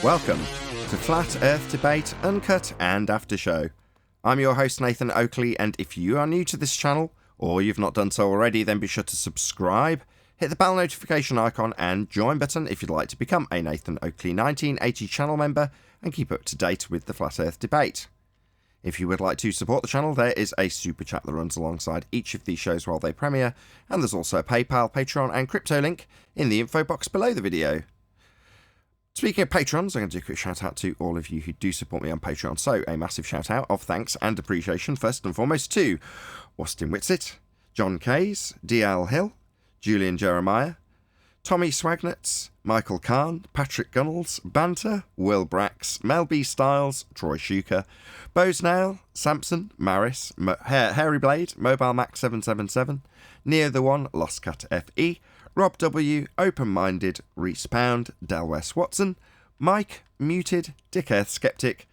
Welcome to Flat Earth Debate Uncut and After Show. I'm your host Nathan Oakley, and if you are new to this channel, or you've not done so already, then be sure to subscribe, hit the bell notification icon and join button if you'd like to become a Nathan Oakley 1980 channel member and keep up to date with the Flat Earth Debate. If you would like to support the channel, there is a super chat that runs alongside each of these shows while they premiere, and there's also a PayPal, Patreon and crypto link in the info box below the video. Speaking of patrons, I'm going to do a quick shout out to all of you who do support me on Patreon. So a massive shout out of thanks and appreciation first and foremost to Austin Whitsitt, John Kays, DL Hill, Julian Jeremiah, Tommy Swagnitz, Michael Kahn, Patrick Gunnels, Banter, Will Brax, Mel B. Styles, Troy Shuker, Bose Nail, Samson, Maris, Hairy Blade, Mobile Max 777, Neo the One, Lost Cat FE, Rob W, Open Minded, Reese Pound, Del West Watson, Mike, Muted, Dick Earth Skeptic,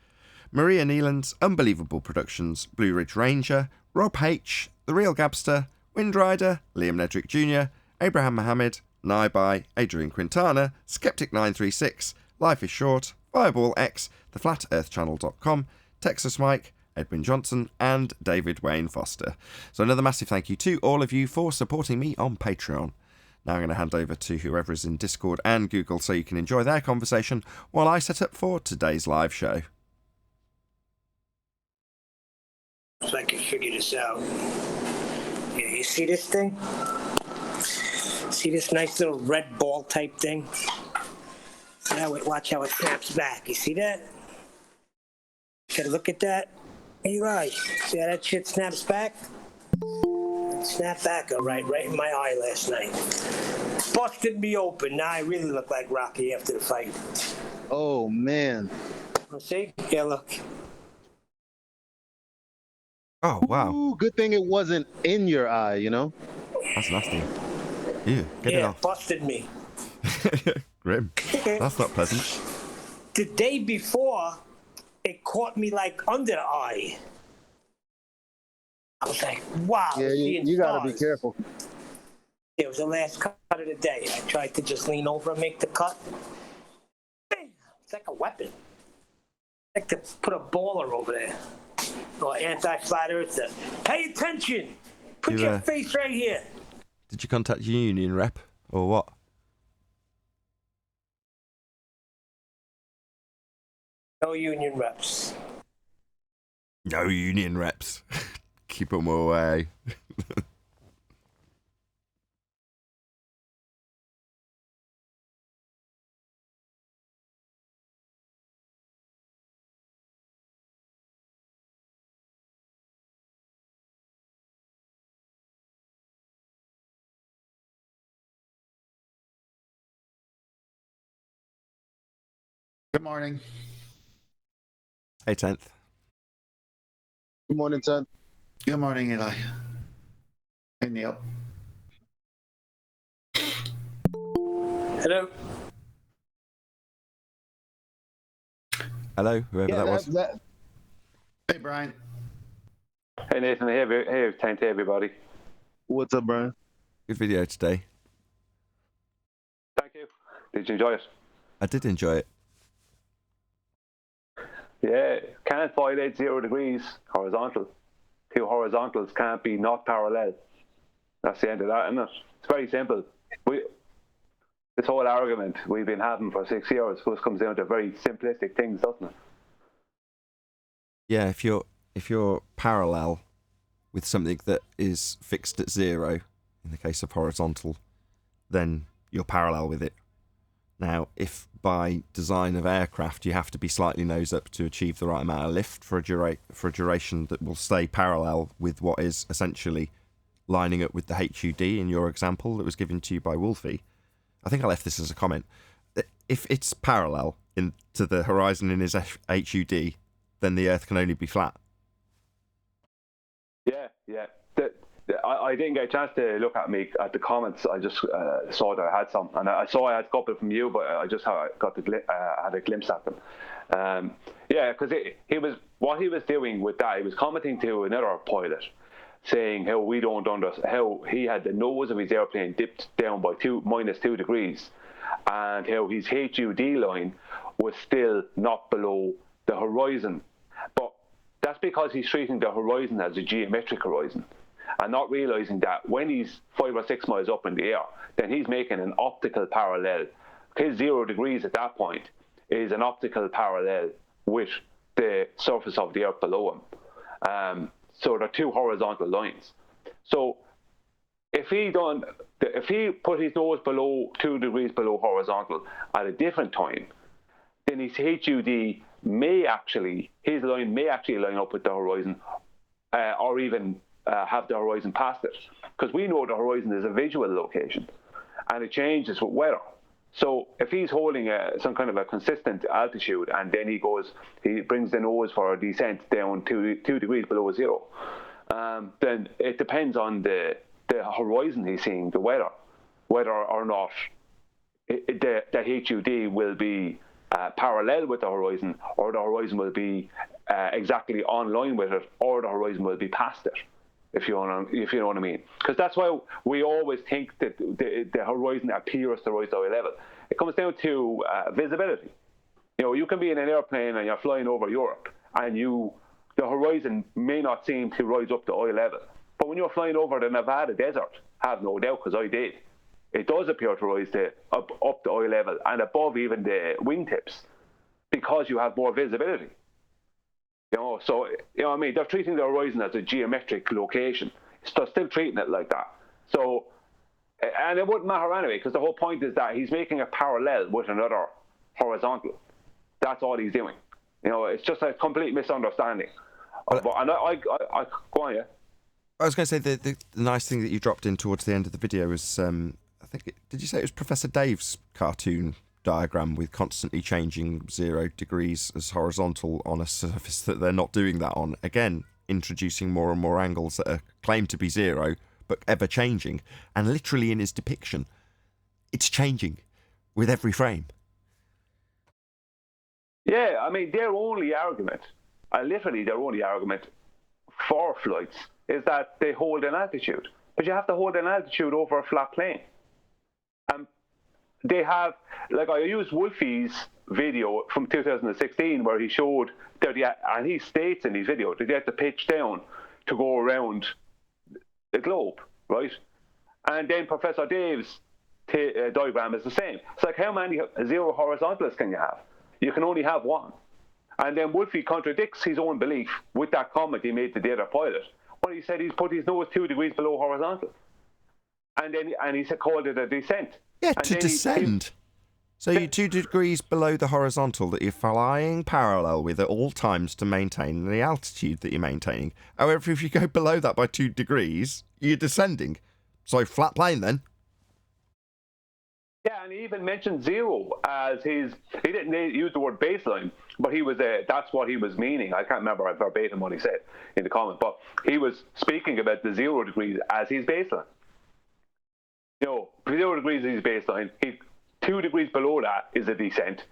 Maria Nealands, Unbelievable Productions, Blue Ridge Ranger, Rob H, The Real Gabster, Windrider, Liam Nedrick Jr., Abraham Mohammed, Naibai, Adrian Quintana, Skeptic936, Life is Short, Fireball X, TheFlatEarthChannel.com, Texas Mike, Edwin Johnson, and David Wayne Foster. So another massive thank you to all of you for supporting me on Patreon. Now I'm going to hand over to whoever is in Discord and Google so you can enjoy their conversation while I set up for today's live show. So I can figure this out. Yeah, you see this thing? See this nice little red ball type thing? Now watch how it snaps back. You see that? Gotta look at that. Hey, right. See how that shit snaps back? It snapped back right in my eye last night. Busted me open. Now I really look like Rocky after the fight. Oh, man. See? Yeah, look. Oh, wow. Ooh, good thing it wasn't in your eye, you know? That's nasty. Ew, get it off. Busted me. Grim. That's not pleasant. The day before, it caught me like under the eye. I was like, wow. Yeah, you gotta be careful. It was the last cut of the day. I tried to just lean over and make the cut. Bam! It's like a weapon. Like to put a baller over there. Or anti-flat earther. Pay attention! Put your face right here. Did you contact your union rep or what? No union reps. No union reps. Keep them away. Good morning. Hey, 10th. Good morning, son. Good morning, Eli. Hey, Neil. Hello. Hello, whoever that was. Hey, Brian. Hey Nathan, hey, thank you everybody. What's up, Brian? Good video today. Thank you. Did you enjoy it? I did enjoy it. Yeah, can't violate 0 degrees horizontal. Two horizontals can't be not parallel. That's the end of that, isn't it? It's very simple. This whole argument we've been having for 6 years just comes down to very simplistic things, doesn't it? Yeah, if you're parallel with something that is fixed at 0, in the case of horizontal, then you're parallel with it. Now, if by design of aircraft you have to be slightly nose up to achieve the right amount of lift for a duration that will stay parallel with what is essentially lining up with the HUD in your example that was given to you by Wolfie, I think I left this as a comment. If it's parallel to the horizon in his HUD, then the Earth can only be flat. Yeah. I didn't get a chance to look at the comments. I just saw that I had some, and I saw I had a couple from you, but I just had a glimpse at them. Yeah, because what he was doing with that, he was commenting to another pilot, saying how we don't understand how he had the nose of his airplane dipped down by -2 degrees, and how his HUD line was still not below the horizon. But that's because he's treating the horizon as a geometric horizon and not realizing that when he's 5 or 6 miles up in the air, then he's making an optical parallel. His 0 degrees at that point is an optical parallel with the surface of the earth below him. So they're two horizontal lines. So if he put his nose below 2 degrees below horizontal at a different time, then his HUD his line may actually line up with the horizon, or even have the horizon past it, because we know the horizon is a visual location, and it changes with weather. So if he's holding some kind of a consistent altitude, and then he brings the nose for a descent down 2 degrees below zero, then it depends on the horizon he's seeing, the weather, whether or not the HUD will be parallel with the horizon, or the horizon will be exactly on line with it, or the horizon will be past it, if you know what I mean. Because that's why we always think that the horizon appears to rise to eye level. It comes down to visibility. You can be in an airplane and you're flying over Europe, and the horizon may not seem to rise up to eye level. But when you're flying over the Nevada desert, have no doubt, because I did, it does appear to rise up to eye level and above even the wingtips, because you have more visibility. So I mean, they're treating the horizon as a geometric location. They're still treating it like that. So, and it wouldn't matter anyway, because the whole point is that he's making a parallel with another horizontal. That's all he's doing. It's just a complete misunderstanding. But I go on, yeah. I was going to say the nice thing that you dropped in towards the end of the video was, did you say it was Professor Dave's cartoon diagram with constantly changing 0 degrees as horizontal on a surface that they're not doing that on? Again, introducing more and more angles that are claimed to be 0, but ever changing. And literally in his depiction, it's changing with every frame. Yeah, I mean, their only argument for flights is that they hold an altitude. But you have to hold an altitude over a flat plane. They have, I used Wolfie's video from 2016 where he showed that, and he states in his video that they had to pitch down to go around the globe, right? And then Professor Dave's diagram is the same. It's like, how many 0 horizontals can you have? You can only have one. And then Wolfie contradicts his own belief with that comment he made to the other pilot, when he said he's put his nose 2 degrees below horizontal. And he called it a descent. Yeah, and to descend. So you're 2 degrees below the horizontal that you're flying parallel with at all times to maintain the altitude that you're maintaining. However, if you go below that by 2 degrees, you're descending. So flat plane then. Yeah, and he even mentioned 0 as he didn't use the word baseline, but that's what he was meaning. I can't remember verbatim what he said in the comment, but he was speaking about the 0 degrees as his baseline. 0 degrees is his baseline. 2 degrees below that is a descent.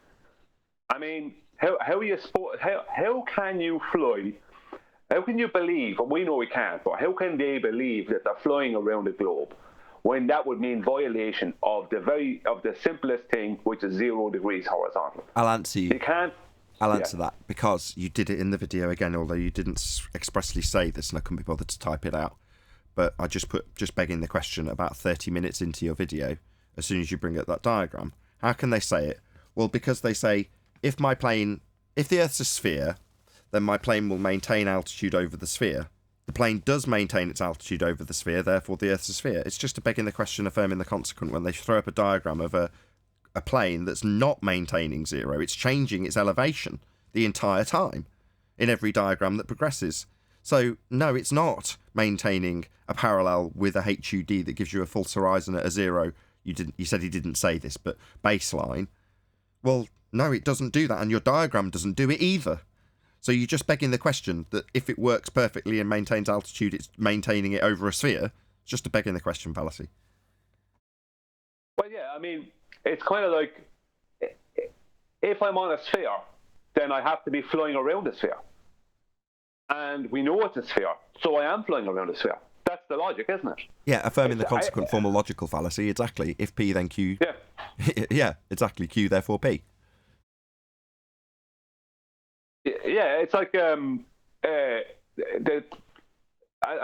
I mean, how can you fly? How can you believe? We know we can't, but how can they believe that they're flying around the globe when that would mean violation of the simplest thing, which is 0 degrees horizontal? I'll answer you. You can't. I'll answer that, because you did it in the video again, although you didn't expressly say this, and I couldn't be bothered to type it out. But I just begging the question about 30 minutes into your video, as soon as you bring up that diagram. How can they say it? Well, because they say, if the Earth's a sphere, then my plane will maintain altitude over the sphere. The plane does maintain its altitude over the sphere, therefore the Earth's a sphere. It's just a begging the question, affirming the consequent, when they throw up a diagram of a plane that's not maintaining 0. It's changing its elevation the entire time in every diagram that progresses. So, no, it's not maintaining a parallel with a HUD that gives you a false horizon at a 0. You said he didn't say this, but baseline. Well, no, it doesn't do that, and your diagram doesn't do it either. So you're just begging the question that if it works perfectly and maintains altitude, it's maintaining it over a sphere. It's just a begging the question fallacy. Well, yeah, I mean, it's kind of like, if I'm on a sphere, then I have to be flying around a sphere. And we know it's a sphere, so I am flying around a sphere. That's the logic, isn't it? Yeah, affirming the consequent form of logical fallacy, exactly. If P, then Q. Yeah. Yeah, exactly. Q, therefore P. yeah, it's like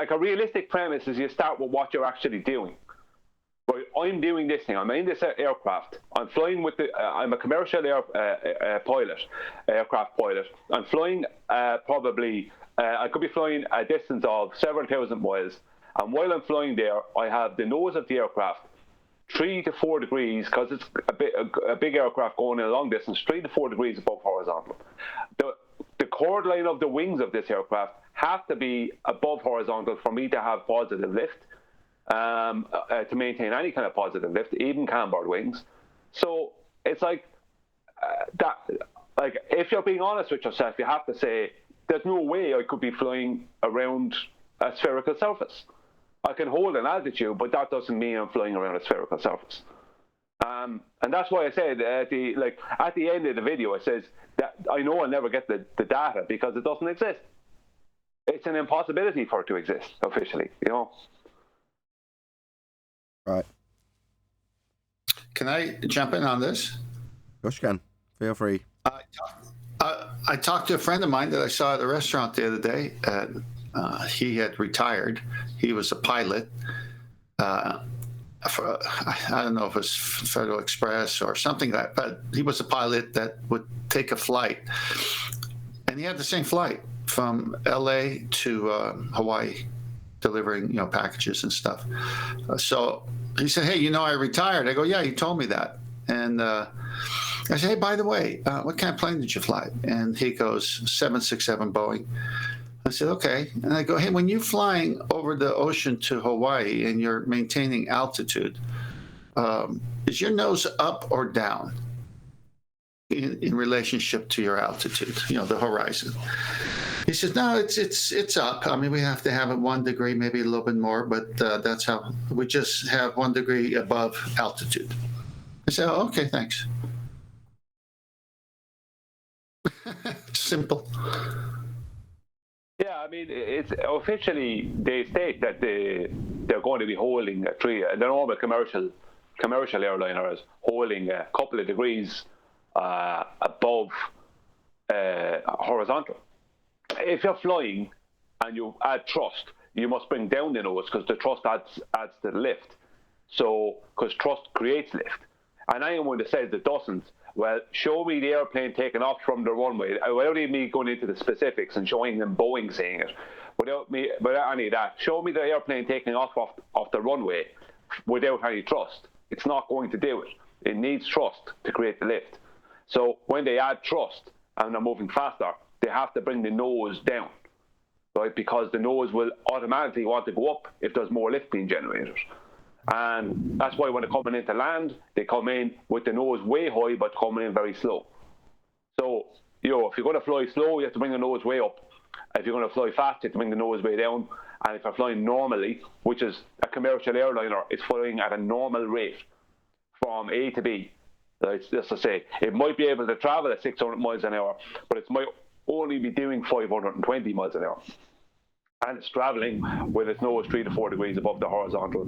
like a realistic premise is you start with what you're actually doing. But I'm doing this thing. I'm in this aircraft. I'm flying with I'm a commercial aircraft pilot. I'm flying probably. I could be flying a distance of several thousand miles. And while I'm flying there, I have the nose of the aircraft 3 to 4 degrees, because it's a big aircraft going in a long distance, 3 to 4 degrees above horizontal. The chord line of the wings of this aircraft have to be above horizontal for me to have positive lift. To maintain any kind of positive lift, even cambered wings. So it's like that. Like, if you're being honest with yourself, you have to say there's no way I could be flying around a spherical surface. I can hold an altitude, but that doesn't mean I'm flying around a spherical surface. And that's why I said at the end of the video, it says that I know I'll never get the data because it doesn't exist. It's an impossibility for it to exist officially, you know. Right. Can I jump in on this? Gosh, can. Feel free. I talked to a friend of mine that I saw at a restaurant the other day. He had retired. He was a pilot. I don't know if it was Federal Express or something like that, but he was a pilot that would take a flight. And he had the same flight from LA to Hawaii, delivering, packages and stuff. So he said, "Hey, I retired." I go, "Yeah, you told me that." And I said, "Hey, by the way, what kind of plane did you fly?" And he goes, 767 Boeing. I said, "Okay." And I go, "Hey, when you're flying over the ocean to Hawaii and you're maintaining altitude, is your nose up or down in relationship to your altitude, the horizon?" He says, "No, it's up. I mean, we have to have it 1 degree, maybe a little bit more, but that's how we just have 1 degree above altitude." I said, "Oh, okay, thanks." Simple. Yeah, I mean, it's officially they state that they're going to be holding the normal commercial airliners holding a couple of degrees above horizontal. If you're flying and you add thrust, you must bring down the nose because the thrust adds to the lift. So, because thrust creates lift. And anyone that says it doesn't, well, show me the airplane taking off from the runway, without even me going into the specifics and showing them Boeing saying it, without any of that. Show me the airplane taking off the runway without any thrust. It's not going to do it. It needs thrust to create the lift. So when they add thrust and they're moving faster, they have to bring the nose down, right? Because the nose will automatically want to go up if there's more lift being generated. And that's why when they're coming into land, they come in with the nose way high, but coming in very slow. So, if you're going to fly slow, you have to bring the nose way up. If you're going to fly fast, you have to bring the nose way down. And if you're flying normally, which is a commercial airliner, it's flying at a normal rate from A to B. Just to say, it might be able to travel at 600 miles an hour, but it might only be doing 520 miles an hour. And it's traveling with its nose 3 to 4 degrees above the horizontal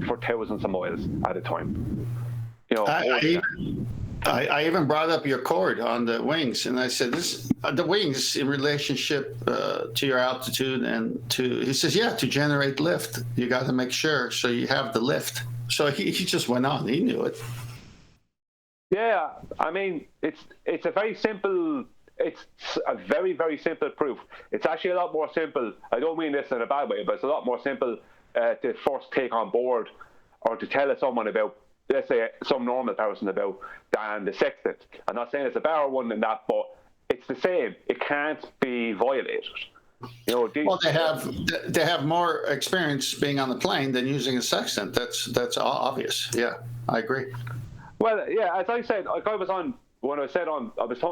for thousands of miles at a time. I even brought up your chord on the wings, and I said, the wings in relationship to your altitude and he says, yeah, to generate lift, you got to make sure so you have the lift. So he just went on. He knew it. Yeah, I mean, it's a very simple. It's a very, very simple proof. It's actually a lot more simple. I don't mean this in a bad way, but it's a lot more simple to first take on board or to tell someone about, let's say, some normal person about, than the Sextant. I'm not saying it's a better one than that, but it's the same. It can't be violated. Well, they have more experience being on the plane than using a Sextant. That's obvious. Yeah, I agree. Well, yeah, as I said, like I was talking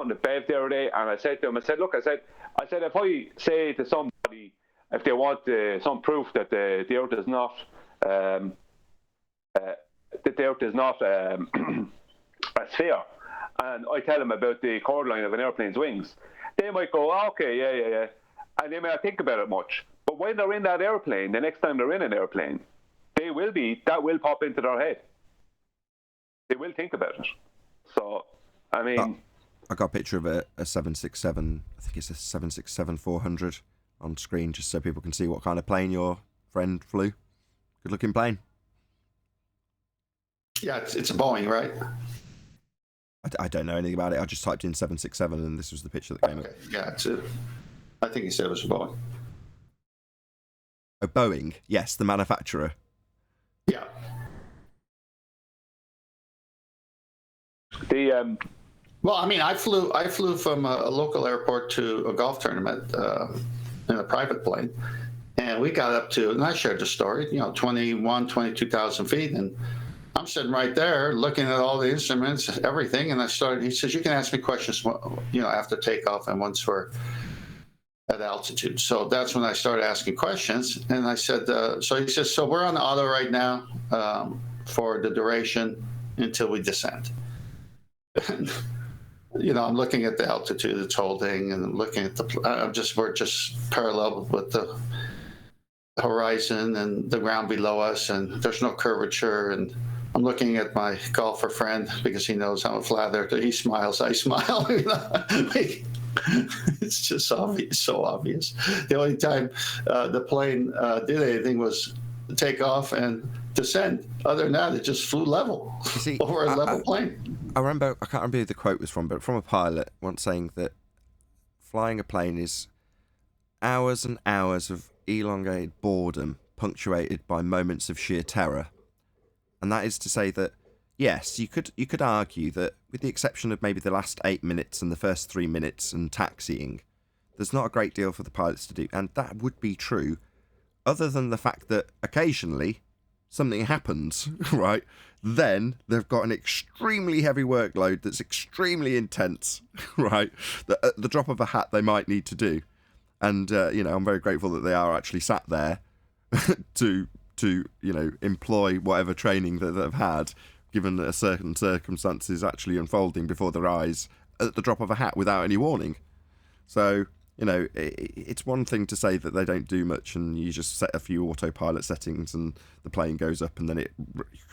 to Bev the other day, and I said to him, look, I said, if I say to somebody, if they want some proof that the Earth is not, a sphere, and I tell them about the chord line of an airplane's wings, they might go, oh, okay, yeah, and they may not think about it much. But when they're in that airplane, the next time they're in an airplane, that will pop into their head. They will think about it. So, I mean, I got a picture of a 767, I think it's a 767-400 on screen, just so people can see what kind of plane your friend flew. Good looking plane. Yeah, it's a Boeing, right? I don't know anything about it. I just typed in 767 and this was the picture that came up. Yeah, I think he said it was a Boeing. Oh, Boeing. Yes, the manufacturer. Yeah. Well, I mean, I flew from a local airport to a golf tournament in a private plane, and we got up to, and I shared the story, 22,000 feet, and I'm sitting right there looking at all the instruments, everything, and he says, you can ask me questions, after takeoff and once we're at altitude. So that's when I started asking questions, and I said, so he says, so we're on auto right now for the duration until we descend. I'm looking at the altitude it's holding, and I'm looking at we're just parallel with the horizon and the ground below us, and there's no curvature. And I'm looking at my golfer friend because he knows I'm a flat earther. He smiles, I smile. It's just obvious, so obvious. The only time the plane did anything was take off and descend. Other than that, it just flew level over a level plane. I can't remember who the quote was from, but from a pilot once saying that flying a plane is hours and hours of elongated boredom punctuated by moments of sheer terror. And that is to say that, yes, you could argue that with the exception of maybe the last 8 minutes and the first 3 minutes and taxiing, there's not a great deal for the pilots to do. And that would be true, other than the fact that occasionally something happens, right? Then they've got an extremely heavy workload that's extremely intense, right? That at the drop of a hat they might need to do. And, I'm very grateful that they are actually sat there to employ whatever training that they've had, given that certain circumstances actually unfolding before their eyes at the drop of a hat without any warning. So, it's one thing to say that they don't do much and you just set a few autopilot settings and the plane goes up, and then it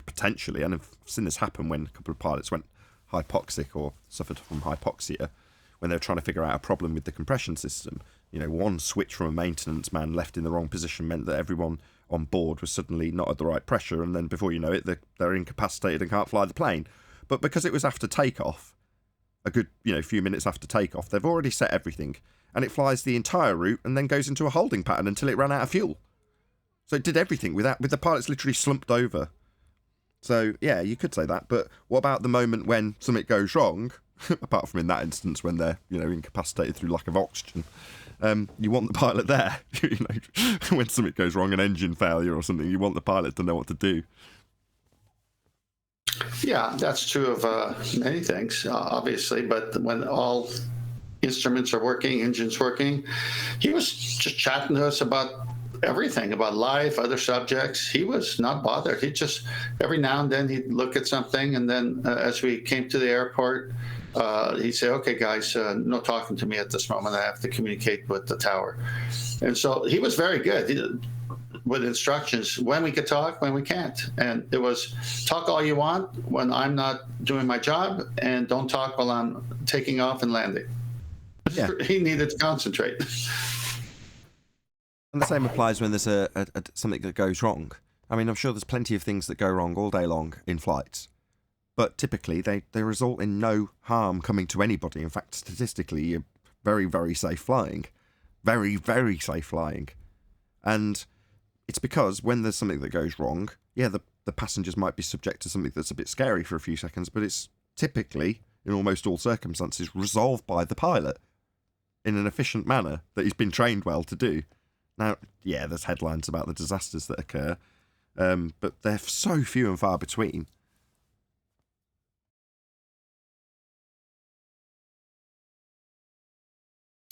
potentially, and I've seen this happen when a couple of pilots went hypoxic or suffered from hypoxia when they were trying to figure out a problem with the compression system. One switch from a maintenance man left in the wrong position meant that everyone on board was suddenly not at the right pressure, and then before you know it, they're incapacitated and can't fly the plane. But because it was after takeoff, a good few minutes after takeoff, they've already set everything, and it flies the entire route and then goes into a holding pattern until it ran out of fuel. So it did everything with the pilots literally slumped over. So yeah, you could say that, but what about the moment when something goes wrong? Apart from in that instance when they're incapacitated through lack of oxygen. You want the pilot there. When something goes wrong, an engine failure or something, you want the pilot to know what to do. Yeah, that's true of many things, obviously. But when all instruments are working, engines working, he was just chatting to us about everything, about life, other subjects. He was not bothered. He just, every now and then, he'd look at something, and then as we came to the airport, he'd say, okay, guys, no talking to me at this moment. I have to communicate with the tower. And so he was very good with instructions, when we could talk, when we can't. And it was talk all you want when I'm not doing my job, and don't talk while I'm taking off and landing. Yeah. He needed to concentrate. And the same applies when there's something that goes wrong. I mean, I'm sure there's plenty of things that go wrong all day long in flights. But typically, they result in no harm coming to anybody. In fact, statistically, you're very, very safe flying. Very, very safe flying. And it's because when there's something that goes wrong, yeah, the passengers might be subject to something that's a bit scary for a few seconds, but it's typically, in almost all circumstances, resolved by the pilot in an efficient manner that he's been trained well to do. Now, yeah, there's headlines about the disasters that occur, but they're so few and far between.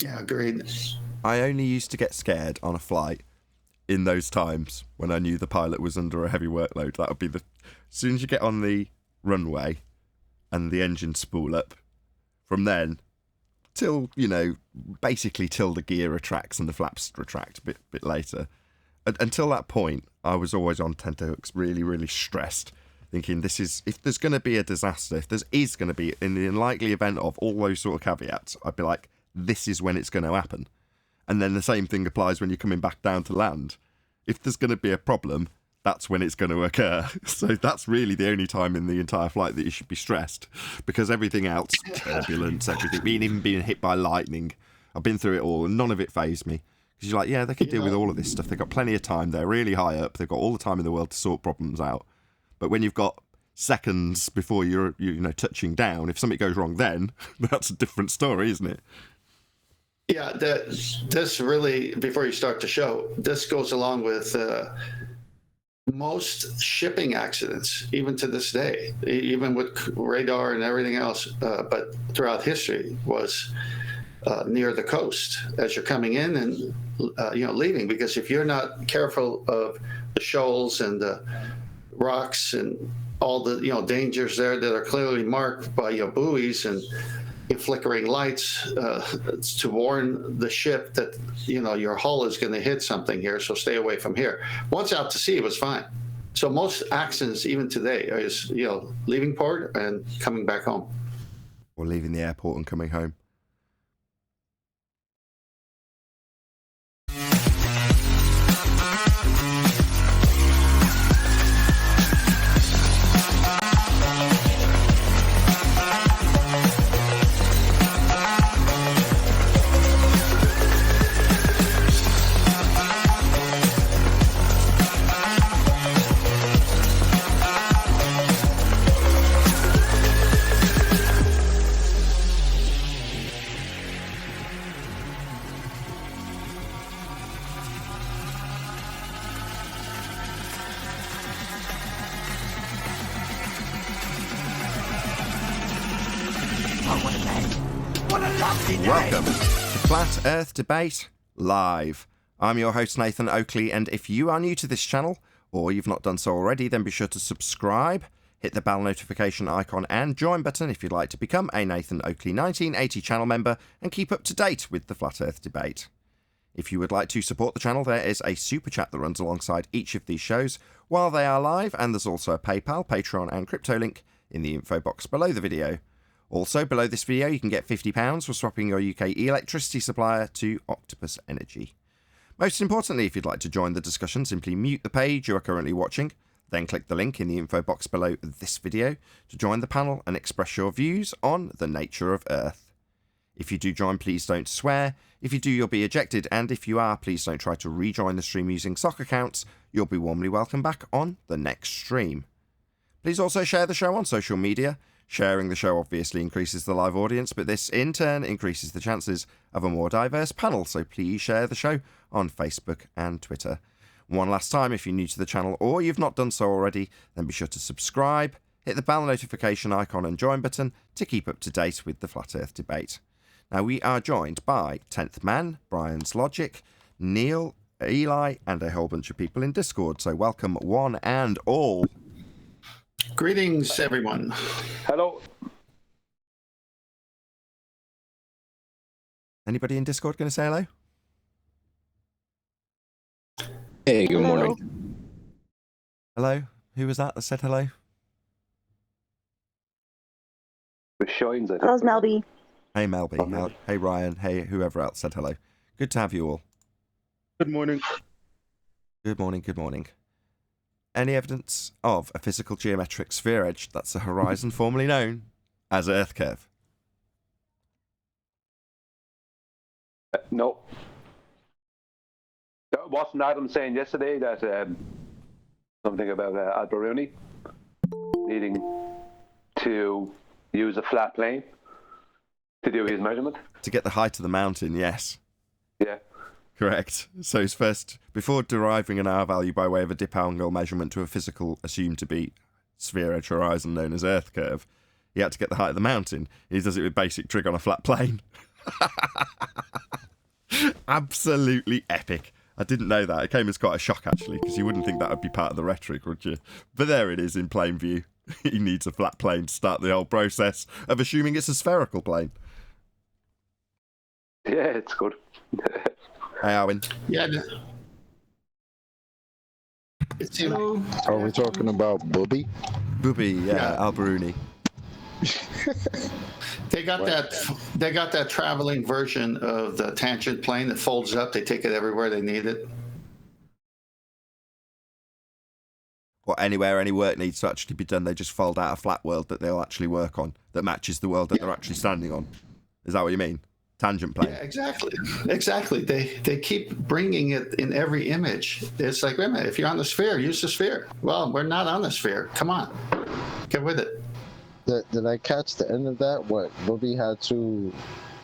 Yeah, agreed. I only used to get scared on a flight in those times when I knew the pilot was under a heavy workload. That would be as soon as you get on the runway and the engines spool up, from then till, basically till the gear retracts and the flaps retract a bit later. Until that point, I was always on tenterhooks, really, really stressed thinking this is, if there's going to be a disaster, if there is going to be, in the unlikely event of all those sort of caveats, I'd be like, this is when it's going to happen. And then the same thing applies when you're coming back down to land. If there's going to be a problem, that's when it's going to occur. So that's really the only time in the entire flight that you should be stressed, because everything else, turbulence, everything, even being hit by lightning, I've been through it all and none of it fazed me. Because you're like, yeah, they can deal with all of this stuff. They've got plenty of time. They're really high up. They've got all the time in the world to sort problems out. But when you've got seconds before you're touching down, if something goes wrong then, that's a different story, isn't it? Yeah, this really, before you start the show, this goes along with most shipping accidents, even to this day, even with radar and everything else, but throughout history, was near the coast as you're coming in and leaving. Because if you're not careful of the shoals and the rocks and all the dangers there that are clearly marked by buoys and flickering lights to warn the ship that your hull is going to hit something here, so stay away from here. Once out to sea, it was fine. So most accidents, even today, is leaving port and coming back home, or leaving the airport and coming home. Welcome to Flat Earth Debate Live. I'm your host Nathan Oakley, and if you are new to this channel, or you've not done so already, then be sure to subscribe, hit the bell notification icon and join button if you'd like to become a Nathan Oakley 1980 channel member and keep up to date with the Flat Earth Debate. If you would like to support the channel, there is a super chat that runs alongside each of these shows while they are live, and there's also a PayPal, Patreon and crypto link in the info box below the video. Also, below this video, you can get £50 for swapping your UK electricity supplier to Octopus Energy. Most importantly, if you'd like to join the discussion, simply mute the page you are currently watching, then click the link in the info box below this video to join the panel and express your views on the nature of Earth. If you do join, please don't swear. If you do, you'll be ejected, and if you are, please don't try to rejoin the stream using sock accounts. You'll be warmly welcome back on the next stream. Please also share the show on social media. Sharing the show obviously increases the live audience, but this in turn increases the chances of a more diverse panel, so please share the show on Facebook and Twitter. One last time, if you're new to the channel or you've not done so already, then be sure to subscribe, hit the bell notification icon and join button to keep up to date with the Flat Earth Debate. Now, we are joined by 10th Man, Brian's Logic, Neil, Eli, and a whole bunch of people in Discord, so welcome one and all. Greetings, everyone. Hello. Anybody in Discord going to say hello? Hey, good morning. Hello? Who was that said hello? It shines. That was Melby. Hey, Melby. Hey, Ryan. Hey, whoever else said hello. Good to have you all. Good morning. Good morning, good morning. Any evidence of a physical geometric sphere edge that's a horizon formerly known as Earth curve? No. Wasn't Adam saying yesterday that something about Alberuni needing to use a flat plane to do his measurement? To get the height of the mountain, yes. Yeah. Correct. So his first, before deriving an R value by way of a dip angle measurement to a physical assumed to be sphere edge horizon known as Earth curve, he had to get the height of the mountain. He does it with basic trig on a flat plane. Absolutely epic. I didn't know that. It came as quite a shock, actually, because you wouldn't think that would be part of the rhetoric, would you? But there it is in plain view. He needs a flat plane to start the whole process of assuming it's a spherical plane. Yeah, it's good. Hey, Arwin. Yeah. It's Are we talking about Booby? Booby, Yeah. Al-Biruni. They got that traveling version of the tangent plane that folds up. They take it everywhere they need it. Or anywhere any work needs to actually be done, they just fold out a flat world that they'll actually work on that matches the world that they're actually standing on. Is that what you mean? Tangent plane. Yeah, exactly. They keep bringing it in every image. It's like, wait a minute, if you're on the sphere, use the sphere. Well, we're not on the sphere. Come on, get with it. Did I catch the end of that? What, Booby had to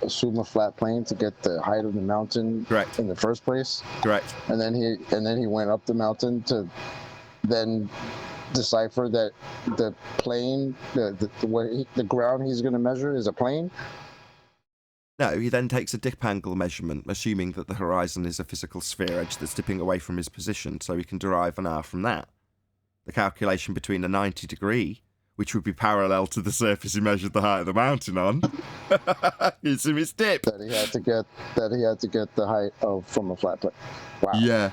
assume a flat plane to get the height of the mountain Correct. in the first place? Correct. And then he went up the mountain to then decipher that the plane, the ground he's going to measure is a plane? No, he then takes a dip angle measurement, assuming that the horizon is a physical sphere edge that's dipping away from his position, so he can derive an R from that. The calculation between a 90-degree, which would be parallel to the surface he measured the height of the mountain on, gives him his dip. That he had to get the height of from a flat plane. Wow. Yeah.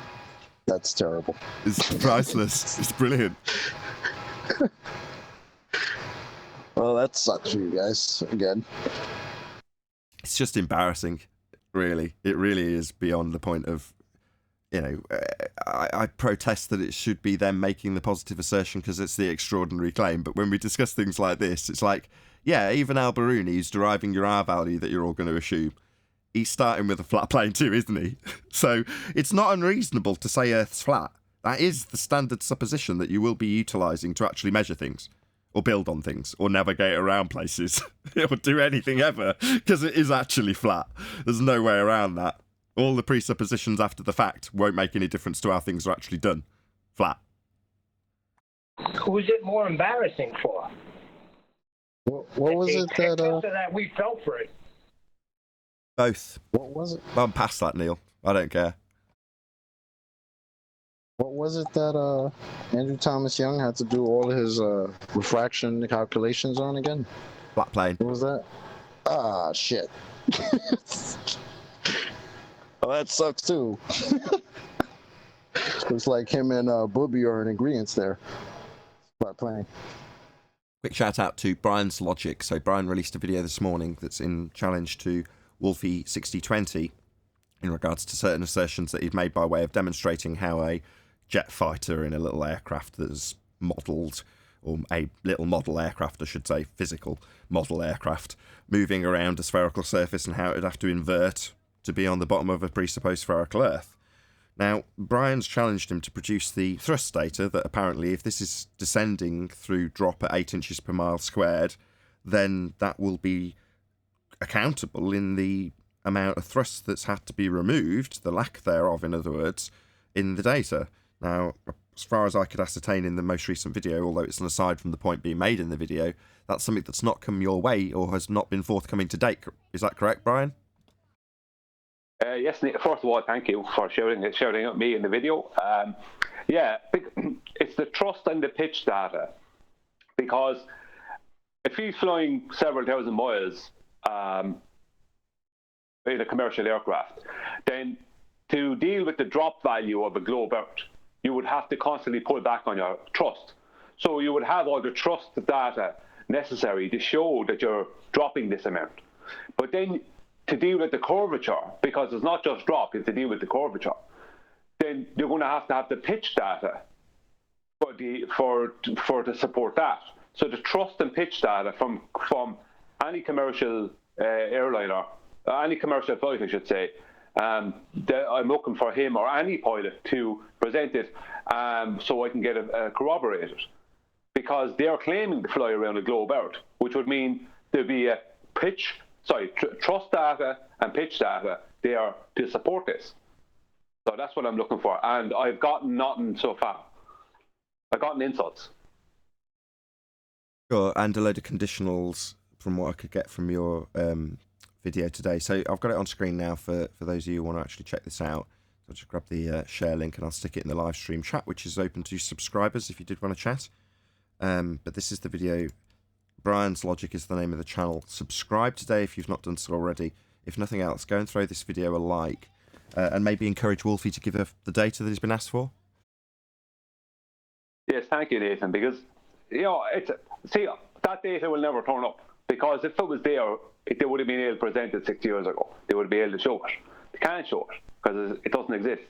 That's terrible. It's priceless. It's brilliant. Well, that sucks for you guys again. It's just embarrassing, really. It really is beyond the point of, I protest that it should be them making the positive assertion because it's the extraordinary claim. But when we discuss things like this, it's like, yeah, even Al-Biruni is deriving your R value that you're all going to assume. He's starting with a flat plane too, isn't he? So it's not unreasonable to say Earth's flat. That is the standard supposition that you will be utilising to actually measure things, or build on things, or navigate around places, or do anything ever, because it is actually flat. There's no way around that. All the presuppositions after the fact won't make any difference to how things are actually done. Flat. Who's it more embarrassing for? What was it that we fell for it? Both. What was it? I'm past that, Neil. I don't care. What was it that Andrew Thomas Young had to do all his refraction calculations on again? Flat plane. What was that? Ah, shit. Oh, that sucks too. Looks like him and Booby are in agreement there. Flat plane. Quick shout out to Brian's Logic. So Brian released a video this morning that's in challenge to Wolfie 6020 in regards to certain assertions that he'd made by way of demonstrating how a jet fighter in a little aircraft that's modelled, or a little model aircraft, I should say, physical model aircraft, moving around a spherical surface and how it would have to invert to be on the bottom of a presupposed spherical Earth. Now, Brian's challenged him to produce the thrust data that apparently if this is descending through drop at 8 inches per mile squared, then that will be accountable in the amount of thrust that's had to be removed, the lack thereof, in other words, in the data. Now, as far as I could ascertain in the most recent video, although it's an aside from the point being made in the video, that's something that's not come your way or has not been forthcoming to date. Is that correct, Brian? Yes, Nick, first of all, thank you for shouting at me in the video. Yeah, it's the thrust and the pitch data, because if he's flying several thousand miles in a commercial aircraft, then to deal with the drop value of a globe out, you would have to constantly pull back on your thrust. So you would have all the thrust data necessary to show that you're dropping this amount. But then to deal with the curvature, because it's not just drop, it's to deal with the curvature, then you're going to have the pitch data to support that. So the thrust and pitch data from any commercial airliner, any commercial flight, I should say, I'm looking for him or any pilot to present it so I can get it corroborated. Because they're claiming to fly around the globe out, which would mean there'd be a thrust data and pitch data there to support this. So that's what I'm looking for. And I've gotten nothing so far. I've gotten insults. Sure, and a load of conditionals from what I could get from your video today. So I've got it on screen now for those of you who want to actually check this out. So I'll just grab the share link and I'll stick it in the live stream chat, which is open to subscribers if you did want to chat. But this is the video. Brian's Logic is the name of the channel. Subscribe today if you've not done so already. If nothing else, go and throw this video a like and maybe encourage Wolfie to give the data that he's been asked for. Yes, thank you, Nathan, because it's see that data will never turn up, because if it was there, they would have been able to present it 60 years ago. They would be able to show it. They can't show it because it doesn't exist.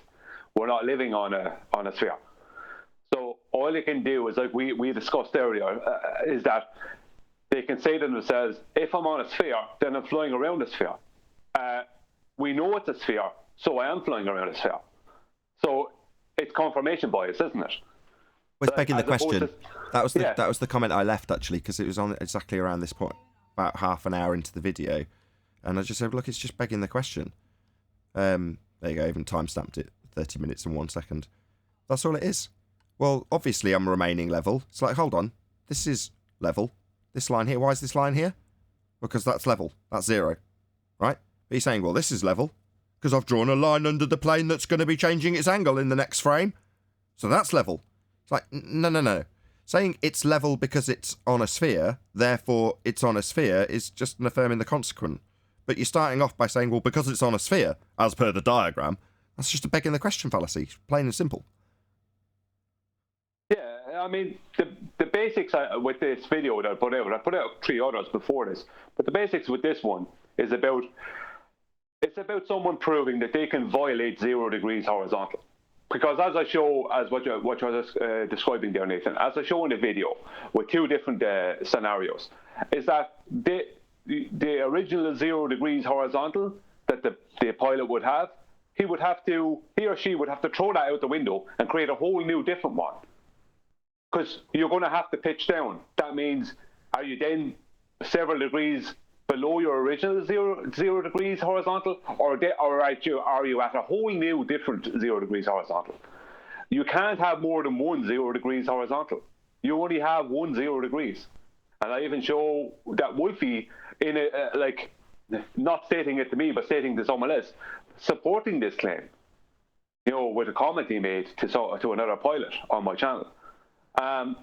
We're not living on a sphere. So all they can do is, like we discussed earlier, is that they can say to themselves, if I'm on a sphere, then I'm flying around a sphere. We know it's a sphere, so I am flying around a sphere. So it's confirmation bias, isn't it? Well, it's begging the question. That was the comment I left, actually, because it was on exactly around this point, about half an hour into the video, and I just said, look, it's just begging the question. There you go, even time-stamped it, 30 minutes and 1 second. That's all it is. Well, obviously I'm remaining level. It's like, hold on, this is level. This line here, why is this line here? Because that's level, that's 0, right? But he's saying, well, this is level, because I've drawn a line under the plane that's going to be changing its angle in the next frame. So that's level. It's like, no. Saying it's level because it's on a sphere, therefore it's on a sphere, is just an affirming the consequent. But you're starting off by saying, well, because it's on a sphere, as per the diagram, that's just a begging the question fallacy, plain and simple. Yeah, I mean, the basics with this video that I put out 3 others before this, but the basics with this one is about someone proving that they can violate 0 degrees horizontal. Because as I show, as what you were describing there, Nathan, as I show in the video with 2 different scenarios, is that the original 0 degrees horizontal that the pilot would have, he or she would have to throw that out the window and create a whole new different one. Because you're going to have to pitch down. That means, are you then several degrees below your original 0 degrees horizontal, or are you at a whole new different 0 degrees horizontal? You can't have more than 1 0 degrees horizontal. You only have 1 0 degrees. And I even show that Wolfie, in not stating it to me, but stating to someone else, supporting this claim, with a comment he made to another pilot on my channel.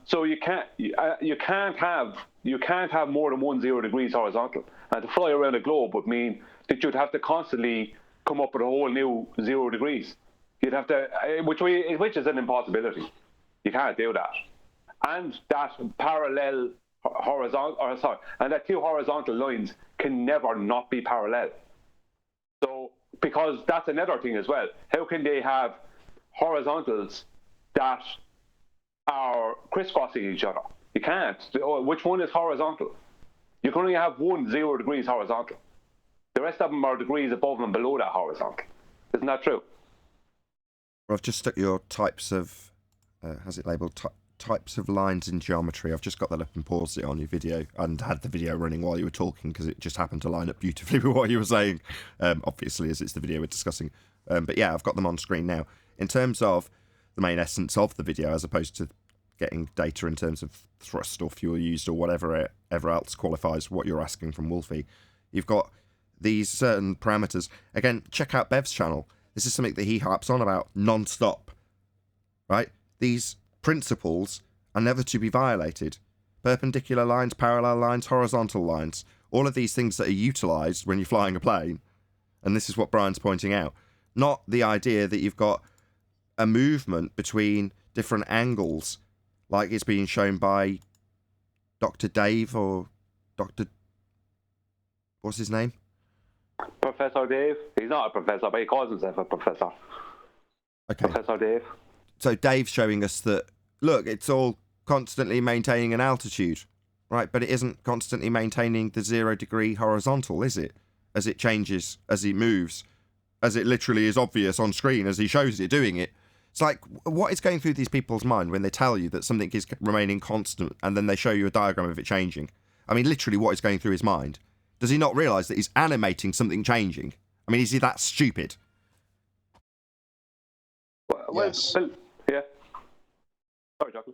So you can't have more than 1 0 degrees horizontal, and to fly around the globe would mean that you'd have to constantly come up with a whole new 0 degrees. You'd have to, which is an impossibility. You can't do that, and that parallel horizontal, and that 2 horizontal lines can never not be parallel. So, because that's another thing as well. How can they have horizontals that are crisscrossing each other? You can't. Which one is horizontal? You can only have 1 0 degrees horizontal. The rest of them are degrees above and below that horizontal. Isn't that true? Well, I've just stuck your types of, has it labelled, types of lines in geometry. I've just got that up and paused it on your video and had the video running while you were talking because it just happened to line up beautifully with what you were saying, obviously, as it's the video we're discussing. But yeah, I've got them on screen now. In terms of the main essence of the video, as opposed to getting data in terms of thrust or fuel used or whatever else qualifies what you're asking from Wolfie, you've got these certain parameters. Again, check out Bev's channel. This is something that he harps on about non-stop, right? These principles are never to be violated. Perpendicular lines, parallel lines, horizontal lines, all of these things that are utilised when you're flying a plane, and this is what Brian's pointing out, not the idea that you've got a movement between different angles like it's being shown by Dr. Dave or Dr. What's his name? Professor Dave. He's not a professor, but he calls himself a professor. Okay. Professor Dave. So Dave's showing us that, look, it's all constantly maintaining an altitude, right? But it isn't constantly maintaining the 0 degree horizontal, is it? As it changes, as it moves, as it literally is obvious on screen as he shows it doing it. It's like, what is going through these people's mind when they tell you that something is remaining constant and then they show you a diagram of it changing? I mean, literally, what is going through his mind? Does he not realise that he's animating something changing? I mean, is he that stupid? Well, Yes. yeah. Sorry, Jackie.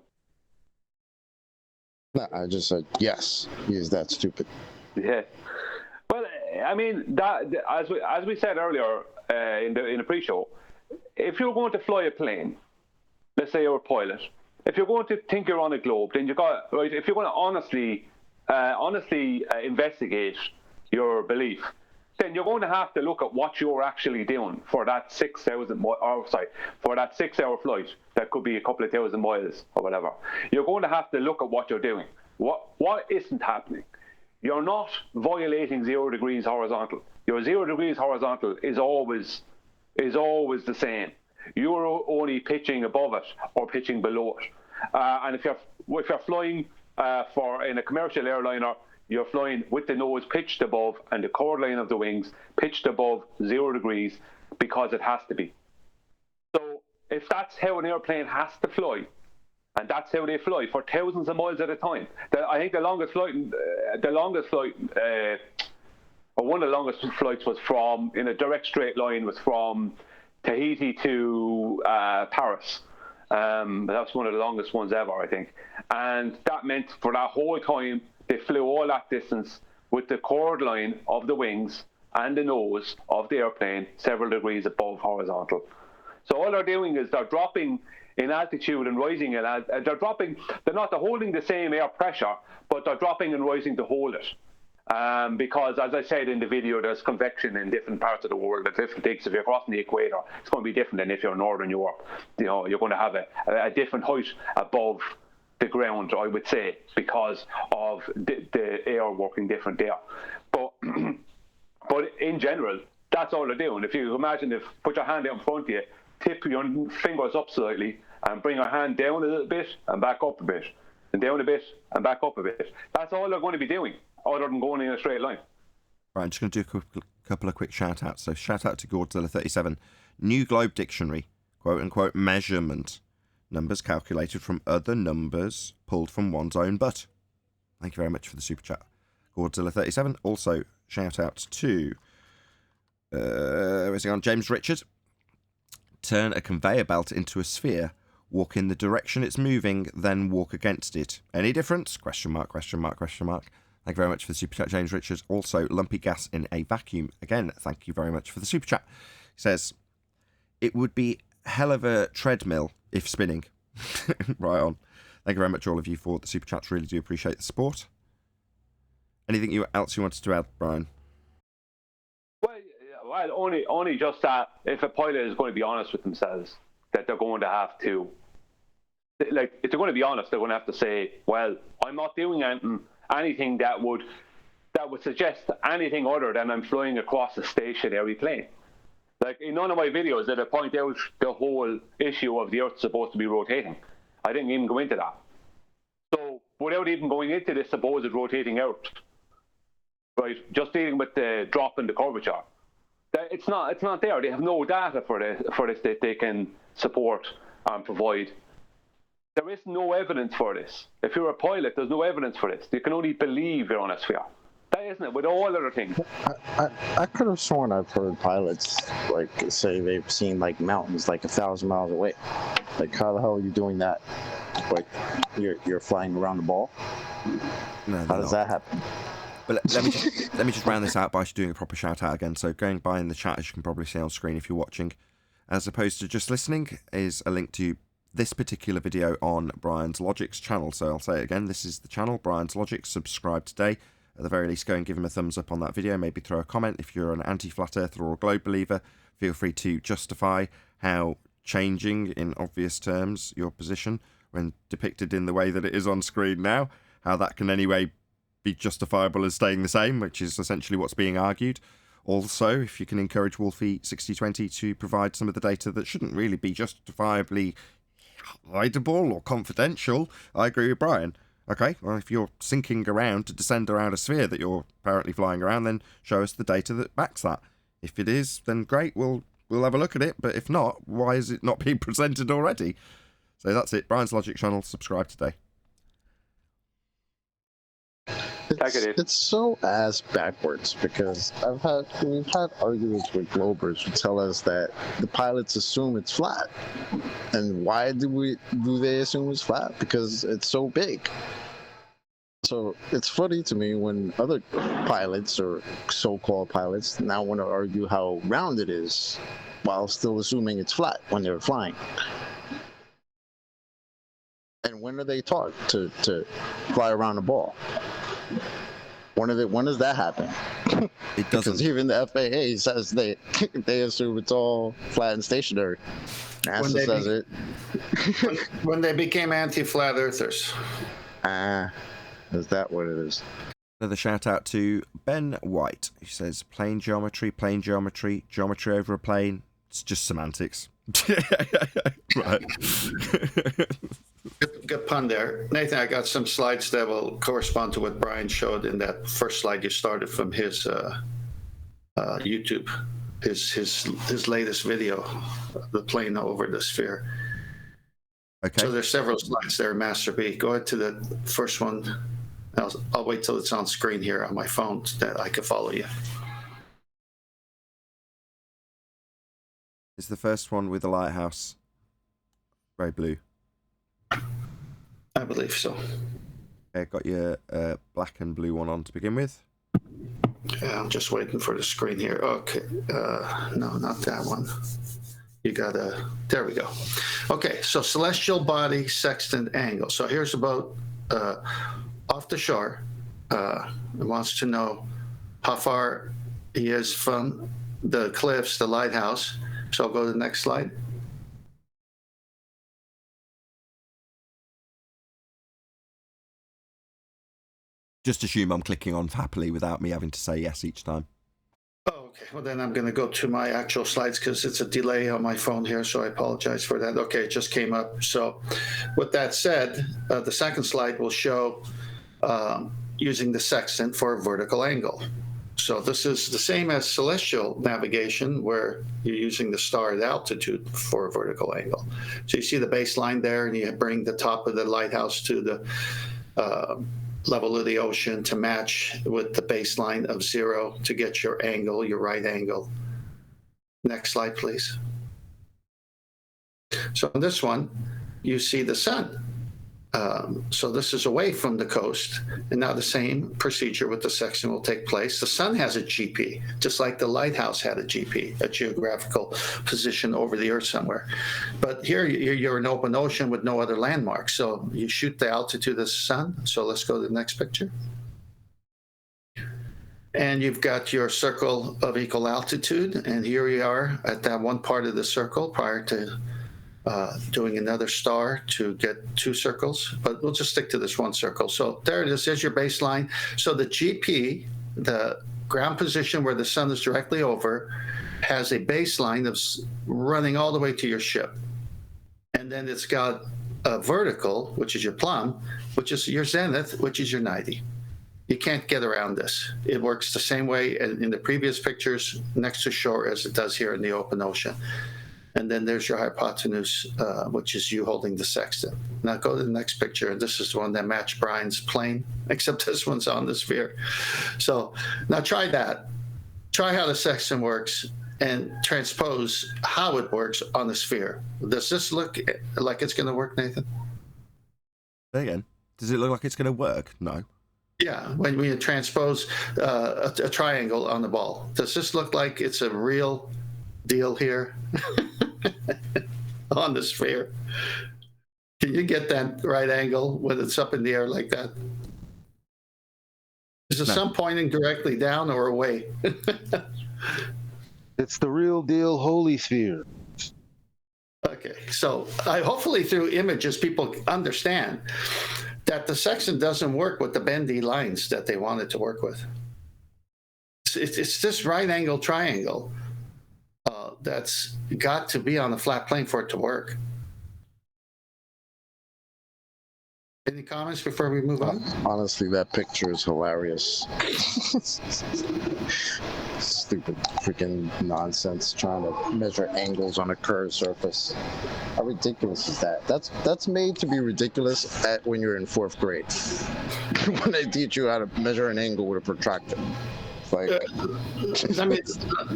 No, I just said yes. He is that stupid. Yeah. Well, I mean, that as we said earlier in the pre-show, if you're going to fly a plane, let's say you're a pilot, if you're going to think you're on a globe, then if you're going to honestly investigate your belief, then you're going to have to look at what you're actually doing for that 6-hour flight. That could be a couple of thousand miles or whatever. You're going to have to look at what you're doing. What isn't happening? You're not violating 0 degrees horizontal. Your 0 degrees horizontal is always the same. You're only pitching above it or pitching below it. And if you're flying in a commercial airliner, you're flying with the nose pitched above and the chord line of the wings pitched above 0 degrees because it has to be. So if that's how an airplane has to fly, and that's how they fly for thousands of miles at a time. I think one of the longest flights was from, in a direct straight line, was from Tahiti to Paris. That's one of the longest ones ever, I think. And that meant for that whole time, they flew all that distance with the chord line of the wings and the nose of the airplane several degrees above horizontal. So all they're doing is they're dropping in altitude and rising in they're not holding the same air pressure, but they're dropping and rising to hold it. Because, as I said in the video, there's convection in different parts of the world at different things. If you're crossing the equator, it's going to be different than if you're in Northern Europe. You're going to have a different height above the ground, I would say, because of the air working different there. But in general, that's all they're doing. If you imagine, put your hand out in front of you, tip your fingers up slightly, and bring your hand down a little bit and back up a bit, and down a bit and back up a bit. That's all they're going to be doing, other than going in a straight line. Right, I'm just going to do a couple of quick shout-outs. So shout-out to Godzilla37. New Globe Dictionary, quote-unquote, measurement. Numbers calculated from other numbers pulled from one's own butt. Thank you very much for the super chat, Godzilla37. Also, shout-out to... where's he gone? James Richard. Turn a conveyor belt into a sphere. Walk in the direction it's moving, then walk against it. Any difference? Question mark, question mark, question mark. Thank you very much for the super chat, James Richards. Also, lumpy gas in a vacuum. Again, thank you very much for the super chat. He says, it would be hell of a treadmill if spinning. Right on. Thank you very much, all of you, for the super chats. Really do appreciate the support. Anything else you wanted to add, Brian? Well, only just that if a pilot is going to be honest with themselves, that they're going to have to, like, if they're going to be honest, they're going to have to say, well, I'm not doing anything that would suggest anything other than I'm flying across a stationary plane. Like, in none of my videos did I point out the whole issue of the Earth supposed to be rotating. I didn't even go into that. So, without even going into this supposed rotating Earth, right, just dealing with the drop in the curvature, it's not there. They have no data for this that they can support and provide. There is no evidence for this. If you're a pilot, there's no evidence for this. You can only believe you're on a sphere. That isn't it, with all other things. I could have sworn I've heard pilots say they've seen mountains 1,000 miles away. How the hell are you doing that? You're flying around the ball? No, how does that happen? But let me just round this out by doing a proper shout out again. So going by in the chat, as you can probably see on screen if you're watching, as opposed to just listening, is a link to this particular video on Brian's Logic's channel. So I'll say it again, this is the channel, Brian's Logic. Subscribe today. At the very least, go and give him a thumbs up on that video. Maybe throw a comment. If you're an anti-flat earther or a globe believer, feel free to justify how changing, in obvious terms, your position when depicted in the way that it is on screen now, how that can anyway be justifiable as staying the same, which is essentially what's being argued. Also, if you can encourage Wolfie6020 to provide some of the data that shouldn't really be justifiably hideable or confidential, I agree with Brian. Okay, well, if you're sinking around to descend around a sphere that you're apparently flying around, then show us the data that backs that. If it is, then great, we'll have a look at it. But if not, why is it not being presented already? So that's it. Brian's Logic channel. Subscribe today. It's so ass backwards because we've had arguments with Globers who tell us that the pilots assume it's flat. And why do they assume it's flat? Because it's so big. So it's funny to me when other pilots or so-called pilots now want to argue how round it is while still assuming it's flat when they're flying. And when are they taught to fly around the ball? When does that happen? It Because doesn't. even the FAA says they assume it's all flat and stationary. NASA says it. When they became anti-flat earthers. Is that what it is? Another shout out to Ben White, who says plane geometry, geometry over a plane. It's just semantics. Right. Good pun there. Nathan, I got some slides that will correspond to what Brian showed in that first slide you started from his YouTube, his latest video, the plane over the sphere. Okay. So there's several slides there, Master B. Go ahead to the first one. I'll wait till it's on screen here on my phone so that I can follow you. It's the first one with the lighthouse. Very blue. I believe so. Okay, got your black and blue one on to begin with. Yeah, I'm just waiting for the screen here. Okay. No, not that one. You gotta, there we go. Okay, so celestial body sextant angle. So here's about off the shore. It wants to know how far he is from the cliffs, the lighthouse. So I'll go to the next slide. Just assume I'm clicking on happily without me having to say yes each time. Oh, okay. Well, then I'm going to go to my actual slides because it's a delay on my phone here, so I apologize for that. Okay, it just came up. So with that said, the second slide will show using the sextant for a vertical angle. So this is the same as celestial navigation, where you're using the star at altitude for a vertical angle. So you see the baseline there, and you bring the top of the lighthouse to the level of the ocean to match with the baseline of 0 to get your angle, your right angle. Next slide, please. So in this one, you see the sun. So this is away from the coast, and now the same procedure with the sextant will take place. The sun has a GP, just like the lighthouse had a GP, a geographical position over the Earth somewhere. But here you're in open ocean with no other landmarks. So you shoot the altitude of the sun. So let's go to the next picture. And you've got your circle of equal altitude, and here you are at that one part of the circle prior to doing another star to get 2 circles, but we'll just stick to this one circle. So there it is, there's your baseline. So the GP, the ground position where the sun is directly over, has a baseline of running all the way to your ship. And then it's got a vertical, which is your plumb, which is your zenith, which is your 90. You can't get around this. It works the same way in the previous pictures next to shore as it does here in the open ocean. And then there's your hypotenuse, which is you holding the sextant. Now go to the next picture. This is the one that matched Brian's plane, except this one's on the sphere. So now try that. Try how the sextant works and transpose how it works on the sphere. Does this look like it's going to work, Nathan? Say again. Does it look like it's going to work? No. Yeah, when you transpose a triangle on the ball. Does this look like it's a real deal here on the sphere? Can you get that right angle when it's up in the air like that? Is the sun pointing directly down or away? It's the real deal holy sphere. Okay, so hopefully through images people understand that the sextant doesn't work with the bendy lines that they want it to work with. It's this right angle triangle that's got to be on the flat plane for it to work. Any comments before we move on? Honestly, that picture is hilarious. Stupid freaking nonsense trying to measure angles on a curved surface. How ridiculous is that? That's made to be ridiculous when you're in 4th grade. When they teach you how to measure an angle with a protractor. Like,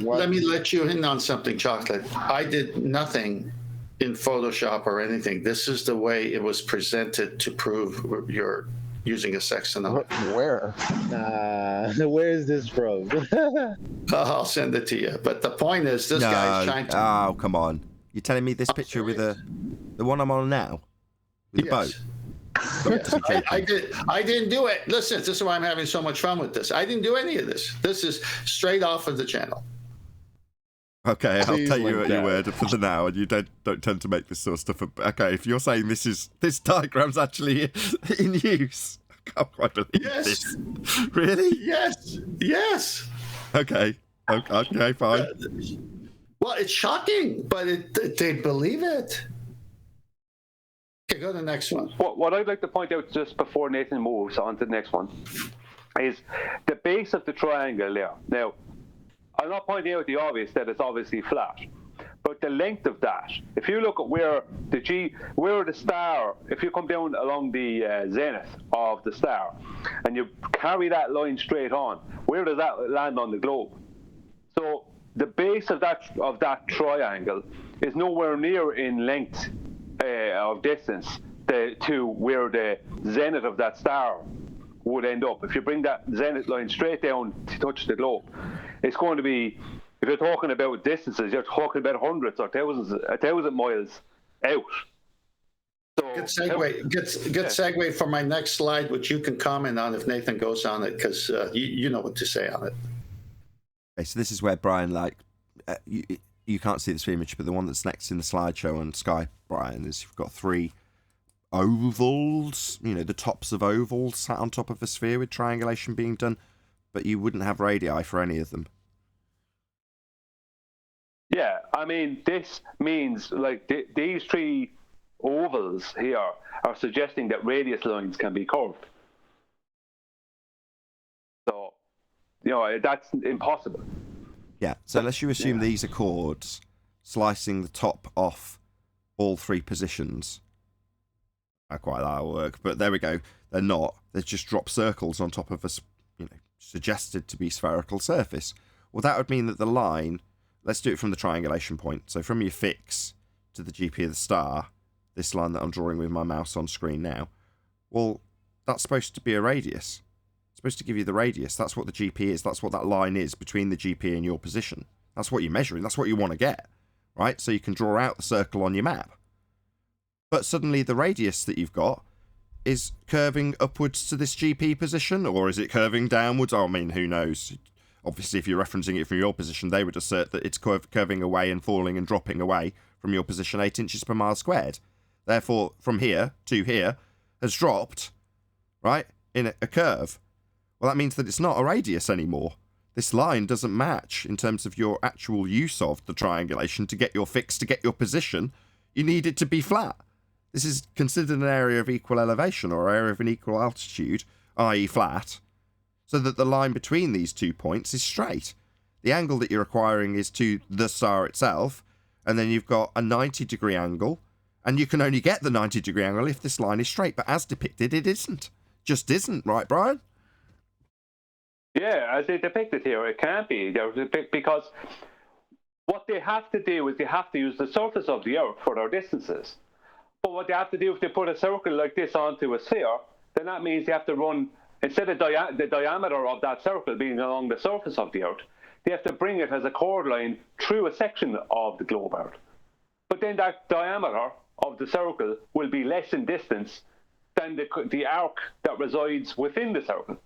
let me let you in on something, Chocolate. I did nothing in Photoshop or anything. This is the way it was presented to prove you're using a sextant. Where? Where is this from? I'll send it to you. But the point is, this guy's trying to. Oh, come on! You're telling me this picture with the one I'm on now, with the boat? I didn't do it. Listen, this is why I'm having so much fun with this. I didn't do any of this. This is straight off of the channel. Okay, I'll Please take you link at your that. word for the now, and you don't tend to make this sort of stuff up. Okay, if you're saying this diagram's actually in use, I can't quite believe this. Really? Yes. Okay, fine. Well, it's shocking, but they believe it. Okay, go to the next one. What I'd like to point out just before Nathan moves on to the next one is the base of the triangle there. Now, I'm not pointing out the obvious that it's obviously flat, but the length of that, if you look at where the star, if you come down along the zenith of the star and you carry that line straight on, where does that land on the globe? So the base of that triangle is nowhere near in length of distance to where the zenith of that star would end up. If you bring that zenith line straight down to touch the globe, it's going to be, if you're talking about distances, you're talking about hundreds or thousands, 1,000 miles out. So, Good segue for my next slide, which you can comment on if Nathan goes on it, because you know what to say on it. Okay, so this is where Brian, you can't see this image, but the one that's next in the slideshow on Sky, Brian, is you've got 3 ovals, the tops of ovals sat on top of a sphere with triangulation being done, but you wouldn't have radii for any of them. Yeah, I mean, this means these 3 ovals here are suggesting that radius lines can be curved. So, that's impossible. Yeah, so unless you assume these are chords slicing the top off all 3 positions, I quite like that'll work, but there we go. They're not. They're just drop circles on top of a suggested to be spherical surface. Well, that would mean that the line, let's do it from the triangulation point. So from your fix to the GP of the star, this line that I'm drawing with my mouse on screen now, well, that's supposed to be a radius. It's supposed to give you the radius. That's what the GP is. That's what that line is between the GP and your position. That's what you're measuring. That's what you want to get, right? So you can draw out the circle on your map. But suddenly the radius that you've got is curving upwards to this GP position, or is it curving downwards? I mean, who knows? Obviously, if you're referencing it from your position, they would assert that it's curving away and falling and dropping away from your position 8 inches per mile squared. Therefore, from here to here has dropped, right, in a curve. Well, that means that it's not a radius anymore. This line doesn't match in terms of your actual use of the triangulation to get your fix, to get your position. You need it to be flat. This is considered an area of equal elevation or area of an equal altitude, i.e. flat, so that the line between these 2 points is straight. The angle that you're acquiring is to the star itself, and then you've got a 90-degree angle, and you can only get the 90-degree angle if this line is straight, but as depicted, it isn't. Just isn't, right, Brian? Yeah, as they depicted here, it can't be, because what they have to do is they have to use the surface of the Earth for their distances. But what they have to do, if they put a circle like this onto a sphere, then that means they have to run, instead of the diameter of that circle being along the surface of the Earth, they have to bring it as a chord line through a section of the globe Earth. But then that diameter of the circle will be less in distance than the arc that resides within the circle,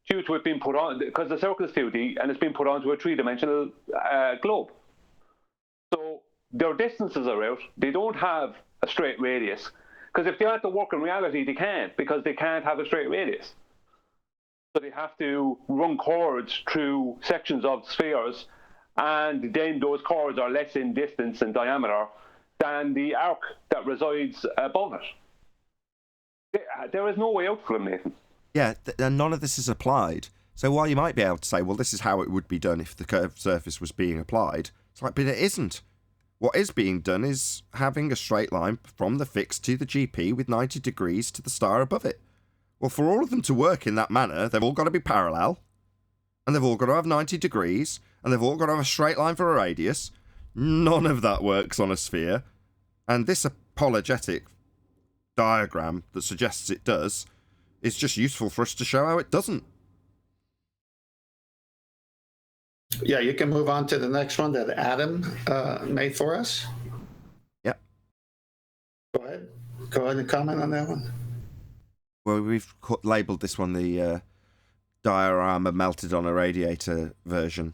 due to it being put on, because the circle is 2D and it's been put onto a 3-dimensional globe. So their distances are out. They don't have a straight radius, because if they had to work in reality, they can't, because they can't have a straight radius. So they have to run chords through sections of spheres, and then those chords are less in distance and diameter than the arc that resides above it. There is no way out for them, Nathan. Yeah, and none of this is applied. So while you might be able to say, well, this is how it would be done if the curved surface was being applied, it's like, but it isn't. What is being done is having a straight line from the fix to the GP with 90 degrees to the star above it. Well, for all of them to work in that manner, they've all got to be parallel, and they've all got to have 90 degrees, and they've all got to have a straight line for a radius. None of that works on a sphere. And this apologetic diagram that suggests it does is just useful for us to show how it doesn't. Yeah, you can move on to the next one that Adam made for us. Yep. Go ahead and comment on that one. we've labelled this one the diorama melted on a radiator version.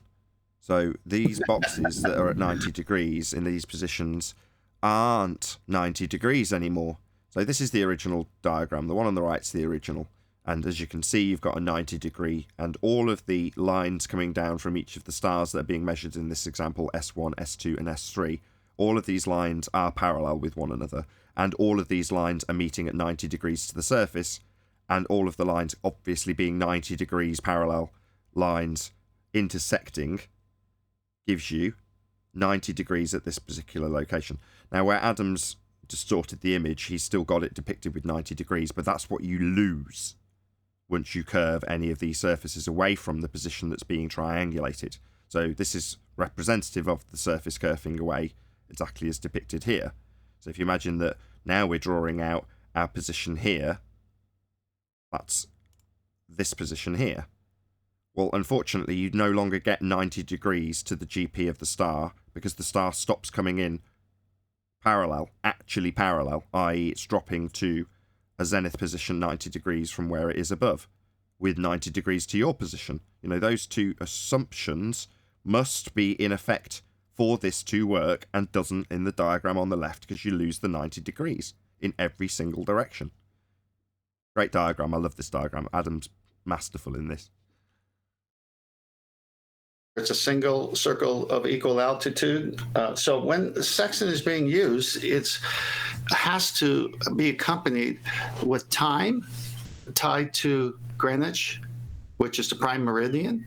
So these boxes that are at 90 degrees in these positions aren't 90 degrees anymore. So this is the original diagram. The one on the right is the original. And as you can see, you've got a 90 degree, and all of the lines coming down from each of the stars that are being measured in this example, S1, S2, and S3, all of these lines are parallel with one another. And all of these lines are meeting at 90 degrees to the surface, and all of the lines obviously being 90 degrees parallel lines intersecting gives you 90 degrees at this particular location. Now, where Adam's distorted the image, he's still got it depicted with 90 degrees, but that's what you lose once you curve any of these surfaces away from the position that's being triangulated. So this is representative of the surface curving away exactly as depicted here. So if you imagine that now we're drawing out our position here, that's this position here. Well, unfortunately, you no longer get 90 degrees to the GP of the star because the star stops coming in parallel, actually parallel, i.e. it's dropping to a zenith position 90 degrees from where it is above, with 90 degrees to your position. You know, those two assumptions must be in effect for this to work, and doesn't in the diagram on the left because you lose the 90 degrees in every single direction. Great diagram. I love this diagram. Adam's masterful in this. It's a single circle of equal altitude. So when the sextant is being used, it has to be accompanied with time tied to Greenwich, which is the prime meridian,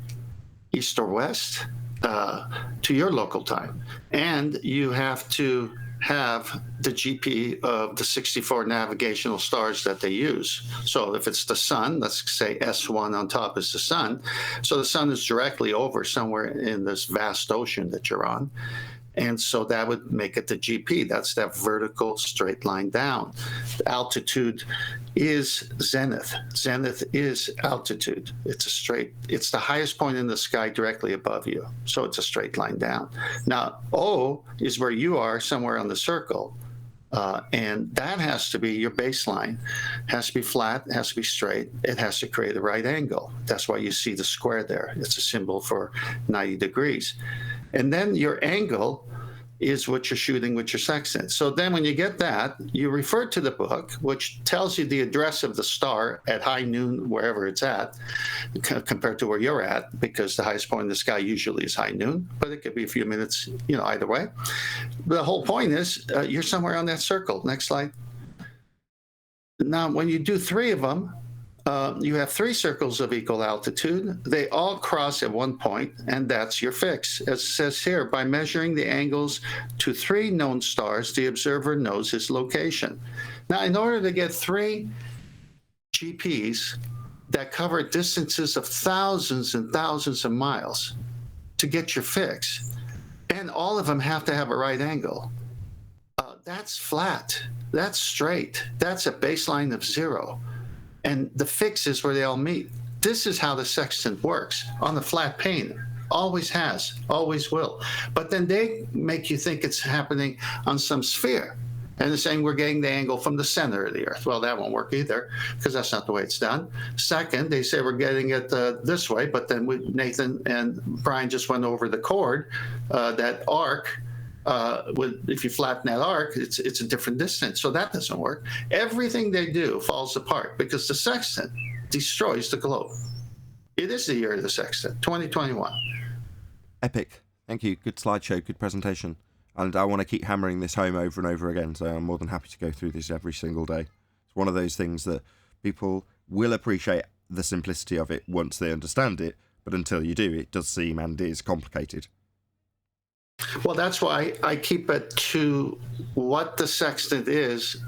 east or west, to your local time. And you have to have the GP of the 64 navigational stars that they use. So if it's the sun, let's say S1 on top is the sun. So the sun is directly over somewhere in this vast ocean that you're on. And so that would make it the GP. That's that vertical straight line down. The altitude is zenith. Zenith is altitude. It's the highest point in the sky directly above you. So it's a straight line down. Now, O is where you are, somewhere on the circle. And that has to be your baseline. It has to be flat, it has to be straight, it has to create a right angle. That's why you see the square there. It's a symbol for 90 degrees. And then your angle is what you're shooting with your sextant. So then when you get that, you refer to the book, which tells you the address of the star at high noon, wherever it's at, compared to where you're at, because the highest point in the sky usually is high noon, but it could be a few minutes, either way. The whole point is you're somewhere on that circle. Next slide. Now, when you do 3 of them, you have 3 circles of equal altitude. They all cross at one point, and that's your fix. As it says here, by measuring the angles to 3 known stars, the observer knows his location. Now, in order to get 3 GPs that cover distances of thousands and thousands of miles to get your fix, and all of them have to have a right angle, that's flat, that's straight, that's a baseline of 0. And the fix is where they all meet. This is how the sextant works on the flat plane. Always has, always will. But then they make you think it's happening on some sphere. And they're saying we're getting the angle from the center of the Earth. Well, that won't work either, because that's not the way it's done. Second, they say we're getting it this way, but then Nathan and Brian just went over the chord, that arc. If you flatten that arc, it's a different distance. So that doesn't work. Everything they do falls apart because the sextant destroys the globe. It is the year of the sextant, 2021. Epic. Thank you. Good slideshow, good presentation. And I want to keep hammering this home over and over again, so I'm more than happy to go through this every single day. It's one of those things that people will appreciate the simplicity of it once they understand it, but until you do, it does seem and is complicated. Well, that's why I keep it to what the sextant is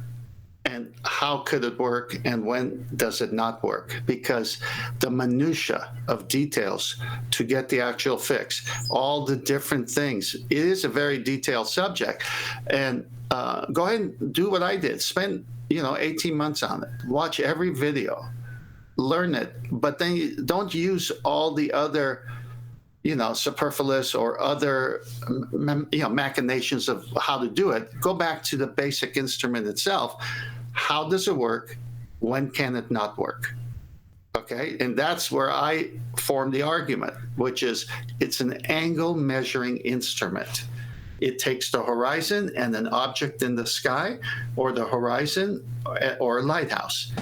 and how could it work and when does it not work, because the minutia of details to get the actual fix, all the different things, it is a very detailed subject. And go ahead and do what I did. Spend 18 months on it. Watch every video, learn it, but then you don't use all the other superfluous or other, machinations of how to do it. Go back to the basic instrument itself. How does it work? when can it not work? Okay, and that's where I form the argument, which is it's an angle measuring instrument. It takes the horizon and an object in the sky, or the horizon or a lighthouse,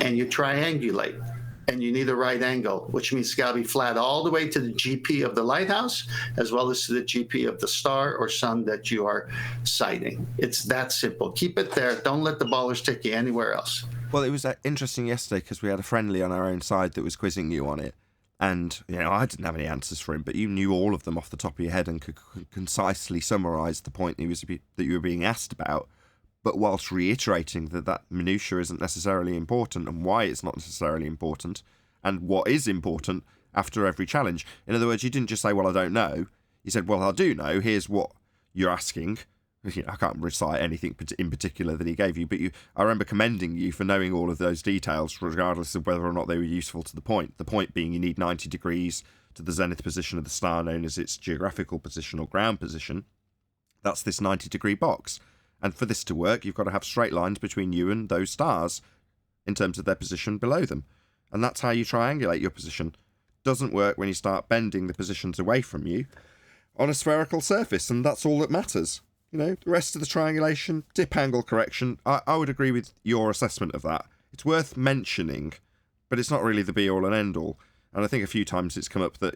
and you triangulate. And you need a right angle, which means it's got to be flat all the way to the GP of the lighthouse, as well as to the GP of the star or sun that you are sighting. It's that simple. Keep it there. Don't let the ballers take you anywhere else. Well, it was interesting yesterday because we had a friendly on our own side that was quizzing you on it. And, I didn't have any answers for him, but you knew all of them off the top of your head and could concisely summarise the point that you were being asked about. But whilst reiterating that minutiae isn't necessarily important and why it's not necessarily important and what is important after every challenge. In other words, you didn't just say, well, I don't know. You said, well, I do know. Here's what you're asking. I can't recite anything in particular that he gave you, but I remember commending you for knowing all of those details, regardless of whether or not they were useful to the point. The point being you need 90 degrees to the zenith position of the star, known as its geographical position or ground position. That's this 90-degree box. And for this to work, you've got to have straight lines between you and those stars in terms of their position below them. And that's how you triangulate your position. Doesn't work when you start bending the positions away from you on a spherical surface, and that's all that matters. The rest of the triangulation, dip angle correction, I would agree with your assessment of that. It's worth mentioning, but it's not really the be-all and end-all. And I think a few times it's come up that,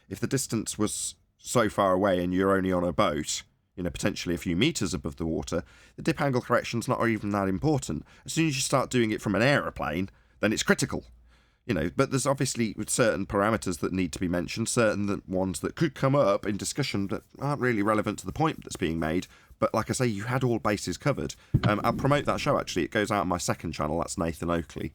if the distance was so far away and you're only on a boat, potentially a few meters above the water, the dip angle correction's not even that important. As soon as you start doing it from an aeroplane, then it's critical. But there's obviously certain parameters that need to be mentioned, certain ones that could come up in discussion that aren't really relevant to the point that's being made. But like I say, you had all bases covered. I'll promote that show, actually. It goes out on my second channel, that's Nathan Oakley,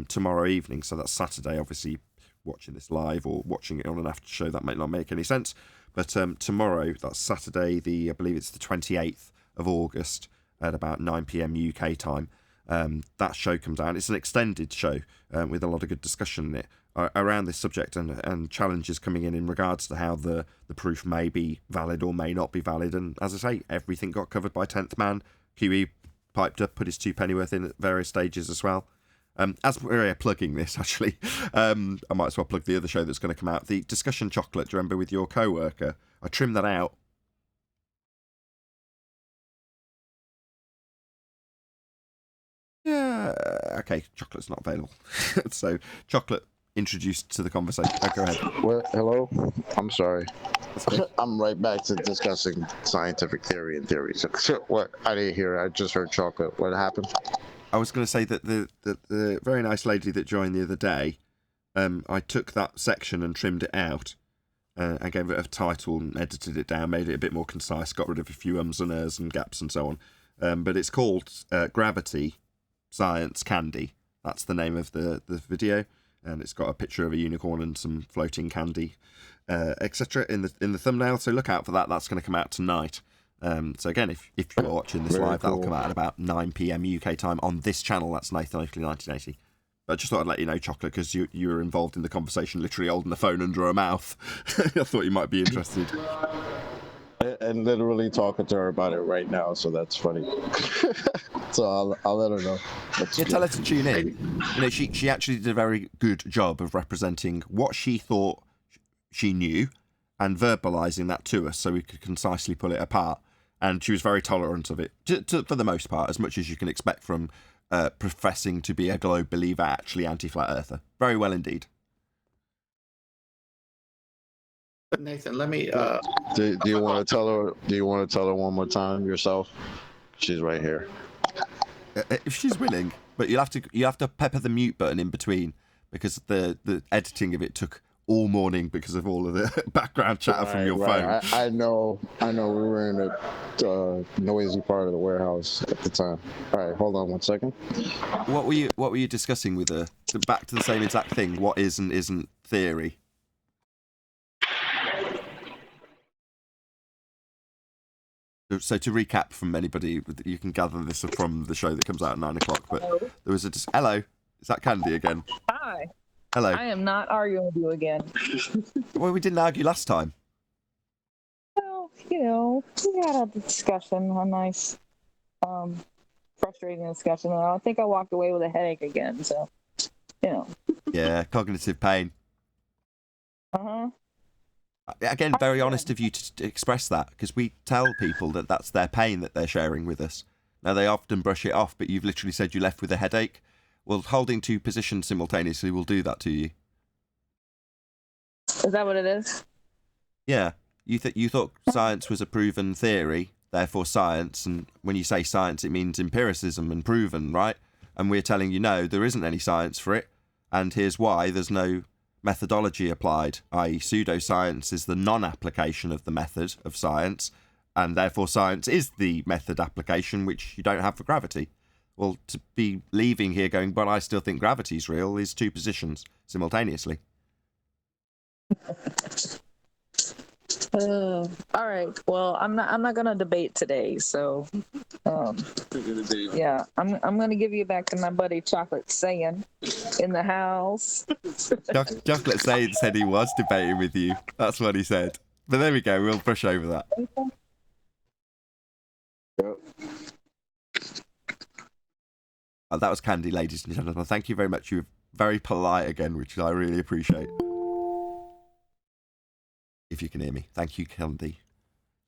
tomorrow evening. So that's Saturday, obviously, watching this live or watching it on an after show, that might not make any sense. But tomorrow, that's Saturday, I believe it's the 28th of August at about 9 p.m. UK time. That show comes out. It's an extended show with a lot of good discussion in it around this subject and challenges coming in regards to how the proof may be valid or may not be valid. And as I say, everything got covered by 10th Man. QE piped up, put his 2 pennyworth in at various stages as well. As we're plugging this, actually, I might as well plug the other show that's going to come out. The Discussion Chocolate, do you remember, with your co-worker? I trimmed that out. Yeah, okay, chocolate's not available. So, chocolate introduced to the conversation. Go ahead. Well, hello? I'm sorry. I'm right back to discussing scientific theory and theories. What? I didn't hear. I just heard chocolate. What happened? I was going to say that the very nice lady that joined the other day, I took that section and trimmed it out. I gave it a title and edited it down, made it a bit more concise, got rid of a few ums and ers and gaps and so on. But it's called Gravity Science Candy. That's the name of the video, and it's got a picture of a unicorn and some floating candy, etc. in the thumbnail. So look out for that. That's going to come out tonight. So again, if you're watching this live, that'll come out at about 9 p.m. UK time on this channel. That's Nathan Oakley 1980. But I just thought I'd let you know, Chocolate, because you were involved in the conversation, literally holding the phone under her mouth. I thought you might be interested. And literally talking to her about it right now, so that's funny. So I'll let her know. Tell her to tune in. She actually did a very good job of representing what she thought she knew and verbalising that to us so we could concisely pull it apart. And she was very tolerant of it, for the most part, as much as you can expect from professing to be a globe believer, actually anti-flat earther. Very well indeed. Nathan, let me. Do you want to tell her? Do you want to tell her one more time yourself? She's right here. If she's willing, but you have to pepper the mute button in between, because the editing of it took all morning because of all of the background chatter from your phone. I know. We were in a noisy part of the warehouse at the time. All right, hold on one second. What were you discussing with her? Back to the same exact thing. What is and isn't theory? So to recap from anybody, you can gather this from the show that comes out at 9 o'clock. But there was hello. Is that Candy again? Hi. Hello. I am not arguing with you again. Well, we didn't argue last time. Well, we had a discussion, a nice frustrating discussion, and I think I walked away with a headache again. So, you know. Yeah, cognitive pain. Again, very honest of you to express that, because we tell people that that's their pain that they're sharing with us. Now, they often brush it off, but you've literally said you left with a headache. Well, holding two positions simultaneously will do that to you. Is that what it is? Yeah. You thought science was a proven theory, therefore science, and when you say science, it means empiricism and proven, right? And we're telling you, no, there isn't any science for it, and here's why: there's no methodology applied, i.e. pseudoscience is the non-application of the method of science, and therefore science is the method application, which you don't have for gravity. Well, to be leaving here going, but I still think gravity's real, is two positions simultaneously. All right. Well, I'm not gonna debate today. So, yeah, I'm gonna give you back to my buddy Chocolate saying in the house. Chocolate said he was debating with you. That's what he said. But there we go. We'll brush over that. That was Candy, ladies and gentlemen. Thank you very much. You were very polite again, which I really appreciate. If you can hear me. Thank you, Candy.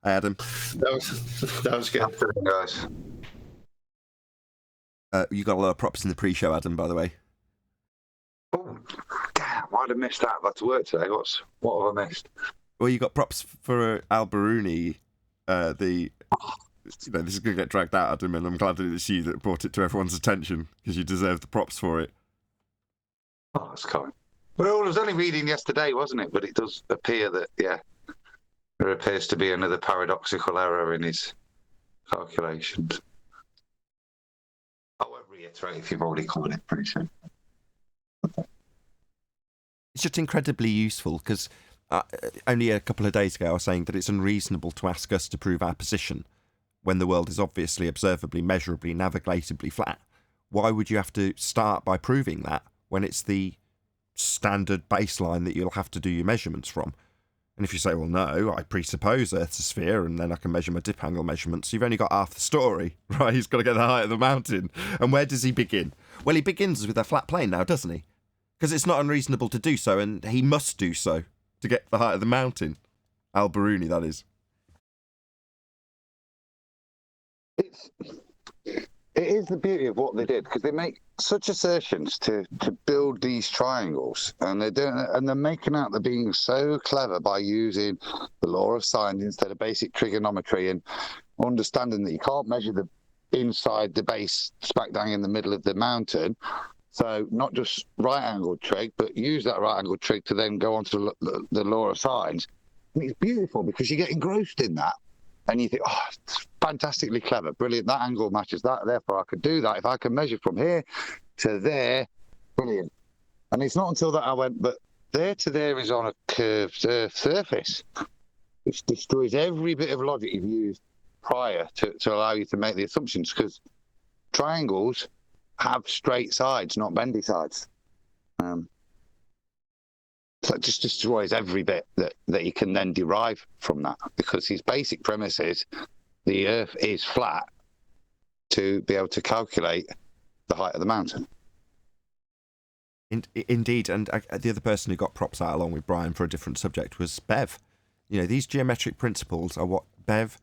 Hi, Adam. That was good, guys. You got a lot of props in the pre-show, Adam, by the way. Oh, damn. I'd have missed that. I've had to work today. What have I missed? Well, you got props for Al-Baruni. This is going to get dragged out, Adam, and I'm glad that it's you that brought it to everyone's attention, because you deserve the props for it. Oh, that's kind. Well, I was only reading yesterday, wasn't it? But it does appear that, yeah, there appears to be another paradoxical error in his calculations. I won't reiterate if you've already covered it pretty soon. It's just incredibly useful, because only a couple of days ago I was saying that it's unreasonable to ask us to prove our position when the world is obviously, observably, measurably, navigatably flat. Why would you have to start by proving that when it's the standard baseline that you'll have to do your measurements from? And if you say, well, no, I presuppose Earth's a sphere and then I can measure my dip angle measurements, you've only got half the story, right? He's got to get the height of the mountain. And where does he begin? Well, he begins with a flat plane now, doesn't he? Because it's not unreasonable to do so, and he must do so to get the height of the mountain. Al-Baruni, that is. It is the beauty of what they did, because they make such assertions to build these triangles, and they're making out they're being so clever by using the law of sine instead of basic trigonometry, and understanding that you can't measure the inside the base smack bang in the middle of the mountain. So not just right-angled trig, but use that right-angled trig to then go on to the law of sines. And it's beautiful because you get engrossed in that. And you think, oh, it's fantastically clever, brilliant. That angle matches that, therefore I could do that. If I can measure from here to there, brilliant. And it's not until that I went, but there to there is on a curved Earth surface, which destroys every bit of logic you've used prior to allow you to make the assumptions, because triangles have straight sides, not bendy sides. So it just destroys every bit that you can then derive from that, because his basic premise is the Earth is flat to be able to calculate the height of the mountain. Indeed, and the other person who got props out along with Brian for a different subject was Bev. You know, these geometric principles are what Bev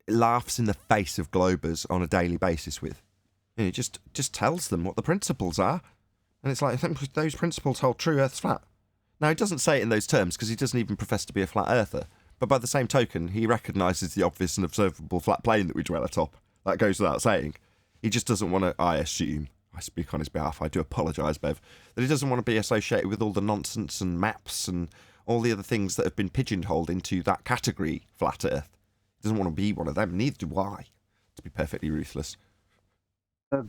laughs in the face of Globers on a daily basis with. You know, it just tells them what the principles are, and it's like, those principles hold true, Earth's flat. Now, he doesn't say it in those terms because he doesn't even profess to be a flat earther. But by the same token, he recognises the obvious and observable flat plane that we dwell atop. That goes without saying. He just doesn't want to, I assume, I speak on his behalf, I do apologise, Bev, that he doesn't want to be associated with all the nonsense and maps and all the other things that have been pigeonholed into that category, flat earth. He doesn't want to be one of them, neither do I, to be perfectly ruthless.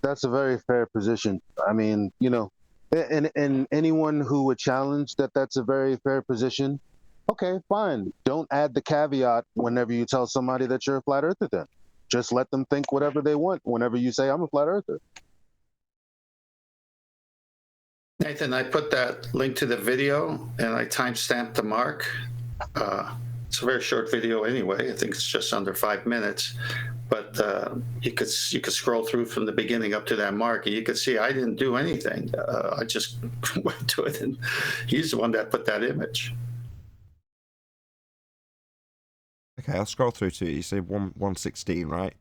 That's a very fair position. I mean, you know, and anyone who would challenge that's a very fair position, okay, fine. Don't add the caveat whenever you tell somebody that you're a flat earther then. Just let them think whatever they want whenever you say, I'm a flat earther. Nathan, I put that link to the video and I timestamped the mark. It's a very short video anyway. I think it's just under 5 minutes. But you could scroll through from the beginning up to that mark, and you could see I didn't do anything. I just went to it, and he's the one that put that image. Okay, I'll scroll through to it. You say 116, right?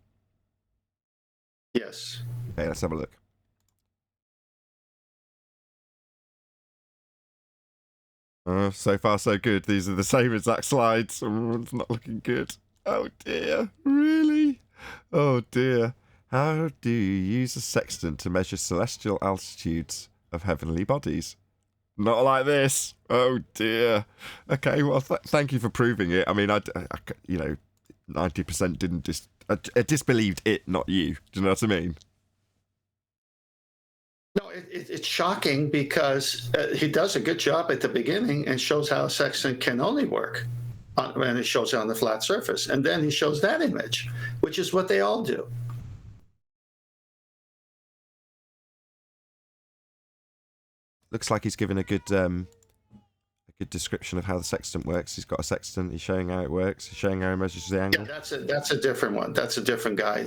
Yes. Okay, let's have a look. So far, so good. These are the same exact slides. It's not looking good. Oh dear. Really? Oh dear. How do you use a sextant to measure celestial altitudes of heavenly bodies? Not like this. Oh dear. Okay, well, thank you for proving it. I mean, I 90% didn't I disbelieved it, not you. Do you know what I mean? No, it's shocking because he does a good job at the beginning and shows how a sextant can only work when it shows it on the flat surface. And then he shows that image, which is what they all do. Looks like he's given a good description of how the sextant works. He's got a sextant. He's showing how it works. He's showing how he measures the angle. Yeah, that's a different one. That's a different guy.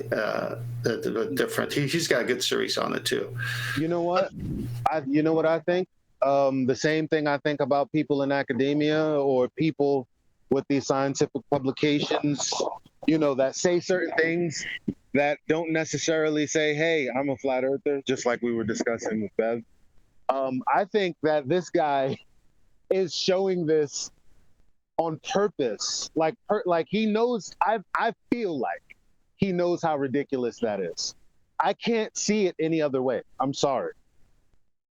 Different. He's got a good series on it too. You know what? I think? The same thing I think about people in academia or people with these scientific publications, that say certain things that don't necessarily say, hey, I'm a flat earther, just like we were discussing with Bev. I think that this guy is showing this on purpose. Like he knows, I feel like he knows how ridiculous that is. I can't see it any other way. I'm sorry.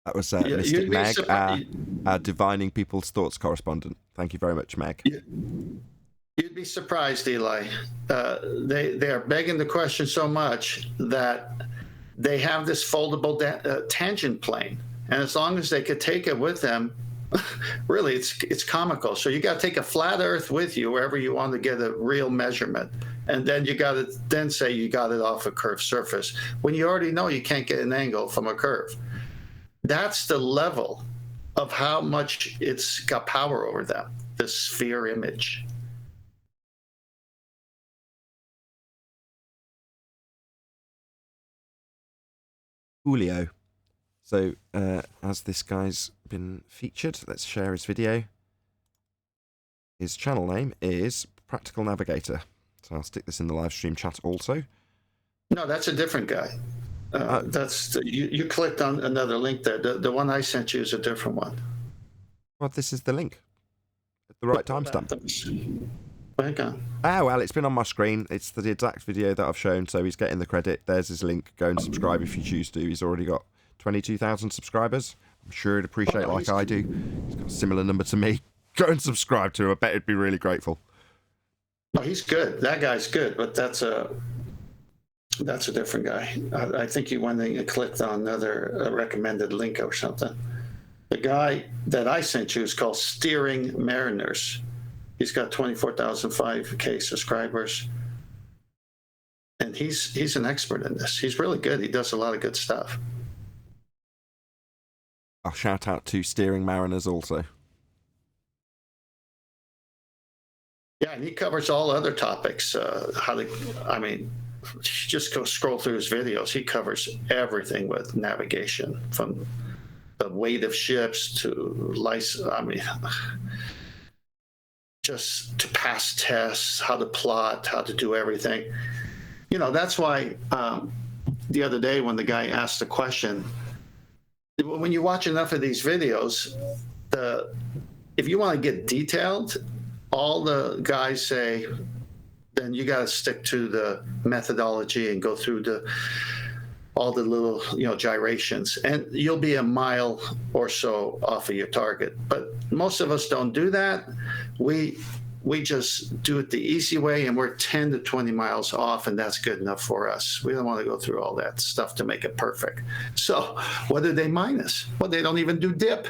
That was Mystic Meg, our Divining People's Thoughts correspondent. Thank you very much, Meg. You'd be surprised, Eli. They are begging the question so much that they have this foldable tangent plane. And as long as they could take it with them, really, it's comical. So you got to take a flat Earth with you wherever you want to get a real measurement, and then you got to then say you got it off a curved surface when you already know you can't get an angle from a curve. That's the level of how much it's got power over them. The sphere image. Julio. So, as this guy's been featured, let's share his video. His channel name is Practical Navigator. So I'll stick this in the live stream chat also. No, that's a different guy. You clicked on another link there. The one I sent you is a different one. Well, this is the link. At the right timestamp. Hang on. Oh, well, it's been on my screen. It's the exact video that I've shown, so he's getting the credit. There's his link. Go and subscribe if you choose to. He's already got 22,000 subscribers. I'm sure he'd appreciate it like I do. He's got a similar number to me. Go and subscribe to him. I bet he'd be really grateful. No, he's good. That guy's good, but that's a different guy. I think he went and clicked on another recommended link or something. The guy that I sent you is called Steering Mariners. He's got 24,005 subscribers. And he's an expert in this. He's really good. He does a lot of good stuff. I'll shout out to Steering Mariners also. Yeah, and he covers all other topics. Just go scroll through his videos. He covers everything with navigation, from the weight of ships to just to pass tests, how to plot, how to do everything. That's why the other day when the guy asked the question, when you watch enough of these videos, if you want to get detailed, all the guys say, then you got to stick to the methodology and go through all the little gyrations, and you'll be a mile or so off of your target. But most of us don't do that. We just do it the easy way, and we're 10 to 20 miles off, and that's good enough for us. We don't want to go through all that stuff to make it perfect. So what do they minus? Well, they don't even do dip,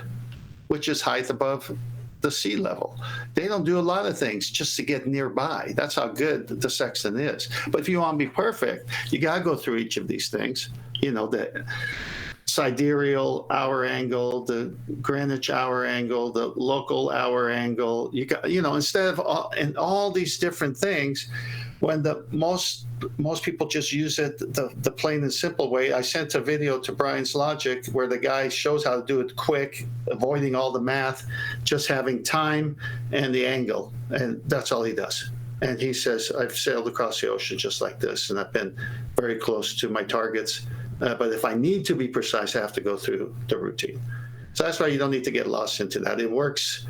which is height above the sea level. They don't do a lot of things just to get nearby. That's how good the sextant is. But if you want to be perfect, you got to go through each of these things. sidereal hour angle, the Greenwich hour angle, the local hour angle. You got, instead of all these different things, when the most people just use it the plain and simple way. I sent a video to Brian's Logic where the guy shows how to do it quick, avoiding all the math, just having time and the angle, and that's all he does. And he says, I've sailed across the ocean just like this, and I've been very close to my targets. But if I need to be precise, I have to go through the routine. So that's why you don't need to get lost into that. It works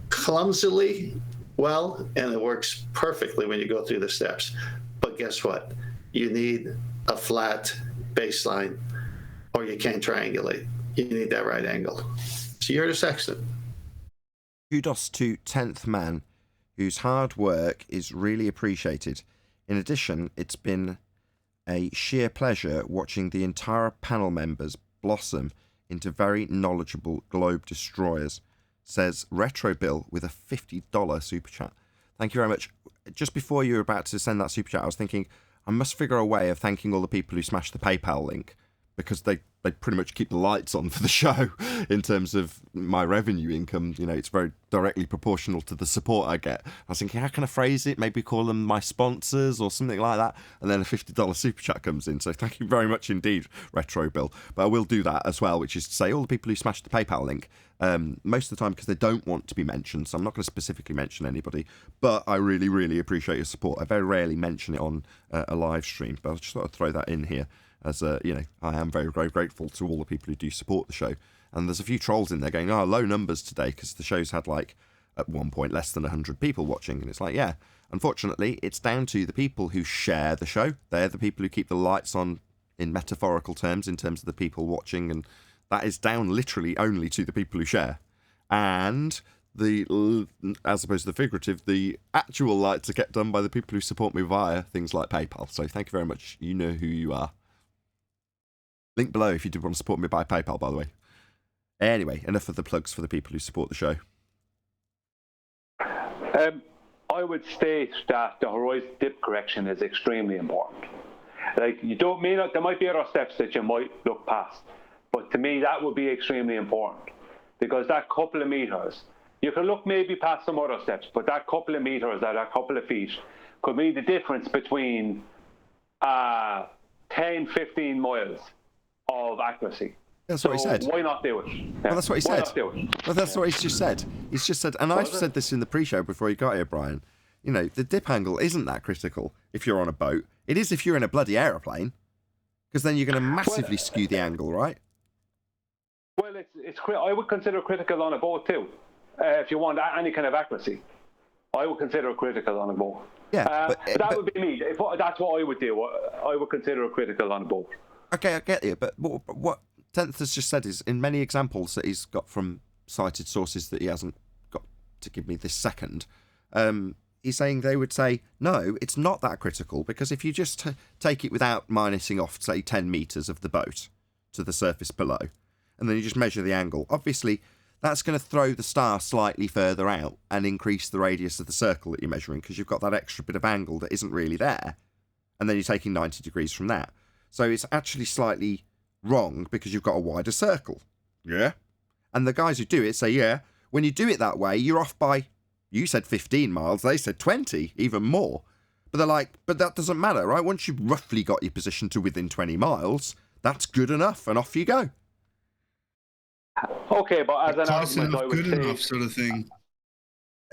clumsily well, and it works perfectly when you go through the steps. But guess what? You need a flat baseline, or you can't triangulate. You need that right angle. So you're the sextant. Kudos to 10th Man, whose hard work is really appreciated. In addition, it's been a sheer pleasure watching the entire panel members blossom into very knowledgeable globe destroyers, says Retro Bill with a $50 super chat. Thank you very much. Just before you were about to send that super chat, I was thinking I must figure a way of thanking all the people who smashed the PayPal link, because they pretty much keep the lights on for the show in terms of my revenue income. It's very directly proportional to the support I get. I was thinking, how can I phrase it? Maybe call them my sponsors or something like that. And then a $50 super chat comes in. So thank you very much indeed, Retro Bill. But I will do that as well, which is to say all the people who smashed the PayPal link, most of the time because they don't want to be mentioned. So I'm not going to specifically mention anybody, but I really, really appreciate your support. I very rarely mention it on a live stream, but I just thought I'd throw that in here. As I am very, very grateful to all the people who do support the show. And there's a few trolls in there going, low numbers today, because the show's had, at one point, less than 100 people watching. And it's like, yeah, unfortunately, it's down to the people who share the show. They're the people who keep the lights on in metaphorical terms, in terms of the people watching. And that is down literally only to the people who share. And as opposed to the figurative, the actual lights are kept done by the people who support me via things like PayPal. So thank you very much. You know who you are. Link below if you did want to support me by PayPal, by the way. Anyway, enough of the plugs for the people who support the show. I would state that the horizon dip correction is extremely important. There might be other steps that you might look past, but to me that would be extremely important, because that couple of meters, you can look maybe past some other steps, but that couple of meters, that couple of feet, could be the difference between 10, 15 miles of accuracy. That's what he said. Why not do it? Yeah. Well, that's what he said. Why not do it? Well, that's what he's just said. He's just said, and I've said this in the pre-show before you got here, Brian. The dip angle isn't that critical if you're on a boat. It is if you're in a bloody aeroplane, because then you're going to massively skew the angle, right? Well, I would consider critical on a boat too. If you want any kind of accuracy, I would consider it critical on a boat. Yeah, but that would be me. If that's what I would do, I would consider it critical on a boat. Okay, I get you, but what Tenth has just said is, in many examples that he's got from cited sources that he hasn't got to give me this second, he's saying they would say, no, it's not that critical, because if you just take it without minusing off, say, 10 metres of the boat to the surface below, and then you just measure the angle, obviously that's going to throw the star slightly further out and increase the radius of the circle that you're measuring, because you've got that extra bit of angle that isn't really there, and then you're taking 90 degrees from that. So it's actually slightly wrong because you've got a wider circle. Yeah. And the guys who do it say, yeah, when you do it that way, you're off by, you said 15 miles, they said 20, even more. But they're like, but that doesn't matter, right? Once you've roughly got your position to within 20 miles, that's good enough, and off you go. Okay, but as an argument, I would say... Good enough sort of thing.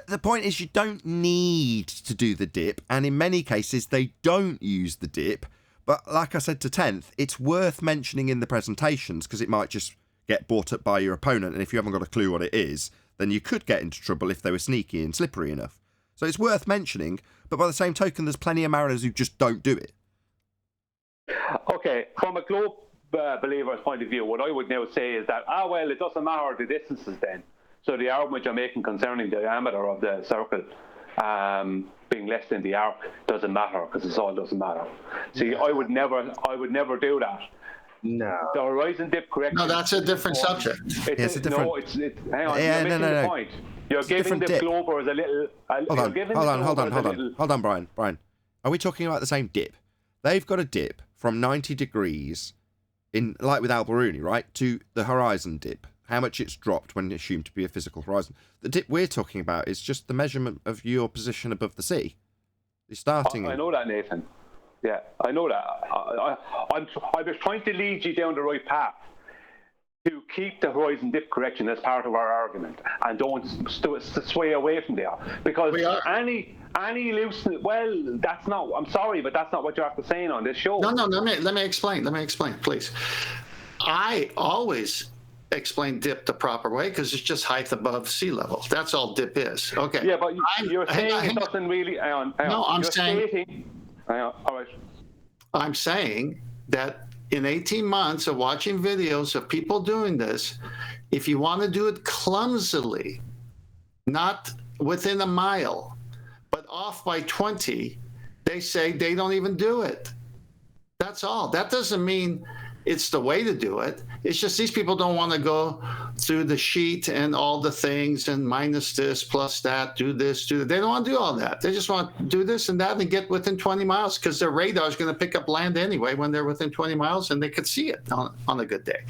The point is you don't need to do the dip, and in many cases they don't use the dip. But like I said to 10th, it's worth mentioning in the presentations, because it might just get brought up by your opponent, and if you haven't got a clue what it is, then you could get into trouble if they were sneaky and slippery enough. So it's worth mentioning, but by the same token, there's plenty of mariners who just don't do it. Okay, from a globe believer's point of view, what I would now say is that, well, it doesn't matter the distances then. So the argument you're making concerning the diameter of the circle being less than the arc doesn't matter, because it all doesn't matter. See, I would never do that. No. The horizon dip correction. No, that's a different subject. It's a different. No, hang on. Yeah, you're missing the point. You're giving the globers a little. Hold on, Brian. Are we talking about the same dip? They've got a dip from 90 degrees like with Alberuni, right, to the horizon dip, how much it's dropped when assumed to be a physical horizon. The dip we're talking about is just the measurement of your position above the sea. You're starting. I know that, Nathan. Yeah, I know that. I was trying to lead you down the right path to keep the horizon dip correction as part of our argument, and don't sway away from there. Because any loose, well, that's not. I'm sorry, but that's not what you're after saying on this show. No. Let me explain. please. I always explain dip the proper way because it's just height above sea level. That's all dip is. Okay. Yeah, but you're saying it doesn't really. Hang on. No, I'm saying. Hang on. All right. I'm saying that in 18 months of watching videos of people doing this, if you want to do it clumsily, not within a mile, but off by 20, they say they don't even do it. That's all. That doesn't mean it's the way to do it. It's just these people don't want to go through the sheet and all the things and minus this, plus that, do this, do that. They don't want to do all that. They just want to do this and that and get within 20 miles because their radar is going to pick up land anyway when they're within 20 miles and they could see it on a good day.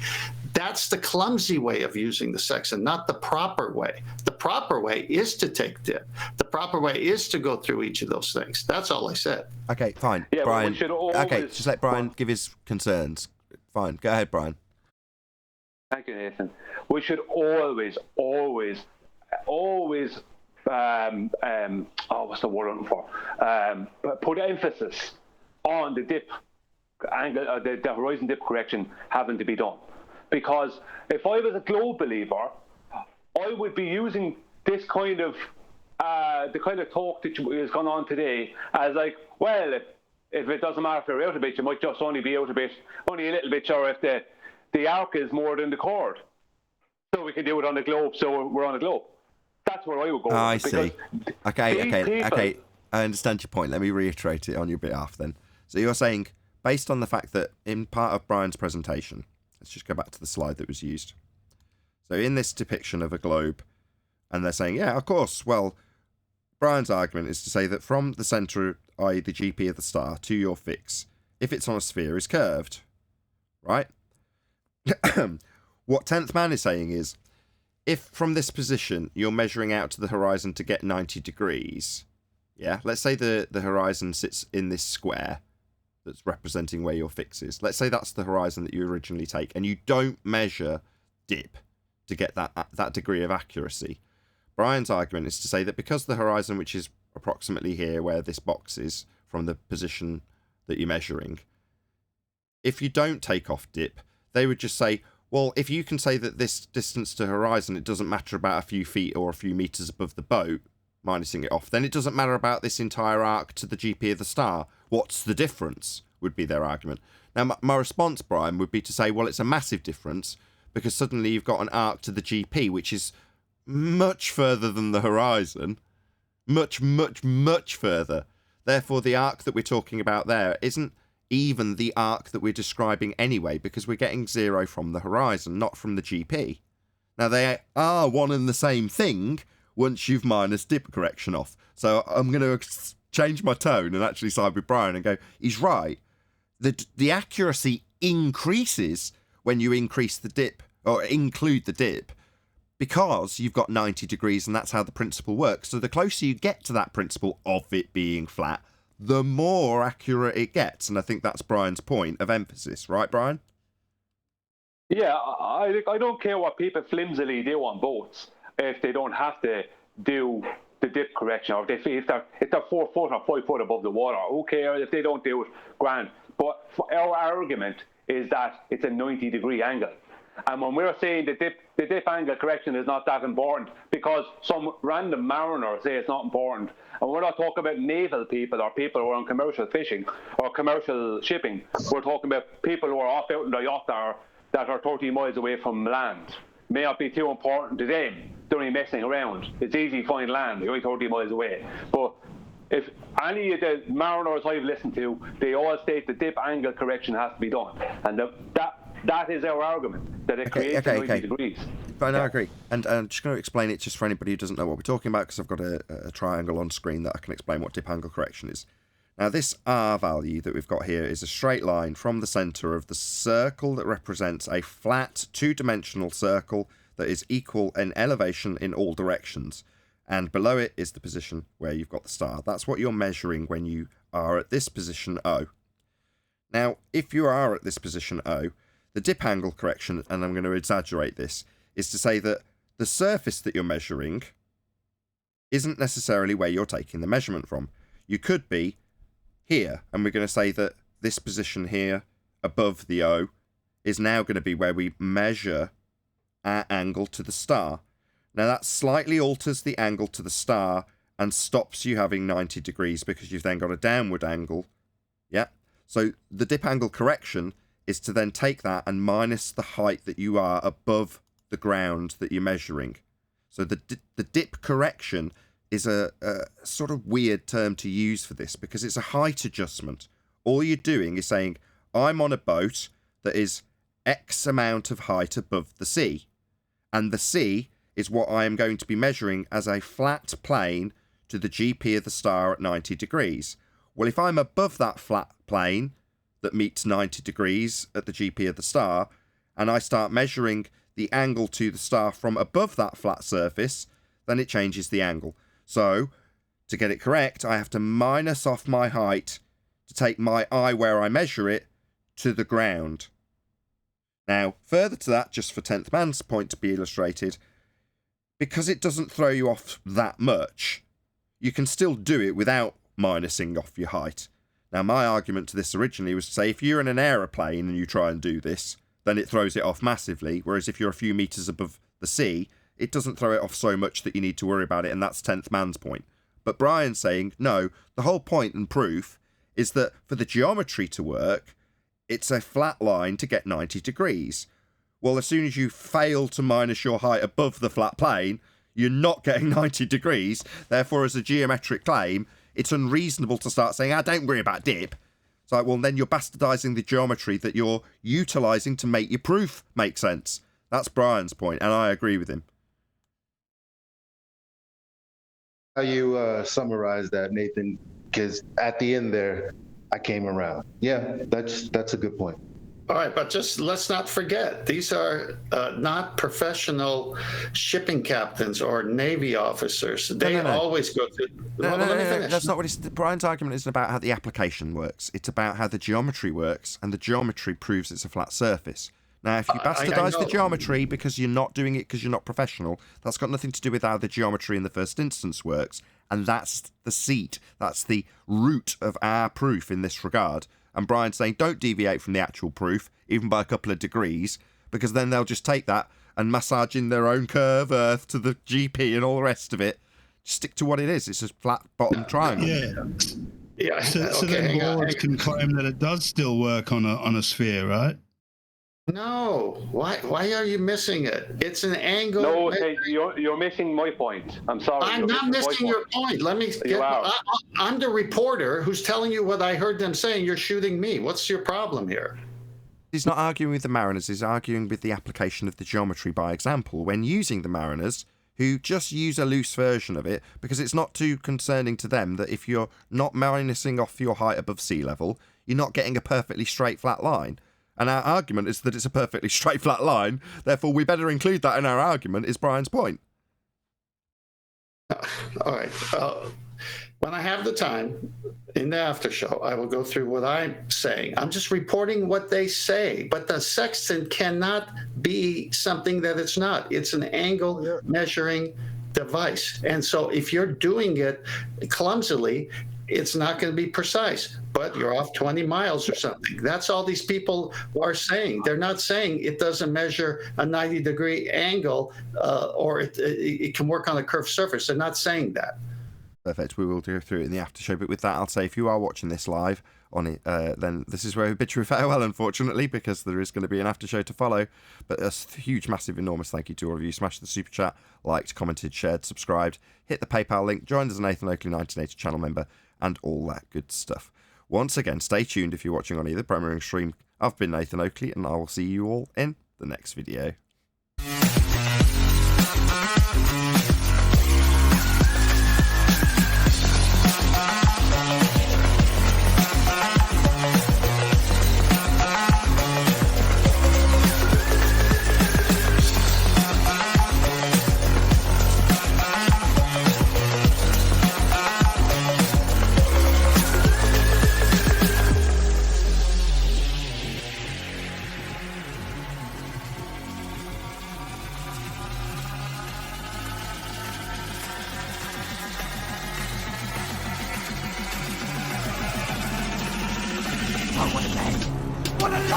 That's the clumsy way of using the sextant, not the proper way. The proper way is to take dip. The proper way is to go through each of those things. That's all I said. Okay, fine. Yeah, Brian. we should always... Okay, just let Brian give his concerns. Fine. Go ahead, Brian. Thank you, Nathan. We should always, what's the word I'm looking for? Put emphasis on the dip angle, the horizon dip correction having to be done. Because if I was a globe believer, I would be using this kind of, the kind of talk that is going on today as like, well, if it doesn't matter if you're out a bit, you might just only be out a bit, only a little bit sure if the arc is more than the chord. So we can do it on the globe, so we're on the globe. That's where I would go. Oh, I see. Okay. I understand your point. Let me reiterate it on your behalf then. So you're saying, based on the fact that in part of Brian's presentation, let's just go back to the slide that was used. So in this depiction of a globe, and they're saying, yeah, of course, well, Brian's argument is to say that from the centre, i.e. the GP of the star, to your fix, if it's on a sphere, is curved, right? What 10th Man is saying is, if from this position you're measuring out to the horizon to get 90 degrees, yeah, let's say the horizon sits in this square that's representing where your fix is. Let's say that's the horizon that you originally take, and you don't measure dip to get that degree of accuracy. Brian's argument is to say that because the horizon, which is approximately here where this box is from the position that you're measuring, if you don't take off dip, they would just say, well, if you can say that this distance to horizon, it doesn't matter about a few feet or a few meters above the boat, minusing it off, then it doesn't matter about this entire arc to the GP of the star. What's the difference, would be their argument. Now, my response, Brian, would be to say, well, it's a massive difference because suddenly you've got an arc to the GP, which is much further than the horizon. Much, much, much further. Therefore, the arc that we're talking about there isn't even the arc that we're describing anyway, because we're getting 0 from the horizon, not from the GP. Now, they are one and the same thing once you've minus dip correction off. So I'm going to change my tone and actually side with Brian and go, he's right. The accuracy increases when you increase the dip, or include the dip, because you've got 90 degrees and that's how the principle works. So the closer you get to that principle of it being flat, the more accurate it gets. And I think that's Brian's point of emphasis. Right, Brian? Yeah, I don't care what people flimsily do on boats if they don't have to do the dip correction, or if they're 4 foot or 5 foot above the water. Who cares if they don't do it? Grand. But our argument is that it's a 90-degree angle. And when we're saying the dip angle correction is not that important because some random mariner say it's not important, and we're not talking about naval people or people who are on commercial fishing or commercial shipping. We're talking about people who are off out in the yacht that are 30 miles away from land. May not be too important to them. They're only messing around. It's easy to find land. They're only 30 miles away. But if any of the mariners I've listened to, they all state the dip angle correction has to be done. And that is our argument, that it creates 90 degrees. Fine, I agree. And I'm just going to explain it just for anybody who doesn't know what we're talking about, because I've got a triangle on screen that I can explain what dip angle correction is. Now this R value that we've got here is a straight line from the centre of the circle that represents a flat two-dimensional circle that is equal in elevation in all directions. And below it is the position where you've got the star. That's what you're measuring when you are at this position O. Now, if you are at this position O, the dip angle correction, and I'm going to exaggerate this, is to say that the surface that you're measuring isn't necessarily where you're taking the measurement from. You could be here, and we're going to say that this position here above the O is now going to be where we measure our angle to the star. Now that slightly alters the angle to the star and stops you having 90 degrees because you've then got a downward angle. Yeah. So the dip angle correction is to then take that and minus the height that you are above the ground that you're measuring. So the dip correction is a sort of weird term to use for this because it's a height adjustment. All you're doing is saying, I'm on a boat that is X amount of height above the sea. And the sea is what I am going to be measuring as a flat plane to the GP of the star at 90 degrees. Well, if I'm above that flat plane that meets 90 degrees at the GP of the star, and I start measuring the angle to the star from above that flat surface, then it changes the angle. So, to get it correct, I have to minus off my height to take my eye where I measure it to the ground. Now, further to that, just for 10th man's point to be illustrated, because it doesn't throw you off that much, you can still do it without minusing off your height. Now, my argument to this originally was to say if you're in an aeroplane and you try and do this, then it throws it off massively, whereas if you're a few metres above the sea, it doesn't throw it off so much that you need to worry about it, and that's 10th man's point. But Brian's saying, no, the whole point and proof is that for the geometry to work, it's a flat line to get 90 degrees. Well, as soon as you fail to minus your height above the flat plane, you're not getting 90 degrees. Therefore, as a geometric claim, it's unreasonable to start saying, don't worry about dip. It's like, well, then you're bastardising the geometry that you're utilising to make your proof make sense. That's Brian's point, and I agree with him. How you summarize that, Nathan? Because at the end there, I came around. Yeah, that's a good point. All right, but just let's not forget, these are not professional shipping captains or Navy officers. They always go through. No, that's not what it's. Brian's argument isn't about how the application works. It's about how the geometry works, and the geometry proves it's a flat surface. Now, if you bastardise the geometry because you're not doing it because you're not professional, that's got nothing to do with how the geometry in the first instance works, and that's the seat. That's the root of our proof in this regard. And Brian's saying, don't deviate from the actual proof, even by a couple of degrees, because then they'll just take that and massage in their own curve Earth to the GP and all the rest of it. Just stick to what it is. It's a flat bottom triangle. Yeah. So then boards can claim that it does still work on a sphere, right? No. Why are you missing it? It's an angle. No, hey, you're missing my point. I'm sorry. I'm not missing your point. Let me get. I'm the reporter who's telling you what I heard them saying. You're shooting me. What's your problem here? He's not arguing with the mariners. He's arguing with the application of the geometry by example when using the mariners, who just use a loose version of it because it's not too concerning to them that if you're not minusing off your height above sea level, you're not getting a perfectly straight flat line. And our argument is that it's a perfectly straight flat line. Therefore, we better include that in our argument, is Brian's point. All right. When I have the time in the after show, I will go through what I'm saying. I'm just reporting what they say. But the sextant cannot be something that it's not. It's an angle measuring device. And so if you're doing it clumsily, it's not going to be precise, but you're off 20 miles or something. That's all these people are saying. They're not saying it doesn't measure a 90-degree angle or it can work on a curved surface. They're not saying that. Perfect. We will go through it in the after show. But with that, I'll say if you are watching this live on it, then this is where we bid you farewell, unfortunately, because there is going to be an after show to follow. But a huge, massive, enormous thank you to all of you. Smash the super chat, liked, commented, shared, subscribed, hit the PayPal link, joined as a Nathan Oakley 1980 channel member, and all that good stuff. Once again, stay tuned if you're watching on either premiering stream. I've been Nathan Oakley, and I will see you all in the next video.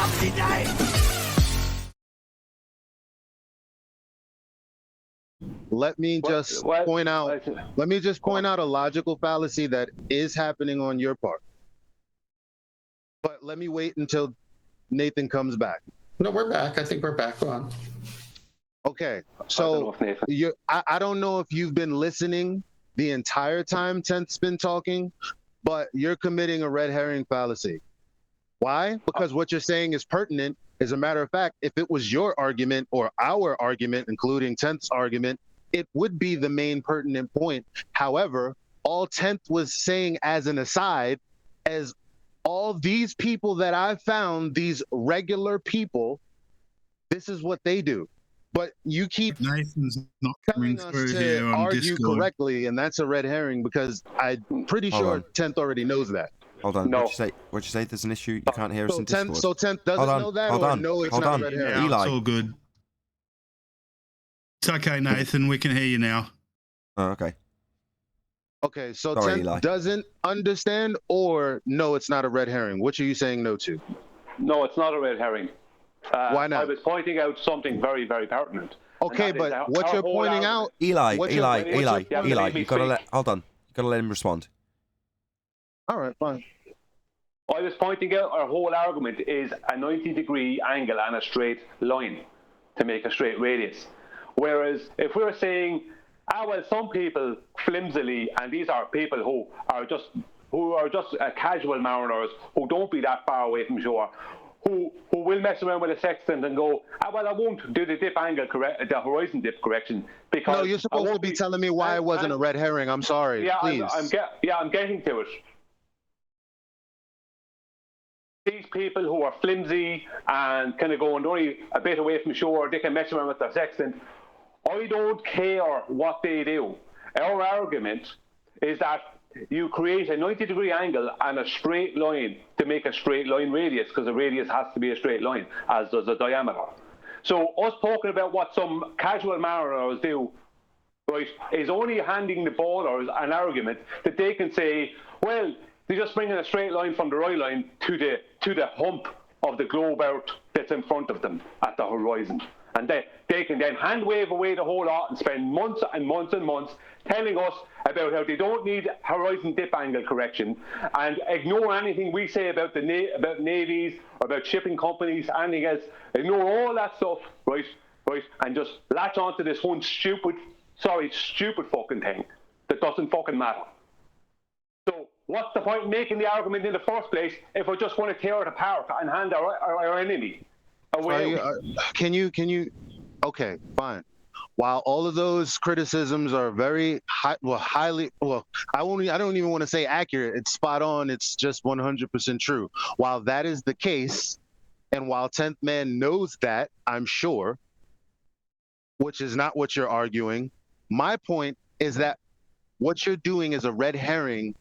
fucking name! Let me just point out a logical fallacy that is happening on your part. But let me wait until Nathan comes back. No, we're back. I think we're back on. Okay, so I don't know if you've been listening the entire time Tenth's been talking, but you're committing a red herring fallacy. Why? Because what you're saying is pertinent. As a matter of fact, if it was your argument or our argument, including Tenth's argument, it would be the main pertinent point. However, all Tenth was saying as an aside, as all these people that I've found, these regular people, this is what they do. But you keep Nathan's not telling us to argue correctly, and that's a red herring because I'm pretty sure Tenth already knows that. Hold on. What'd you say? There's an issue. You can't hear us in Discord. So Tenth doesn't know that, or no, it's not red herring. Yeah, Eli. it's all good. It's okay, Nathan. We can hear you now. Oh, okay. Okay, so Tenth doesn't understand, or no, it's not a red herring. Which are you saying no to? No, it's not a red herring. Why not? I was pointing out something very, very pertinent. Okay, but what you're pointing out, Eli, you gotta let. Hold on, you gotta let him respond. All right, fine. I was pointing out our whole argument is a 90-degree angle and a straight line to make a straight radius. Whereas if we were saying, well, some people flimsily, and these are people who are just casual mariners who don't be that far away from shore, who will mess around with a sextant and go, well, I won't do the dip angle the horizon dip correction because. No, you're supposed to be telling me why it wasn't a red herring. I'm sorry. Yeah, please. I'm getting to it. These people who are flimsy and kind of going only a bit away from shore, they can mess around with their sextant. I don't care what they do. Our argument is that you create a 90-degree angle and a straight line to make a straight line radius, because a radius has to be a straight line, as does a diameter. So us talking about what some casual mariners do, right, is only handing the ballers an argument that they can say, well, they just bring in a straight line from the right line to the hump of the globe out that's in front of them at the horizon. And they can then hand wave away the whole lot and spend months and months and months telling us about how they don't need horizon dip angle correction and ignore anything we say about about navies or about shipping companies, anything else. Ignore all that stuff, right, and just latch onto this one stupid fucking thing that doesn't fucking matter. So what's the point in making the argument in the first place if we just want to tear it apart and hand our enemy away? Can you? Okay, fine. While all of those criticisms are very I don't even want to say accurate. It's spot on. It's just 100% true. While that is the case, and while 10th Man knows that, I'm sure, which is not what you're arguing. My point is that what you're doing is a red herring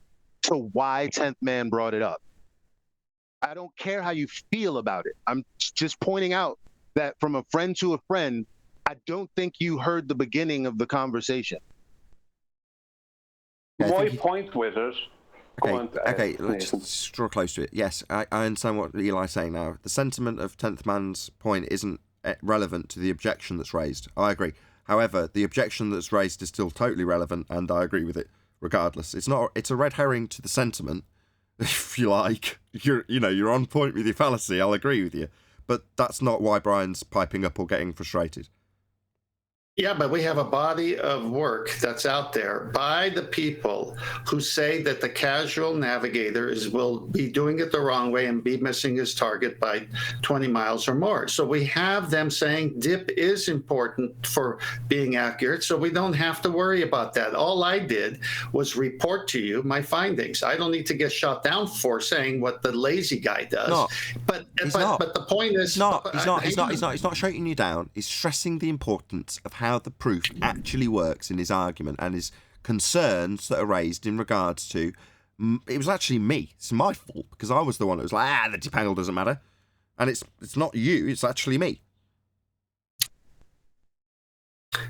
to why 10th Man brought it up. I don't care how you feel about it. I'm just pointing out that from a friend to a friend, I don't think you heard the beginning of the conversation. My point with it. Okay, let's just draw close to it. Yes, I understand what Eli's saying now. The sentiment of 10th Man's point isn't relevant to the objection that's raised. I agree. However, the objection that's raised is still totally relevant, and I agree with it regardless. It's a red herring to the sentiment, if you like. You're on point with your fallacy, I'll agree with you. But that's not why Brian's piping up or getting frustrated. Yeah, but we have a body of work that's out there by the people who say that the casual navigator will be doing it the wrong way and be missing his target by 20 miles or more. So we have them saying dip is important for being accurate, so we don't have to worry about that. All I did was report to you my findings. I don't need to get shot down for saying what the lazy guy does. But the point is, he's not shouting you down. He's stressing the importance of how the proof actually works in his argument and his concerns that are raised in regards to it was actually me. It's my fault because I was the one that was like, the dip angle doesn't matter, and it's not you. It's actually me.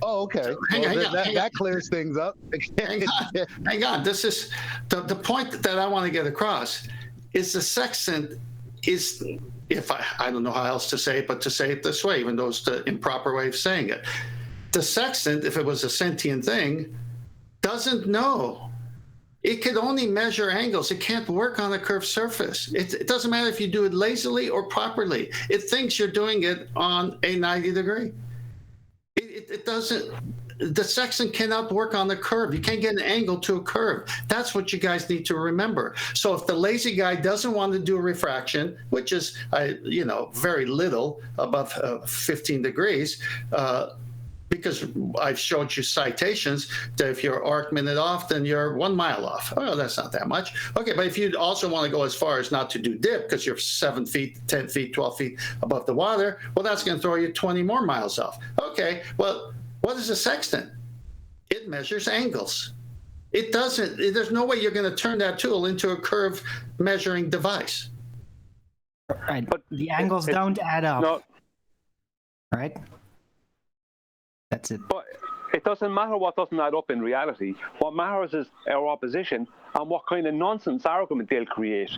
Oh, okay. That clears things up. Hang on. This is the point that I want to get across. Is the sextant is, if I don't know how else to say it, but to say it this way, even though it's the improper way of saying it. The sextant, if it was a sentient thing, doesn't know. It can only measure angles. It can't work on a curved surface. It doesn't matter if you do it lazily or properly. It thinks you're doing it on a 90 degree. It doesn't. The sextant cannot work on the curve. You can't get an angle to a curve. That's what you guys need to remember. So if the lazy guy doesn't want to do a refraction, which is, very little, above 15 degrees, because I've showed you citations that if you're arc minute off, then you're 1 mile off. Oh, that's not that much. Okay, but if you also want to go as far as not to do dip because you're 7 feet, 10 feet, 12 feet above the water, well, that's going to throw you 20 more miles off. Okay, well, what is a sextant? It measures angles. It doesn't, there's no way you're going to turn that tool into a curve measuring device. Right, but the angles don't add up. No. Right? That's it. But it doesn't matter what doesn't add up in reality. What matters is our opposition and what kind of nonsense argument they'll create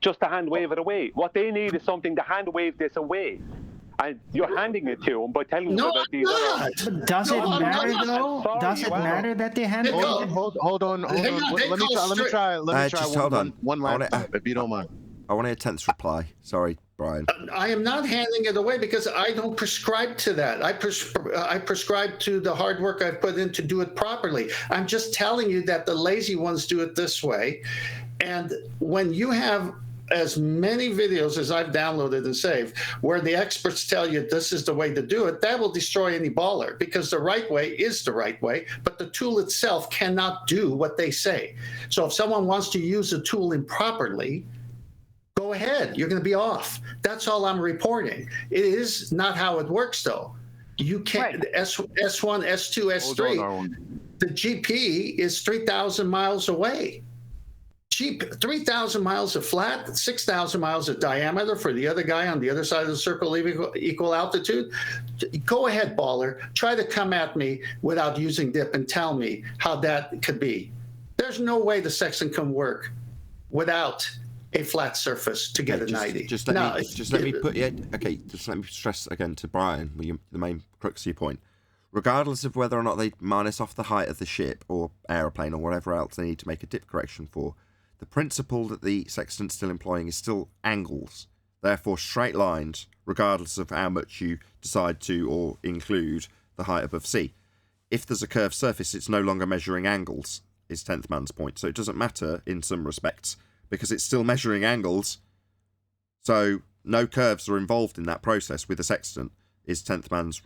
just to hand wave it away. What they need is something to hand wave this away. And you're handing it to them by telling them about these other... Does it matter though? Does it matter that they hand it? Hold on. Let me try one last time, if you don't mind. I want a tense reply. Sorry, Brian. I am not handing it away because I don't prescribe to that. I prescribe to the hard work I've put in to do it properly. I'm just telling you that the lazy ones do it this way. And when you have as many videos as I've downloaded and saved where the experts tell you this is the way to do it, that will destroy any baller because the right way is the right way, but the tool itself cannot do what they say. So if someone wants to use a tool improperly, go ahead, you're going to be off. That's all I'm reporting. It is not how it works though. You can't, right. S1, S2, S3, the GP is 3,000 miles away. 3,000 miles of flat, 6,000 miles of diameter for the other guy on the other side of the circle, equal altitude. Go ahead, baller. Try to come at me without using dip and tell me how that could be. There's no way the sextant can work without a flat surface to get a 90. Just let me stress again to Brian, the main crux of your point. Regardless of whether or not they minus off the height of the ship or aeroplane or whatever else they need to make a dip correction for, the principle that the sextant's still employing is still angles, therefore straight lines, regardless of how much you decide to or include the height above sea. If there's a curved surface, it's no longer measuring angles, is 10th man's point. So it doesn't matter in some respects, because it's still measuring angles. So no curves are involved in that process with a sextant, is 10th man's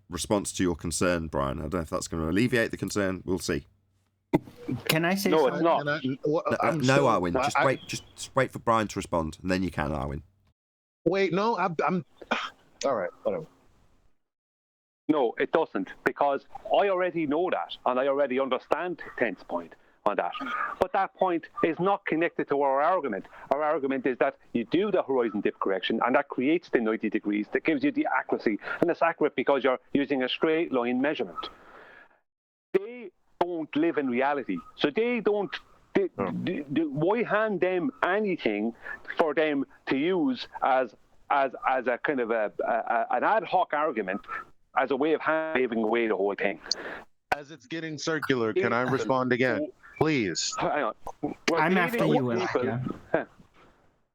response to your concern, Brian. I don't know if that's going to alleviate the concern. We'll see. Can I say no, something? It's not. No, Arwin. Just wait for Brian to respond, and then you can, Arwin. Wait, no, I'm... All right, whatever. No, it doesn't, because I already know that, and I already understand 10's point on that. But that point is not connected to our argument. Our argument is that you do the horizon dip correction, and that creates the 90 degrees, that gives you the accuracy, and it's accurate because you're using a straight line measurement. They don't live in reality, so they don't. Why hand them anything for them to use as a kind of an ad hoc argument as a way of hand-waving away the whole thing? As it's getting circular, can I respond again, please? Hang on. I'm after you,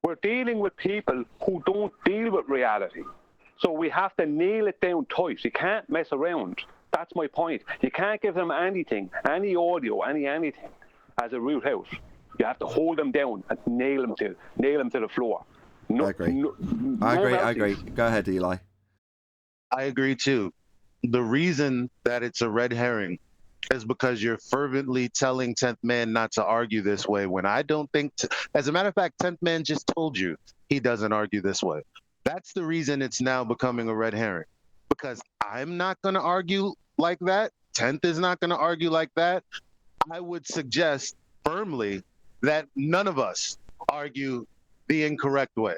We're dealing with people who don't deal with reality, so we have to nail it down tight. You can't mess around. That's my point. You can't give them anything, any audio, anything as a root out. You have to hold them down and nail them to the floor. No, I agree. I agree. Go ahead, Eli. I agree too. The reason that it's a red herring is because you're fervently telling 10th Man not to argue this way when I don't think... As a matter of fact, 10th Man just told you he doesn't argue this way. That's the reason it's now becoming a red herring. Because I'm not going to argue like that. 10th is not going to argue like that. I would suggest firmly that none of us argue the incorrect way.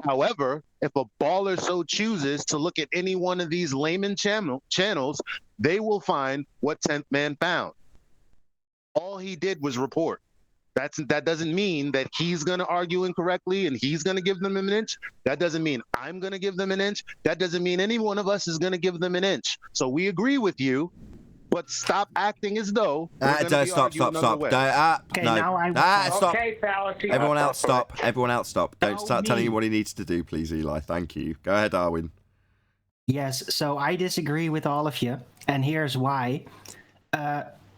However, if a baller so chooses to look at any one of these layman channels, they will find what 10th Man found. All he did was report. That doesn't mean that he's going to argue incorrectly and he's going to give them an inch. That doesn't mean I'm going to give them an inch. That doesn't mean any one of us is going to give them an inch. So we agree with you, but stop acting as though stop. Okay, now stop. Okay, Fallacy. Everyone else stop. Everyone else stop. Don't start telling him what he needs to do, please, Eli. Thank you. Go ahead, Darwin. Yes, so I disagree with all of you, and here's why.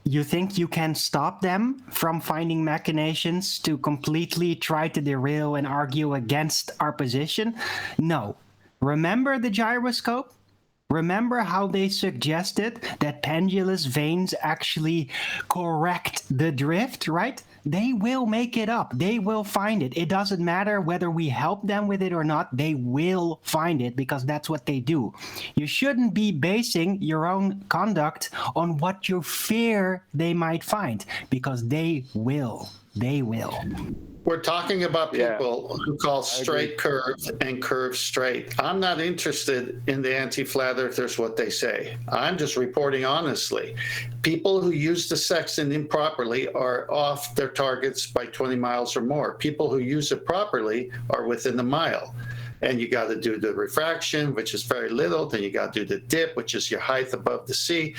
You think you can stop them from finding machinations to completely try to derail and argue against our position? No. Remember the gyroscope? Remember how they suggested that pendulous vanes actually correct the drift, right? They will make it up. They will find it. It doesn't matter whether we help them with it or not. They will find it because that's what they do. You shouldn't be basing your own conduct on what you fear they might find, because they will. They will. We're talking about people who call straight curved and curved straight. I'm not interested in the anti-flat earthers, what they say. I'm just reporting honestly. People who use the sextant improperly are off their targets by 20 miles or more. People who use it properly are within a mile. And you got to do the refraction, which is very little. Then you got to do the dip, which is your height above the sea.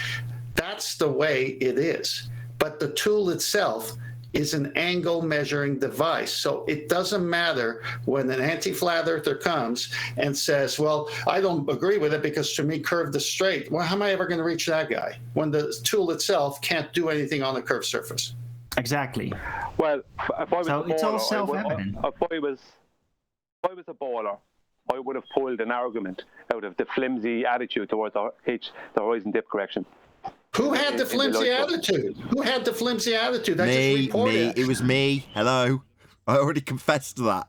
That's the way it is. But the tool itself is an angle measuring device. So it doesn't matter when an anti-flat earther comes and says, well, I don't agree with it because to me curved is straight. Well, how am I ever going to reach that guy when the tool itself can't do anything on a curved surface? Exactly. Well, if I was So a it's all baller, self-evident. if I was a baller, I would have pulled an argument out of the flimsy attitude towards the horizon dip correction. Who had the flimsy attitude? Who had the flimsy attitude? Me. It was me. Hello. I already confessed to that.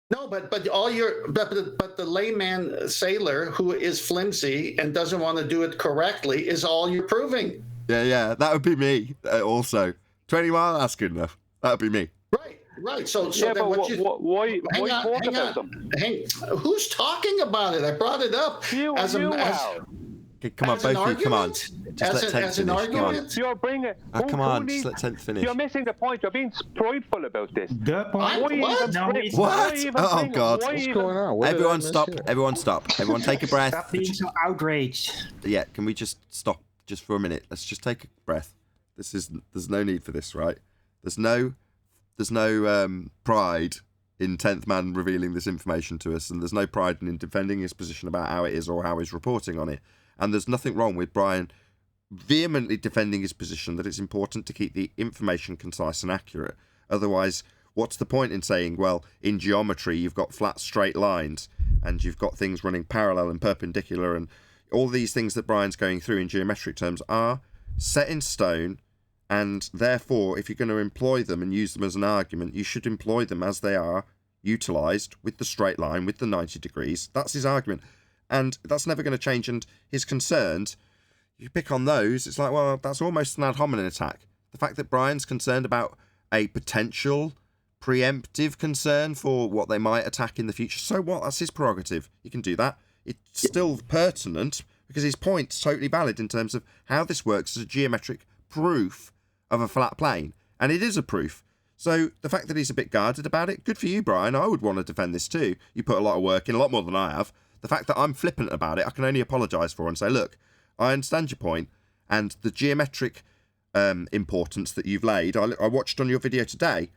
No, but the layman sailor who is flimsy and doesn't want to do it correctly is all you're proving. Yeah, that would be me. Also, 20 mile, that's good enough. That would be me. Right. So yeah, then but why talk about them? Who's talking about it? I brought it up Okay, come on, both of you, come on. Just let Tenth finish, come on. You're bringing... come on, just let Tenth finish. You're missing the point. You're being prideful about this. The point? What? Oh, God. What's going on? Everyone stop. Everyone stop. Everyone take a breath. Stop being so outraged. Yeah, can we just stop just for a minute? Let's just take a breath. There's no need for this, right? There's no pride in 10th Man revealing this information to us, and there's no pride in him defending his position about how it is or how he's reporting on it. And there's nothing wrong with Brian vehemently defending his position that it's important to keep the information concise and accurate. Otherwise, what's the point in saying, well, in geometry, you've got flat, straight lines, and you've got things running parallel and perpendicular, and all these things that Brian's going through in geometric terms are set in stone, and therefore, if you're going to employ them and use them as an argument, you should employ them as they are, utilised with the straight line, with the 90 degrees. That's his argument. And that's never going to change. And his concerns, you pick on those, it's like, well, that's almost an ad hominem attack. The fact that Brian's concerned about a potential preemptive concern for what they might attack in the future, so what? That's his prerogative. He can do that. It's still pertinent because his point's totally valid in terms of how this works as a geometric proof of a flat plane. And it is a proof. So the fact that he's a bit guarded about it, good for you, Brian. I would want to defend this too. You put a lot of work in, a lot more than I have. The fact that I'm flippant about it, I can only apologise for and say, look, I understand your point, and the geometric importance that you've laid, I watched on your video today,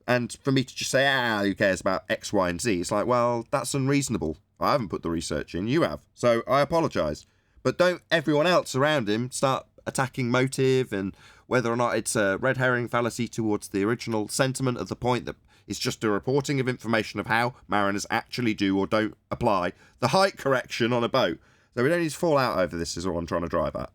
and for me to just say, who cares about X, Y, and Z, it's like, well, that's unreasonable. I haven't put the research in, you have. So I apologise. But don't everyone else around him start attacking motive and whether or not it's a red herring fallacy towards the original sentiment of the point that it's just a reporting of information of how mariners actually do or don't apply the height correction on a boat. So we don't need to fall out over this is all I'm trying to drive at.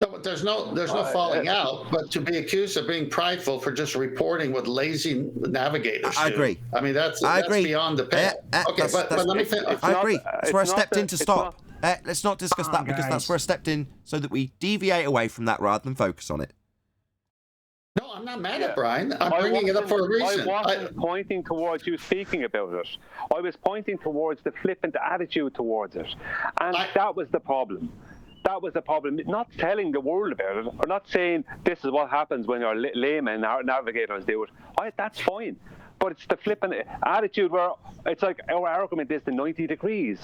No, there's no falling out, but to be accused of being prideful for just reporting what lazy navigators do. I agree. I mean, that's beyond the pale. Okay, but let me finish. I agree. That's where I stepped in to stop. Let's not discuss that because that's where I stepped in so that we deviate away from that rather than focus on it. No, I'm not mad at Brian. I'm bringing it up for a reason. I wasn't pointing towards you speaking about it. I was pointing towards the flippant attitude towards it. And that was the problem. That was the problem. Not telling the world about it, or not saying this is what happens when your layman navigators do it. That's fine. But it's the flipping attitude where it's like our argument is the 90 degrees.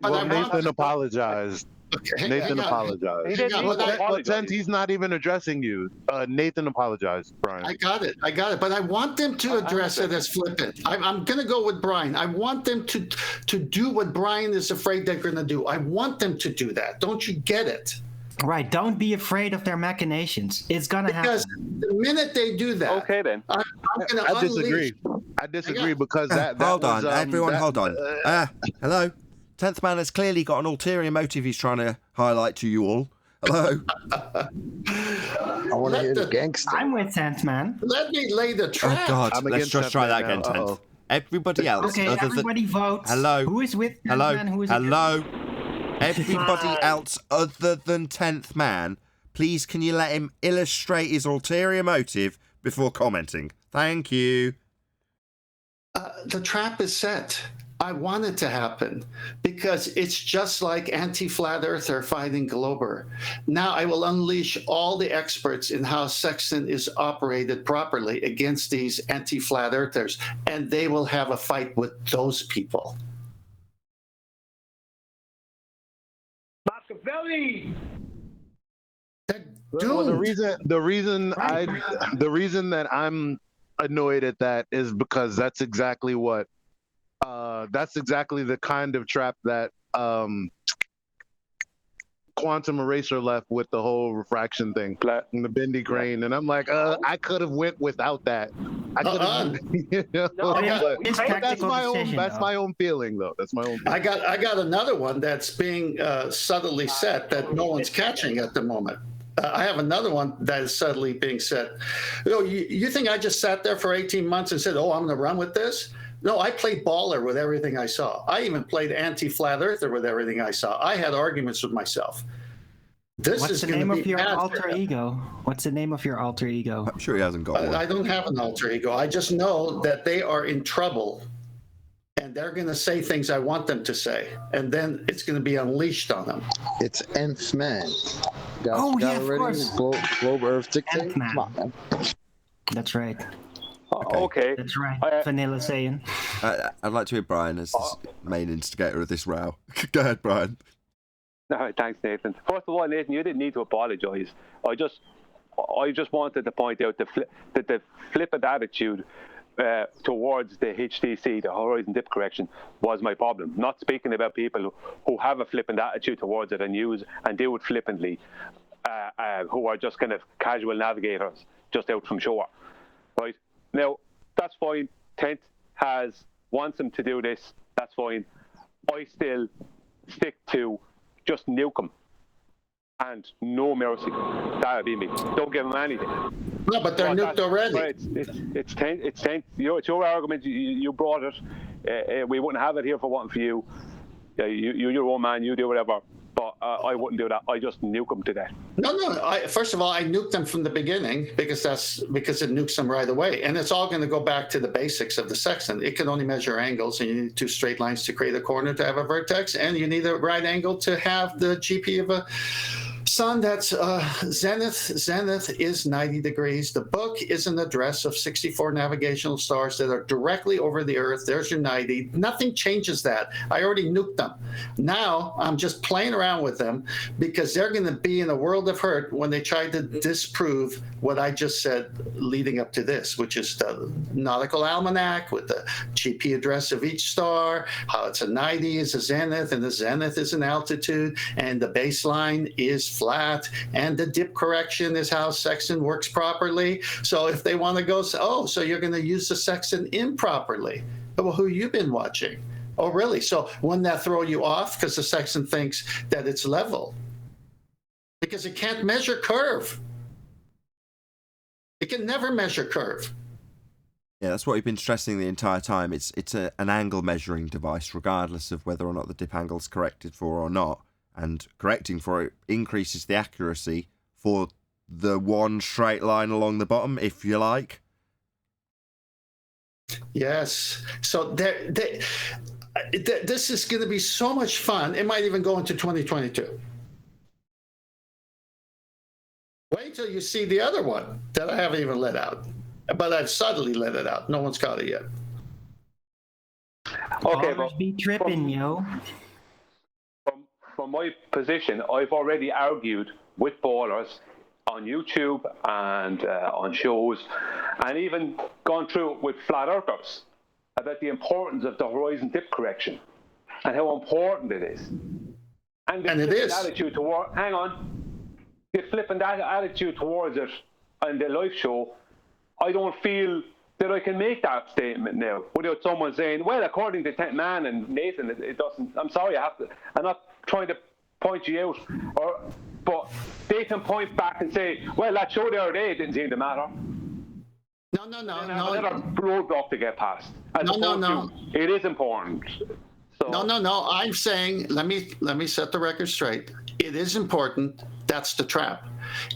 Nathan apologized. Okay, Nathan apologized. He didn't But since he's not even addressing you, Nathan apologized, Brian. I got it. But I want them to address it as flippant. I'm going to go with Brian. I want them to do what Brian is afraid they're going to do. I want them to do that. Don't you get it? Right. Don't be afraid of their machinations. It's going to happen. Because the minute they do that, okay, then. I'm going to disagree. I disagree because that hold was, on, everyone, hold on. Hello? 10th man has clearly got an ulterior motive he's trying to highlight to you all. Hello? I want to hear the gangster. I'm with 10th man. Let me lay the trap. Oh, God. Let's just try that again, 10th. Everybody else. Okay, everybody votes. Hello? Who is with 10th Hello? man? Who is Hello? Everybody else other than 10th man, please can you let him illustrate his ulterior motive before commenting? Thank you. The trap is set. I want it to happen because it's just like anti-flat earther fighting Glober. Now I will unleash all the experts in how Sextant is operated properly against these anti-flat earthers, and they will have a fight with those people. Machiavelli! Well, the reason that I'm annoyed at that is because that's exactly the kind of trap that Quantum Eraser left with the whole refraction thing and the bendy grain, and I'm like, I could have went without that. I could have, that's my own feeling, though. That's my own feeling. I got another one that's being subtly set that no one's catching at the moment. I have another one that is subtly being set. You think I just sat there for 18 months and said, I'm going to run with this? No, I played baller with everything I saw. I even played anti-flat earther with everything I saw. I had arguments with myself. What's the name of your alter ego? What's the name of your alter ego? I'm sure he hasn't got one. I don't have an alter ego. I just know that they are in trouble. And they're going to say things I want them to say. And then it's going to be unleashed on them. It's Nth Man. Of course. Globe Earth Dictate. Come on, man. That's right. Okay. That's right. Vanilla saying. I'd like to hear Brian as the main instigator of this row. Go ahead, Brian. No, thanks, Nathan. First of all, Nathan, you didn't need to apologise. I just wanted to point out that the flippant attitude towards the HDC, the Horizon Dip Correction, was my problem. Not speaking about people who have a flippant attitude towards it and do it flippantly, who are just kind of casual navigators just out from shore. Right? Now, that's fine. 10th wants them to do this. That's fine. I still stick to just nuke them. And no mercy. That would be me. Don't give them anything. No, but they're nuked already. It's 10th. It's your argument. You brought it. We wouldn't have it here for one for you. You're your own man. You do whatever. But I wouldn't do that. I just nuke them to death. No. First of all, I nuked them from the beginning because it nukes them right away. And it's all going to go back to the basics of the sextant. It can only measure angles, and you need two straight lines to create a corner to have a vertex, and you need a right angle to have the GP of a sun that's zenith. Zenith is 90 degrees. The book is an address of 64 navigational stars that are directly over the Earth. There's your 90. Nothing changes that. I already nuked them. Now I'm just playing around with them because they're going to be in a world of hurt when they try to disprove what I just said leading up to this, which is the nautical almanac with the GP address of each star, how it's a 90 is a zenith, and the zenith is an altitude, and the baseline is flat, and the dip correction is how sextant works properly. So if they want to go, so you're going to use the sextant improperly. Well, who you been watching? Oh, really? So wouldn't that throw you off because the sextant thinks that it's level? Because it can't measure curve. It can never measure curve. Yeah, that's what we've been stressing the entire time. It's an angle measuring device, regardless of whether or not the dip angle is corrected for or not. And correcting for it increases the accuracy for the one straight line along the bottom, if you like. Yes. So this is going to be so much fun. It might even go into 2022. Wait till you see the other one that I haven't even let out. But I've subtly let it out. No one's caught it yet. Okay, Ballers be tripping, yo. From my position, I've already argued with ballers on YouTube and on shows, and even gone through it with flat earthers about the importance of the horizon dip correction and how important it is. And it is. Attitude toward, hang on, you're flipping that attitude towards it on the live show. I don't feel that I can make that statement now without someone saying, well, according to Man and Nathan, it doesn't. I'm sorry, I'm not trying to point you out, but they can point back and say, well, that show the other day didn't seem to matter. No. Another roadblock to get past. No. It is important. So. No. I'm saying, let me set the record straight. It is important. That's the trap.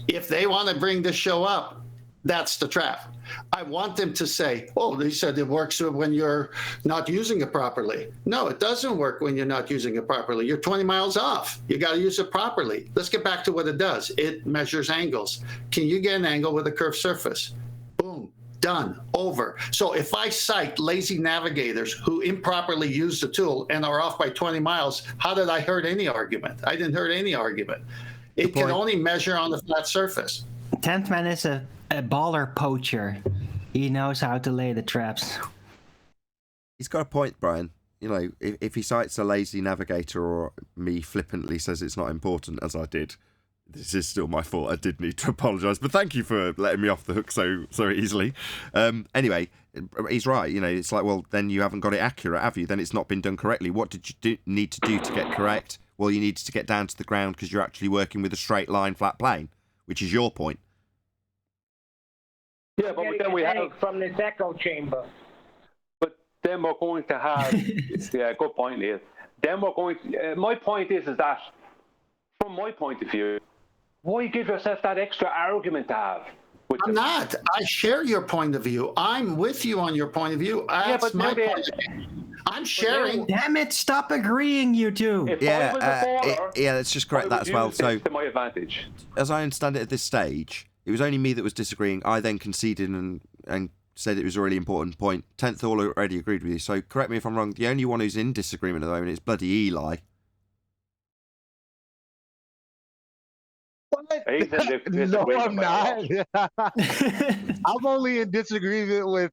If they want to bring this show up, that's the trap. I want them to say, oh, they said it works when you're not using it properly. No, it doesn't work when you're not using it properly. You're 20 miles off. You got to use it properly. Let's get back to what it does. It measures angles. Can you get an angle with a curved surface? Boom. Done. Over. So if I cite lazy navigators who improperly use the tool and are off by 20 miles, how did I hurt any argument? I didn't hurt any argument. It can only measure on the flat surface. 10th Man is a baller poacher. He knows how to lay the traps. He's got a point, Brian. You know, if he cites a lazy navigator or me flippantly says it's not important, as I did, this is still my fault. I did need to apologise, but thank you for letting me off the hook so easily. Anyway, he's right. You know, it's like, well, then you haven't got it accurate, have you? Then it's not been done correctly. What did you need to do to get correct? Well, you needed to get down to the ground because you're actually working with a straight line, flat plane, which is your point. Yeah, but then we have from this echo chamber. But then we're going to have yeah, good point, Neil. Then we're going to, my point is that from my point of view, why give yourself that extra argument to have? I'm not. I share your point of view. I'm with you on your point of view. That's my point of view. I'm sharing. Damn it! Stop agreeing, you two. Let's just correct that as well. So, to my advantage, as I understand it at this stage, it was only me that was disagreeing. I then conceded and said it was a really important point. 10th already agreed with you. So correct me if I'm wrong. The only one who's in disagreement at the moment is bloody Eli. No, I'm not. I'm only in disagreement with.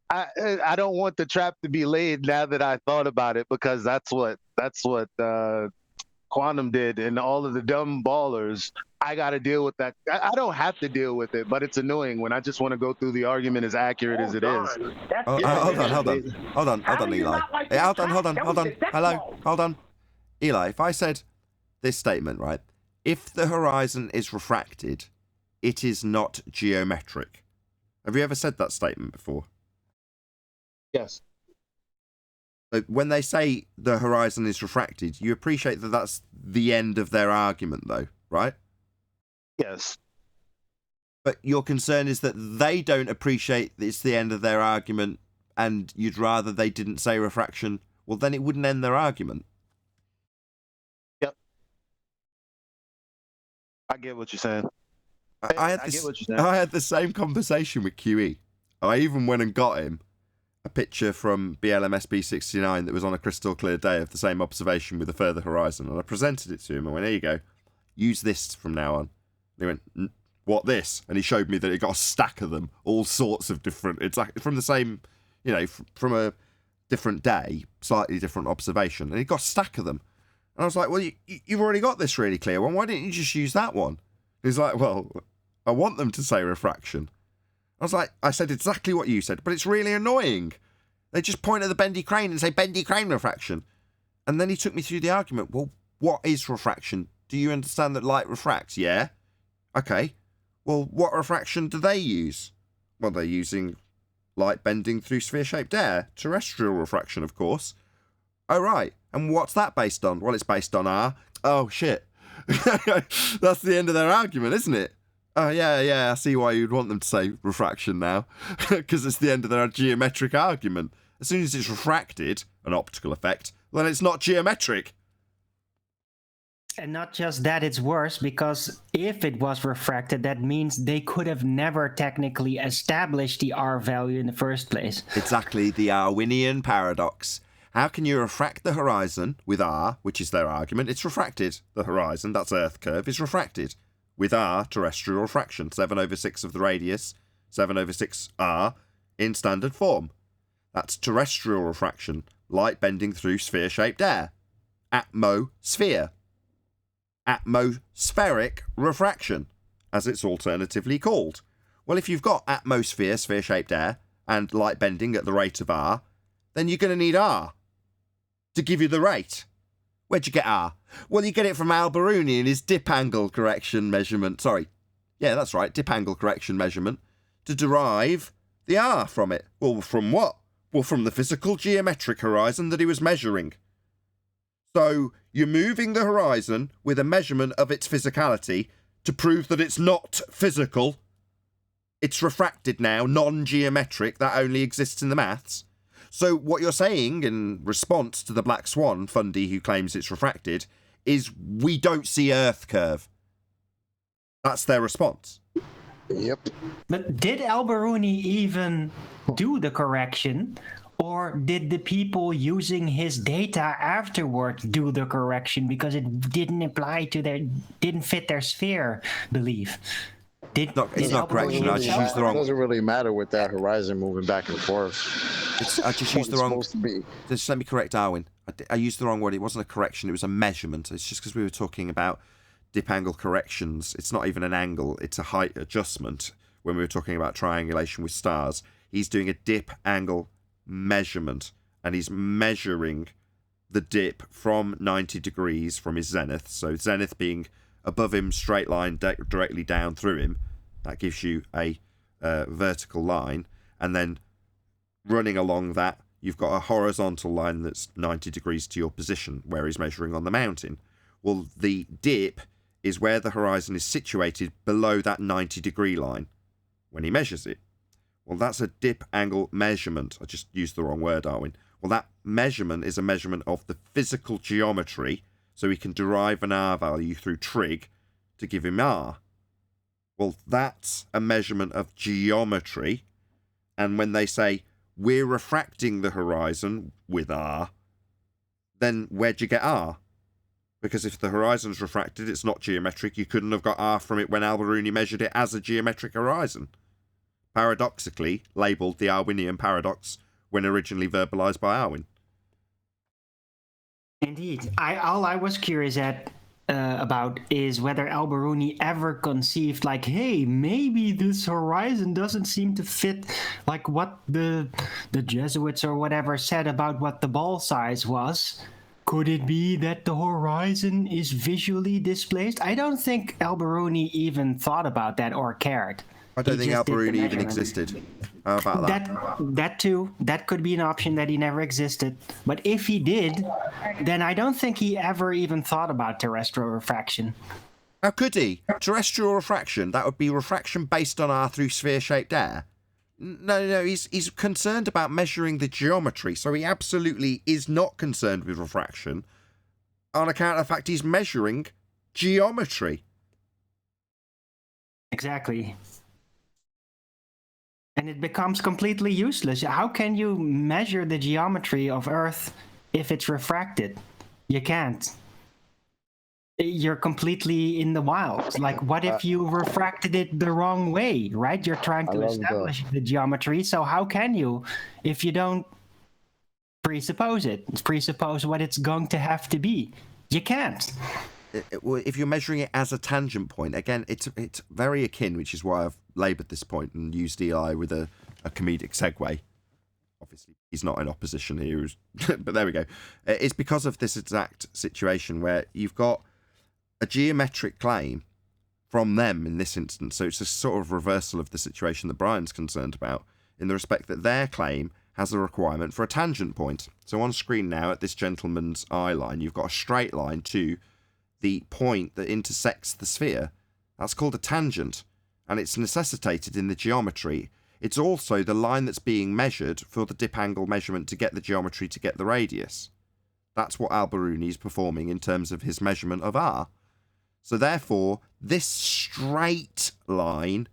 I don't want the trap to be laid now that I thought about it, because that's what Quantum did, and all of the dumb ballers. I got to deal with that. I don't have to deal with it, but it's annoying when I just want to go through the argument as accurate as it is. Hold on, Eli. Hold on. Hello, hold on. Eli, if I said this statement, right? If the horizon is refracted, it is not geometric. Have you ever said that statement before? Yes. When they say the horizon is refracted, you appreciate that that's the end of their argument, though, right? Yes. But your concern is that they don't appreciate it's the end of their argument, and you'd rather they didn't say refraction. Well, then it wouldn't end their argument. Yep. I get what you're saying. I had the same conversation with QE. I even went and got him a picture from BLMSB69 that was on a crystal clear day of the same observation with a further horizon, and I presented it to him. I went, "There you go. Use this from now on." And he went, "What, this?" And he showed me that it got a stack of them, all sorts of different. It's like from the same, you know, from a different day, slightly different observation, and he got a stack of them. And I was like, "Well, you've already got this really clear one. Why didn't you just use that one?" He's like, "Well, I want them to say refraction." I was like, I said exactly what you said, but it's really annoying. They just point at the bendy crane and say bendy crane refraction. And then he took me through the argument. Well, what is refraction? Do you understand that light refracts? Yeah. Okay. Well, what refraction do they use? Well, they're using light bending through sphere-shaped air. Terrestrial refraction, of course. Oh, right. And what's that based on? Well, it's based on R. Oh, shit. That's the end of their argument, isn't it? Oh, yeah, I see why you'd want them to say refraction now, because it's the end of their geometric argument. As soon as it's refracted, an optical effect, then it's not geometric. And not just that, it's worse because if it was refracted, that means they could have never technically established the R value in the first place. Exactly, the Arwinian paradox. How can you refract the horizon with R, which is their argument? It's refracted. The horizon, that's Earth curve, is refracted. With R, terrestrial refraction, 7/6 of the radius, 7/6 R, in standard form. That's terrestrial refraction, light bending through sphere-shaped air. Atmosphere. Atmospheric refraction, as it's alternatively called. Well, if you've got atmosphere, sphere-shaped air, and light bending at the rate of R, then you're going to need R to give you the rate. Where'd you get R? Well, you get it from Al-Biruni in his dip angle correction measurement. Sorry. Yeah, that's right, dip angle correction measurement, to derive the R from it. Well, from what? Well, from the physical geometric horizon that he was measuring. So you're moving the horizon with a measurement of its physicality to prove that it's not physical. It's refracted now, non-geometric, that only exists in the maths. So what you're saying in response to the Black Swan fundie who claims it's refracted is we don't see Earth curve. That's their response. Yep. But did Al-Biruni even do the correction? Or did the people using his data afterwards do the correction because it didn't fit their sphere belief? It's not correction. I just used the wrong. It doesn't really matter with that horizon moving back and forth. I just used the wrong. Just let me correct Darwin. I used the wrong word. It wasn't a correction. It was a measurement. It's just because we were talking about dip angle corrections. It's not even an angle. It's a height adjustment. When we were talking about triangulation with stars, he's doing a dip angle measurement, and he's measuring the dip from 90 degrees from his zenith. So zenith being above him, straight line directly down through him, that gives you a vertical line, and then running along that you've got a horizontal line that's 90 degrees to your position where he's measuring on the mountain. Well, the dip is where the horizon is situated below that 90 degree line when he measures it. Well, that's a dip angle measurement. I just used the wrong word, Darwin. Well, that measurement is a measurement of the physical geometry, so we can derive an R value through trig to give him R. Well, that's a measurement of geometry, and when they say, we're refracting the horizon with R, then where'd you get R? Because if the horizon's refracted, it's not geometric. You couldn't have got R from it when Al-Biruni measured it as a geometric horizon. Paradoxically labelled the Arwinian paradox when originally verbalised by Arwin. Indeed. All I was curious about is whether Al-Biruni ever conceived, like, hey, maybe this horizon doesn't seem to fit like what the Jesuits or whatever said about what the ball size was. Could it be that the horizon is visually displaced? I don't think Al-Biruni even thought about that or cared. I don't think Al-Biruni even existed. How about that? That too. That could be an option, that he never existed. But if he did, then I don't think he ever even thought about terrestrial refraction. How could he? Terrestrial refraction, that would be refraction based on R through sphere-shaped air. No, he's concerned about measuring the geometry, so he absolutely is not concerned with refraction on account of the fact he's measuring geometry. Exactly. And it becomes completely useless. How can you measure the geometry of Earth if it's refracted? You can't. You're completely in the wild. Like, what if you refracted it the wrong way, right? You're trying to establish the geometry, so how can you if you don't presuppose it? Presuppose what it's going to have to be. You can't. If you're measuring it as a tangent point, again, it's very akin, which is why I've laboured this point and used Eli with a comedic segue. Obviously, he's not in opposition here, but there we go. It's because of this exact situation where you've got a geometric claim from them in this instance. So it's a sort of reversal of the situation that Brian's concerned about, in the respect that their claim has a requirement for a tangent point. So on screen now, at this gentleman's eye line, you've got a straight line to the point that intersects the sphere. That's called a tangent, and it's necessitated in the geometry. It's also the line that's being measured for the dip angle measurement to get the geometry to get the radius. That's what Al-Biruni is performing in terms of his measurement of R. So therefore, this straight line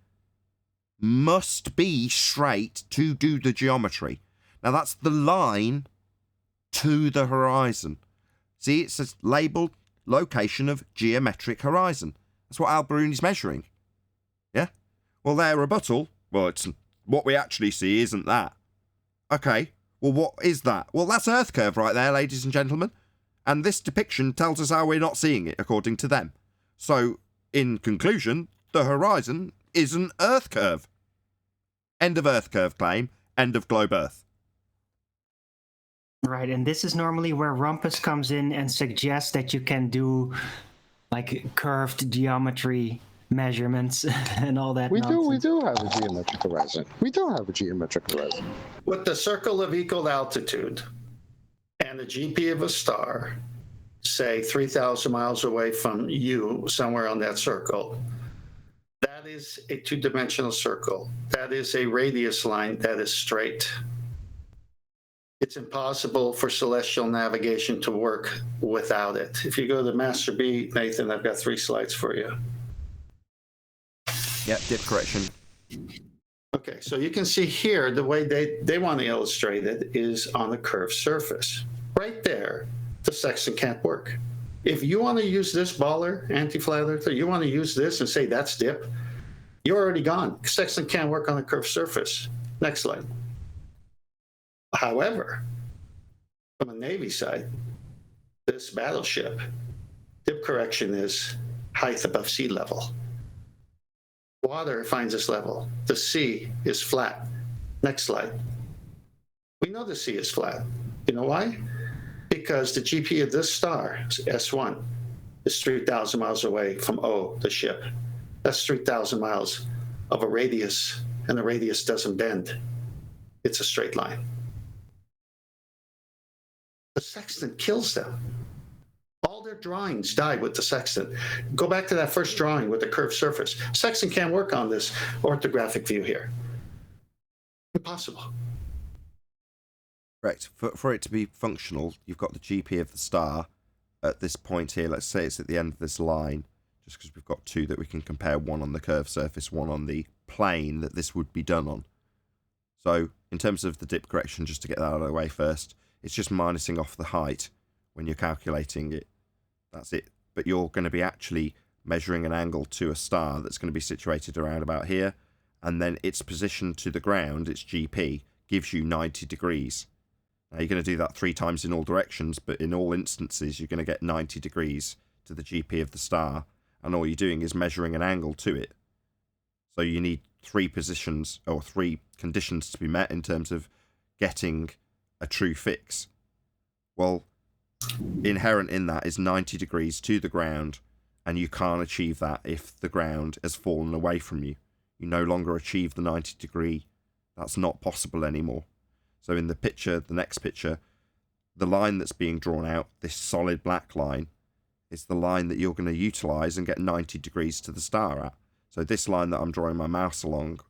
must be straight to do the geometry. Now that's the line to the horizon. See, it says labelled location of geometric horizon. That's what Al-Biruni's measuring. Yeah? Well, their rebuttal, well, it's what we actually see isn't that. Okay, well, what is that? Well, that's Earth curve right there, ladies and gentlemen. And this depiction tells us how we're not seeing it, according to them. So, in conclusion, the horizon is an Earth curve. End of Earth curve claim, end of globe Earth. Right, and this is normally where Rumpus comes in and suggests that you can do like curved geometry measurements and all that. We do have a geometric horizon. We do have a geometric horizon. With the circle of equal altitude and the GP of a star, say 3,000 miles away from you, somewhere on that circle, that is a two-dimensional circle. That is a radius line that is straight. It's impossible for celestial navigation to work without it. If you go to Master B, Nathan, I've got 3 slides for you. Yep, dip correction. Okay, so you can see here, the way they want to illustrate it is on a curved surface. Right there, the sextant can't work. If you want to use this baller, anti-flat earther, you want to use this and say that's dip, you're already gone. Sextant can't work on a curved surface. Next slide. However, from a Navy side, this battleship, dip correction is height above sea level. Water finds this level. The sea is flat. Next slide. We know the sea is flat. You know why? Because the GP of this star, S1, is 3,000 miles away from O, the ship. That's 3,000 miles of a radius, and the radius doesn't bend. It's a straight line. The sextant kills them. All their drawings died with the sextant. Go back to that first drawing with the curved surface. Sextant can't work on this orthographic view here. Impossible. Correct. For it to be functional, you've got the GP of the star at this point here. Let's say it's at the end of this line, just because we've got 2 that we can compare, one on the curved surface, one on the plane that this would be done on. So in terms of the dip correction, just to get that out of the way first, it's just minusing off the height when you're calculating it. That's it. But you're going to be actually measuring an angle to a star that's going to be situated around about here, and then its position to the ground, its GP, gives you 90 degrees. Now you're going to do that 3 times in all directions, but in all instances you're going to get 90 degrees to the GP of the star, and all you're doing is measuring an angle to it. So you need 3 positions or 3 conditions to be met in terms of getting a true fix. Well, inherent in that is 90 degrees to the ground, and you can't achieve that if the ground has fallen away from you. You no longer achieve the 90 degree. That's not possible anymore. So in the picture, the next picture, the line that's being drawn out, this solid black line, is the line that you're going to utilize and get 90 degrees to the star at. So this line that I'm drawing my mouse along,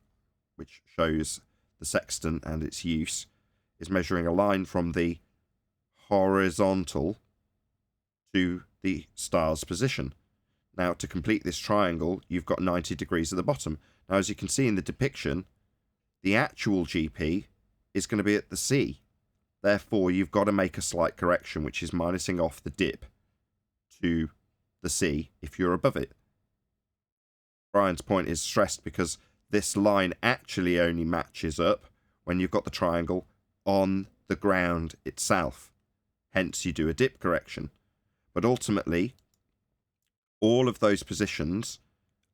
which shows the sextant and its use, is measuring a line from the horizontal to the star's position. Now, to complete this triangle, you've got 90 degrees at the bottom. Now, as you can see in the depiction, the actual GP is going to be at the C. Therefore, you've got to make a slight correction, which is minusing off the dip to the C if you're above it. Brian's point is stressed because this line actually only matches up when you've got the triangle on the ground itself. Hence, you do a dip correction. But ultimately, all of those positions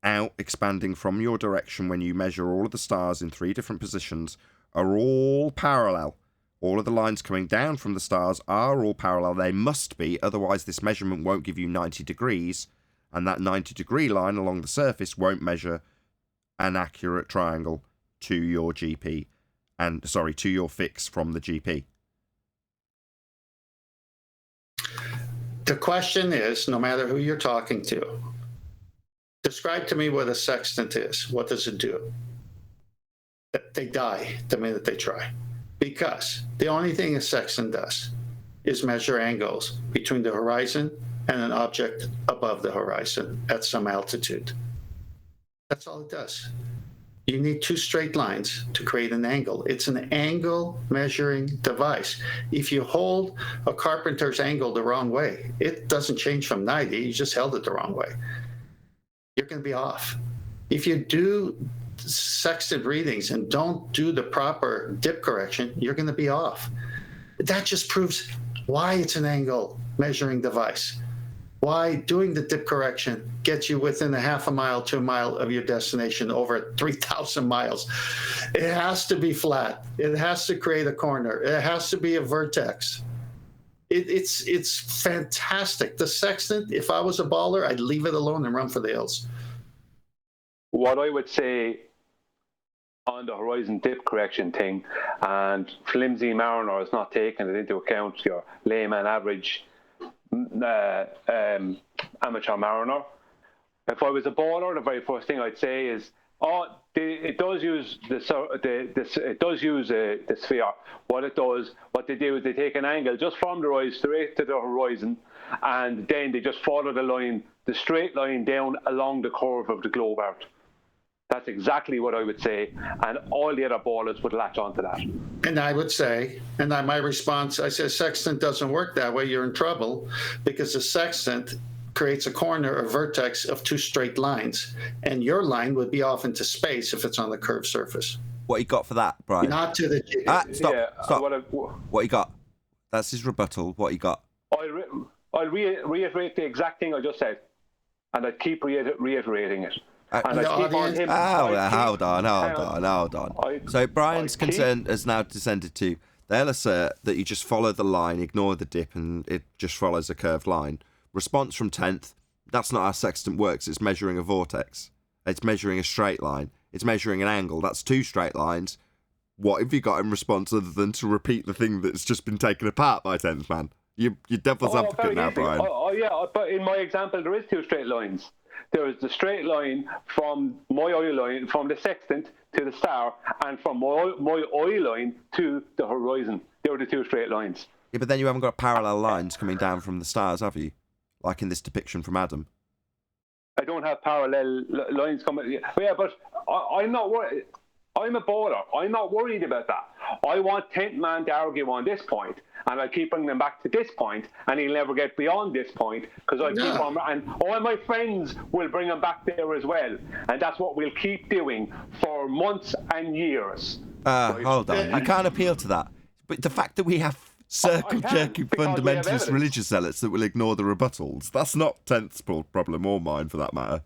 out expanding from your direction when you measure all of the stars in 3 different positions are all parallel. All of the lines coming down from the stars are all parallel. They must be, otherwise this measurement won't give you 90 degrees, and that 90 degree line along the surface won't measure an accurate triangle to your GP, and to your fix from the GP. The question is, no matter who you're talking to, describe to me what a sextant is. What does it do? They die the minute they try. Because the only thing a sextant does is measure angles between the horizon and an object above the horizon at some altitude. That's all it does. You need two straight lines to create an angle. It's an angle measuring device. If you hold a carpenter's angle the wrong way, it doesn't change from 90. You just held it the wrong way. You're going to be off. If you do sextant readings and don't do the proper dip correction, you're going to be off. That just proves why it's an angle measuring device. Why doing the dip correction gets you within a half a mile to a mile of your destination over 3,000 miles. It has to be flat. It has to create a corner. It has to be a vertex. It's fantastic. The sextant, if I was a baller, I'd leave it alone and run for the hills. What I would say on the horizon dip correction thing, and flimsy mariner is not taking it into account, your layman average amateur mariner. If I was a baller, the very first thing I'd say is, it does use the sphere. What they do is they take an angle just from the rise straight to the horizon, and then they just follow the straight line down along the curve of the globe art. That's exactly what I would say, and all the other ballers would latch onto that. And I would say, my response, I say, sextant doesn't work that way. You're in trouble, because the sextant creates a corner or vertex of two straight lines, and your line would be off into space if it's on the curved surface. What you got for that, Brian? Not to the... Stop. Yeah, stop. What you got? That's his rebuttal. What you got? I'll reiterate the exact thing I just said, and I'd keep reiterating it. Hold on. So Brian's concern has now descended to, they'll assert that you just follow the line, ignore the dip, and it just follows a curved line. Response from 10th, that's not how sextant works. It's measuring a vortex. It's measuring a straight line. It's measuring an angle. That's two straight lines. What have you got in response other than to repeat the thing that's just been taken apart by 10th man? You're devil's advocate now, Brian. Yeah, but in my example, there is two straight lines. There is the straight line from my oil line, from the sextant to the star, and from my oil line to the horizon. There are the two straight lines. Yeah, but then you haven't got parallel lines coming down from the stars, have you? Like in this depiction from Adam. I don't have parallel lines coming. Yeah, but I'm not worried. I'm a baller. I'm not worried about that. I want 10th man to argue on this point, and I keep bringing them back to this point, and he'll never get beyond this point, because I keep on, and all my friends will bring him back there as well, and that's what we'll keep doing for months and years. Hold on, you can't appeal to that. But the fact that we have circle-jerking fundamentalist religious zealots that will ignore the rebuttals, that's not 10th's problem, or mine for that matter.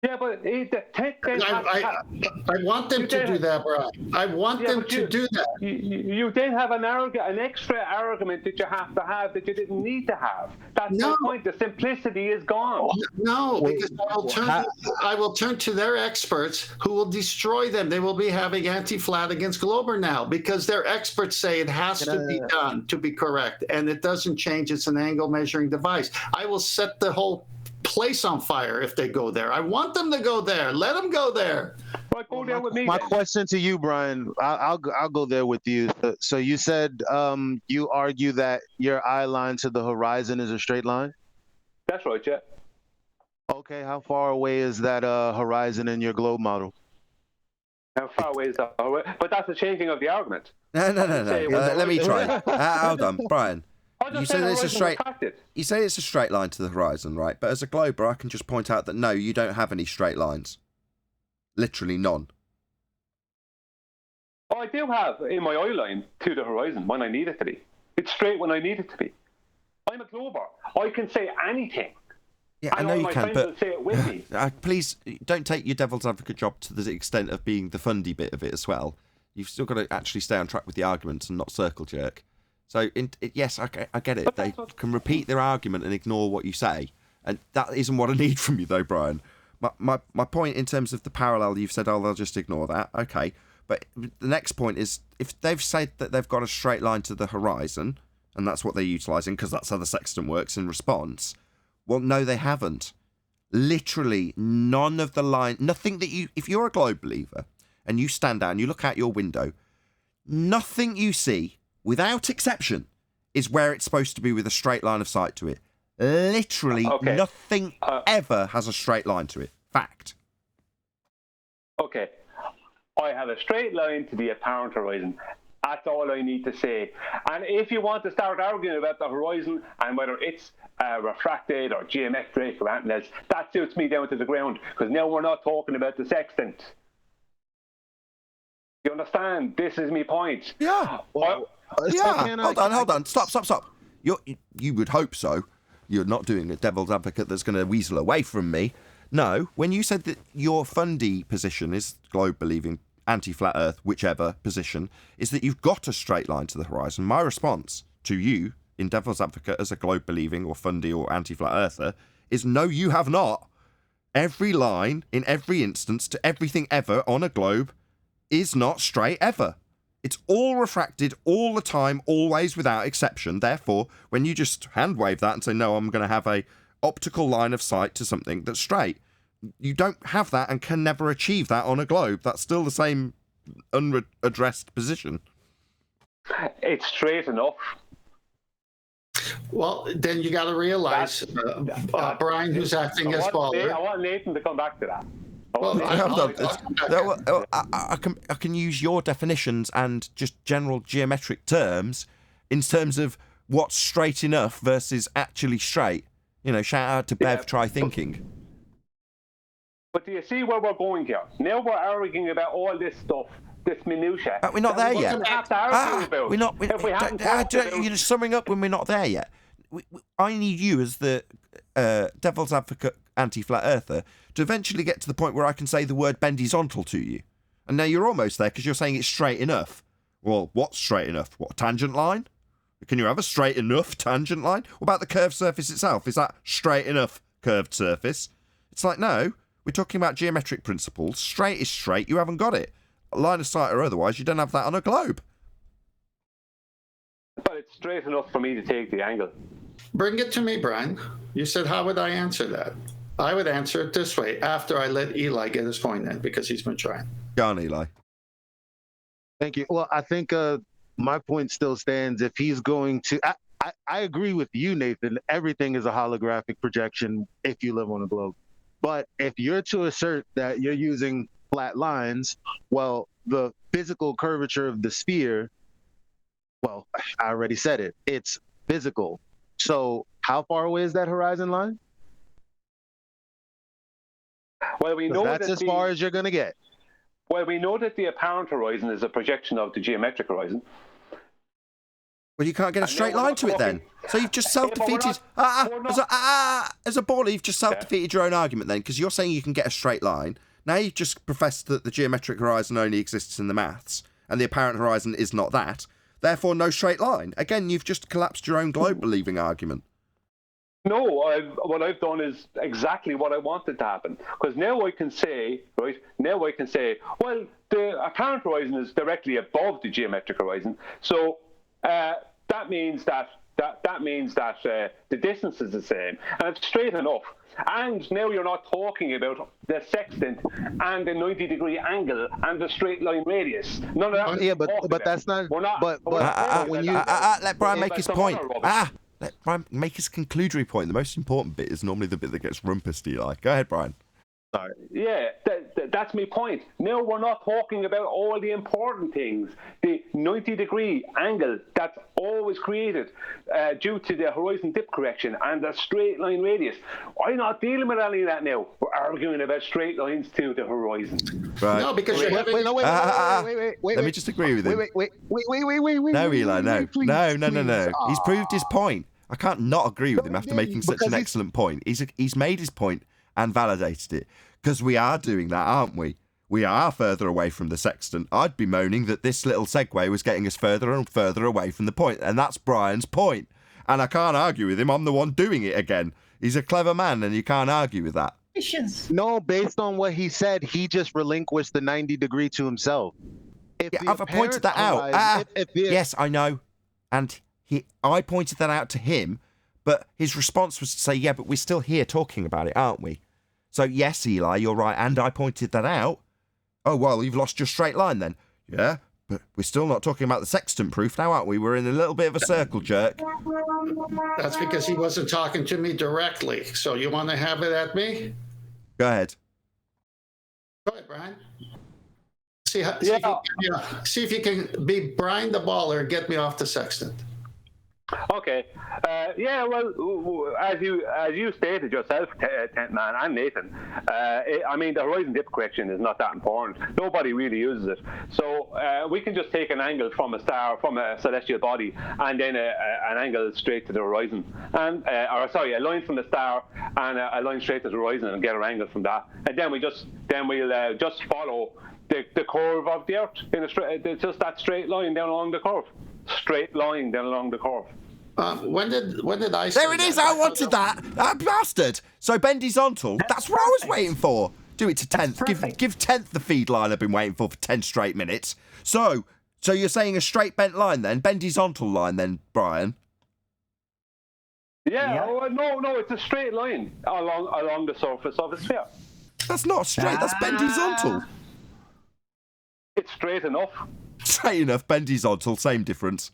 Yeah, but I want them to do that, Brian. I want them to do that. You then have an extra argument that you have to have that you didn't need to have. That's the point. The simplicity is gone. No, because I will turn to their experts who will destroy them. They will be having anti-flat against Glober now, because their experts say it has to be done to be correct, and it doesn't change. It's an angle measuring device. I will set the whole place on fire if they go there. I want them to go there. Let them go there. Right, go there with me. My question to you, Brian, I'll go there with you. So you said you argue that your eye line to the horizon is a straight line? That's right, yeah. Okay, how far away is that horizon in your globe model? How far away is that? But that's the changing of the argument. No. Let me try. Hold on, Brian. You say it's a straight. You say it's a straight line to the horizon, right? But as a glober, I can just point out that no, you don't have any straight lines. Literally none. Oh, I do have in my eye line to the horizon when I need it to be. It's straight when I need it to be. I'm a glober. I can say anything. Yeah, I know you can, but say it with me. Please don't take your devil's advocate job to the extent of being the fundy bit of it as well. You've still got to actually stay on track with the arguments and not circle jerk. So, yes, I get it. They can repeat their argument and ignore what you say. And that isn't what I need from you, though, Brian. My point in terms of the parallel, you've said, they'll just ignore that. Okay. But the next point is, if they've said that they've got a straight line to the horizon, and that's what they're utilising, because that's how the sextant works in response, well, no, they haven't. Literally, none of the line, nothing that you, if you're a globe believer, and you stand out and you look out your window, nothing you see, without exception, is where it's supposed to be with a straight line of sight to it. Literally nothing ever has a straight line to it. Fact. Okay. I have a straight line to the apparent horizon. That's all I need to say. And if you want to start arguing about the horizon and whether it's refracted or geometric or anything else, that suits me down to the ground, because now we're not talking about the sextant. You understand? This is my point. Yeah. Hold on. Stop. You would hope so. You're not doing a devil's advocate that's going to weasel away from me. No, when you said that your fundy position is globe-believing, anti-flat earth, whichever position, is that you've got a straight line to the horizon. My response to you, in devil's advocate as a globe-believing or fundy or anti-flat earther, is no, you have not. Every line, in every instance, to everything ever on a globe is not straight ever. It's all refracted all the time, always, without exception. Therefore, when you just hand wave that and say, no, I'm going to have a optical line of sight to something that's straight, you don't have that and can never achieve that on a globe. That's still the same unaddressed position. It's straight enough. Well, then you got to realize, Brian, who's acting as baller. I want Nathan to come back to that. I can use your definitions and just general geometric terms in terms of what's straight enough versus actually straight. You know, shout out to Bev, try thinking. But do you see where we're going here? Now we're arguing about all this stuff, this minutiae. We're not there yet. You're just summing up when we're not there yet. I need you as the devil's advocate anti-flat earther to eventually get to the point where I can say the word bendizontal to you. And now you're almost there because you're saying it's straight enough. Well, what's straight enough? What, a tangent line? Can you have a straight enough tangent line? What about the curved surface itself? Is that straight enough curved surface? It's like, no, we're talking about geometric principles. Straight is straight, you haven't got it. Line of sight or otherwise, you don't have that on a globe. But it's straight enough for me to take the angle. Bring it to me, Brian. You said, how would I answer that? I would answer it this way, after I let Eli get his point in, because he's been trying. Go on, Eli. Thank you. Well, I think my point still stands. If he's going to... I agree with you, Nathan. Everything is a holographic projection if you live on a globe. But if you're to assert that you're using flat lines, well, the physical curvature of the sphere, well, I already said it. It's physical. So how far away is that horizon line? Well, we know that's as far as you're going to get. Well, we know that the apparent horizon is a projection of the geometric horizon. Well, you can't get a straight line to it then. So you've just self-defeated. As a baller, you've just self-defeated your own argument then, because you're saying you can get a straight line. Now you've just professed that the geometric horizon only exists in the maths, and the apparent horizon is not that. Therefore, no straight line. Again, you've just collapsed your own globe-believing argument. No, what I've done is exactly what I wanted to happen. Because now I can say, well, the apparent horizon is directly above the geometric horizon. So that means that the distance is the same, and it's straight enough. And now you're not talking about the sextant and the 90-degree angle and the straight line radius. None of that. But that's not. But when you let Brian make his point. Let Brian make his conclusory point. The most important bit is normally the bit that gets rumpus, Eli. Go ahead, Brian. Sorry. Yeah, that's my point. Now we're not talking about all the important things. The 90-degree angle that's always created due to the horizon dip correction and the straight line radius. I'm not dealing with any of that now. We're arguing about straight lines to the horizon. Right. No, because you're having... Wait. Let me just agree with him. Wait. No, Eli, no. No. He's proved his point. I can't not agree with him after making such an excellent point. He's made his point and validated it. Because we are doing that, aren't we? We are further away from the sextant. I'd be moaning that this little segue was getting us further and further away from the point, and that's Brian's point. And I can't argue with him. I'm the one doing it again. He's a clever man, and you can't argue with that. No, based on what he said, he just relinquished the 90-degree to himself. I've pointed that out. Yes, I know. And I pointed that out to him, but his response was to say, yeah, but we're still here talking about it, aren't we? So, yes, Eli, you're right, and I pointed that out. Oh, well, you've lost your straight line then. Yeah, But we're still not talking about the sextant proof now, aren't we? We're in a little bit of a circle jerk. That's because he wasn't talking to me directly. So you want to have it at me? Go ahead. Go ahead, Brian. See if you can be Brian the baller and get me off the sextant. Okay. Well, as you stated yourself, Tent Man and Nathan, the horizon dip correction is not that important. Nobody really uses it. So we can just take an angle from a star, from a celestial body, and then an angle straight to the horizon, and a line from the star and a line straight to the horizon, and get an angle from that. And then we'll just follow the curve of the Earth in just that straight line down along the curve. Straight line down along the curve. When did I say There it is, I wanted that! Bastard! So bend horizontal, that's what I was waiting for. Do it to 10th. Give 10th the feed line I've been waiting for 10 straight minutes. So you're saying a straight bent line then? Bend horizontal line then, Brian? Yeah. No, it's a straight line along the surface of the sphere. That's not straight, that's bend horizontal. It's straight enough. Straight enough, bend horizontal, same difference.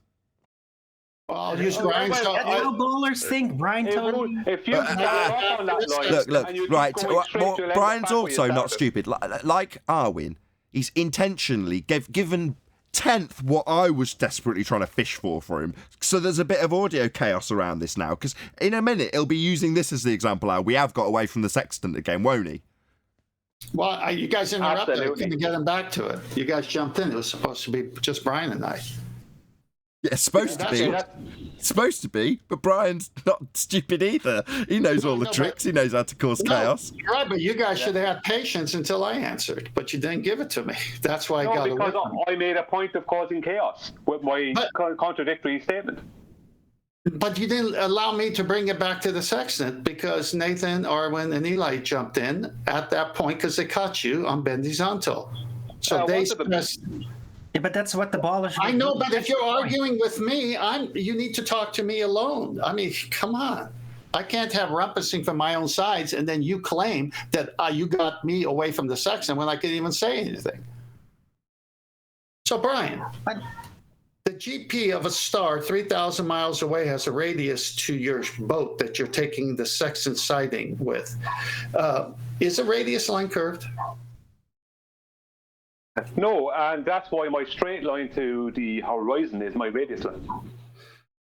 I'll use Brian's. That's how bowlers think. Brian told me. If you up on that line, look, right. Brian's also not stupid. Like Arwin, he's intentionally given 10th what I was desperately trying to fish for him. So there's a bit of audio chaos around this now, because in a minute he'll be using this as the example how we have got away from the sextant again, won't he? Well, you guys interrupted. I couldn't get him back to it. You guys jumped in. It was supposed to be just Brian and I. Yeah, it's supposed to be. It's supposed to be, but Brian's not stupid either. He knows all the tricks. He knows how to cause chaos. Right, but you guys should have had patience until I answered, but you didn't give it to me. That's why I got away. Because I made a point of causing chaos with my contradictory statement. But you didn't allow me to bring it back to the sextant because Nathan, Arwin, and Eli jumped in at that point because they caught you on bend horizontal. So they stressed. Yeah, but that's what the ballers. I know, but if you're arguing with me, you need to talk to me alone. I mean, come on. I can't have rumpusing from my own sides, and then you claim that you got me away from the sextant when I couldn't even say anything. So, Brian, the GP of a star 3,000 miles away has a radius to your boat that you're taking the sextant sighting with. Is the radius line curved? No, and that's why my straight line to the horizon is my radius line.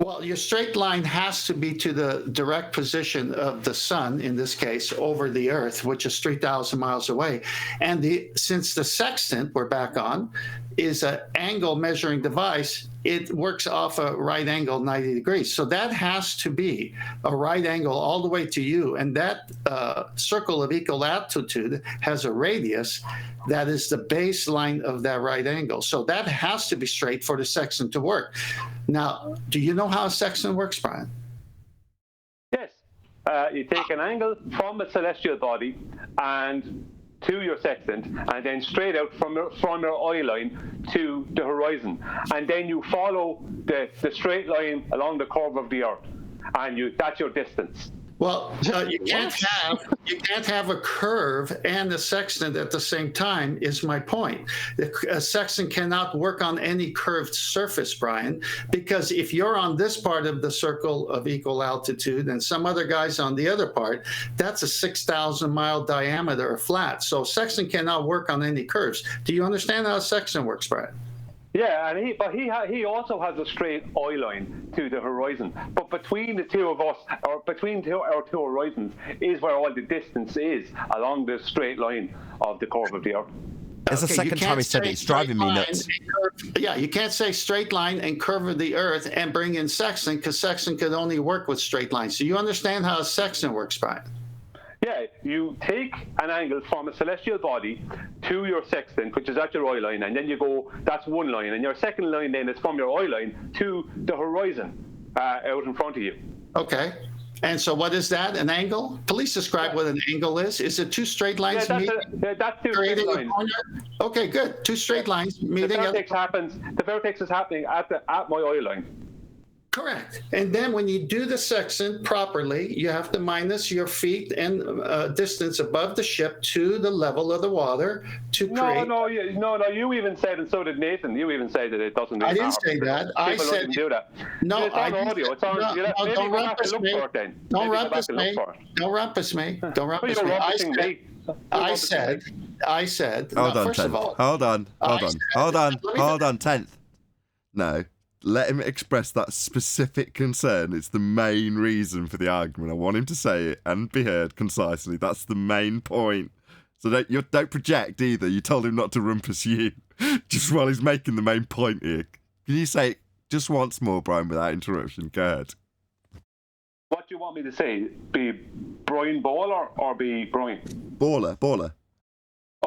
Well, your straight line has to be to the direct position of the sun, in this case, over the Earth, which is 3,000 miles away. And since the sextant, we're back on, is an angle measuring device, it works off a right angle 90 degrees. So that has to be a right angle all the way to you. And that circle of equal altitude has a radius that is the baseline of that right angle. So that has to be straight for the sextant to work. Now, do you know how a sextant works, Brian? Yes. You take an angle from a celestial body and to your sextant, and then straight out from your eye line to the horizon, and then you follow the straight line along the curve of the Earth, and that's your distance. Well, you can't have a curve and a sextant at the same time, is my point. A sextant cannot work on any curved surface, Brian, because if you're on this part of the circle of equal altitude and some other guy's on the other part, that's a 6,000 mile diameter flat. So sextant cannot work on any curves. Do you understand how a sextant works, Brian? Yeah, and he also has a straight eye line to the horizon. But between the two of us, or between our two horizons, is where all the distance is along the straight line of the curve of the Earth. It's the second time he said it. It's driving me nuts. Yeah, you can't say straight line and curve of the Earth and bring in sextant, because sextant could only work with straight lines. So you understand how a sextant works, Brian? Yeah, you take an angle from a celestial body to your sextant, which is at your eye line, and then you go, that's one line, and your second line then is from your eye line to the horizon out in front of you. Okay. And so what is that, an angle? Please describe what an angle is. Is it two straight lines meeting? That's two straight lines. Okay, good. Two straight lines meeting. The vertex is happening at my eye line. Correct. And then when you do the sextant properly, you have to minus your feet and distance above the ship to the level of the water to create. No. You even said, and so did Nathan. You even said that it doesn't. I didn't say that. I said don't do that. No, it's on audio. It's on. No, don't rumpus me. Don't rumpus me. Don't rumpus me. Don't rumpus me. I said. Hold on, first of all, hold on, 10th. No. Let him express that specific concern. It's the main reason for the argument. I want him to say it and be heard concisely. That's the main point. So don't project either. You told him not to rumpus you just while he's making the main point here. Can you say it just once more, Brian, without interruption? Go ahead. What do you want me to say? Be Brian Baller or be Brian? Baller.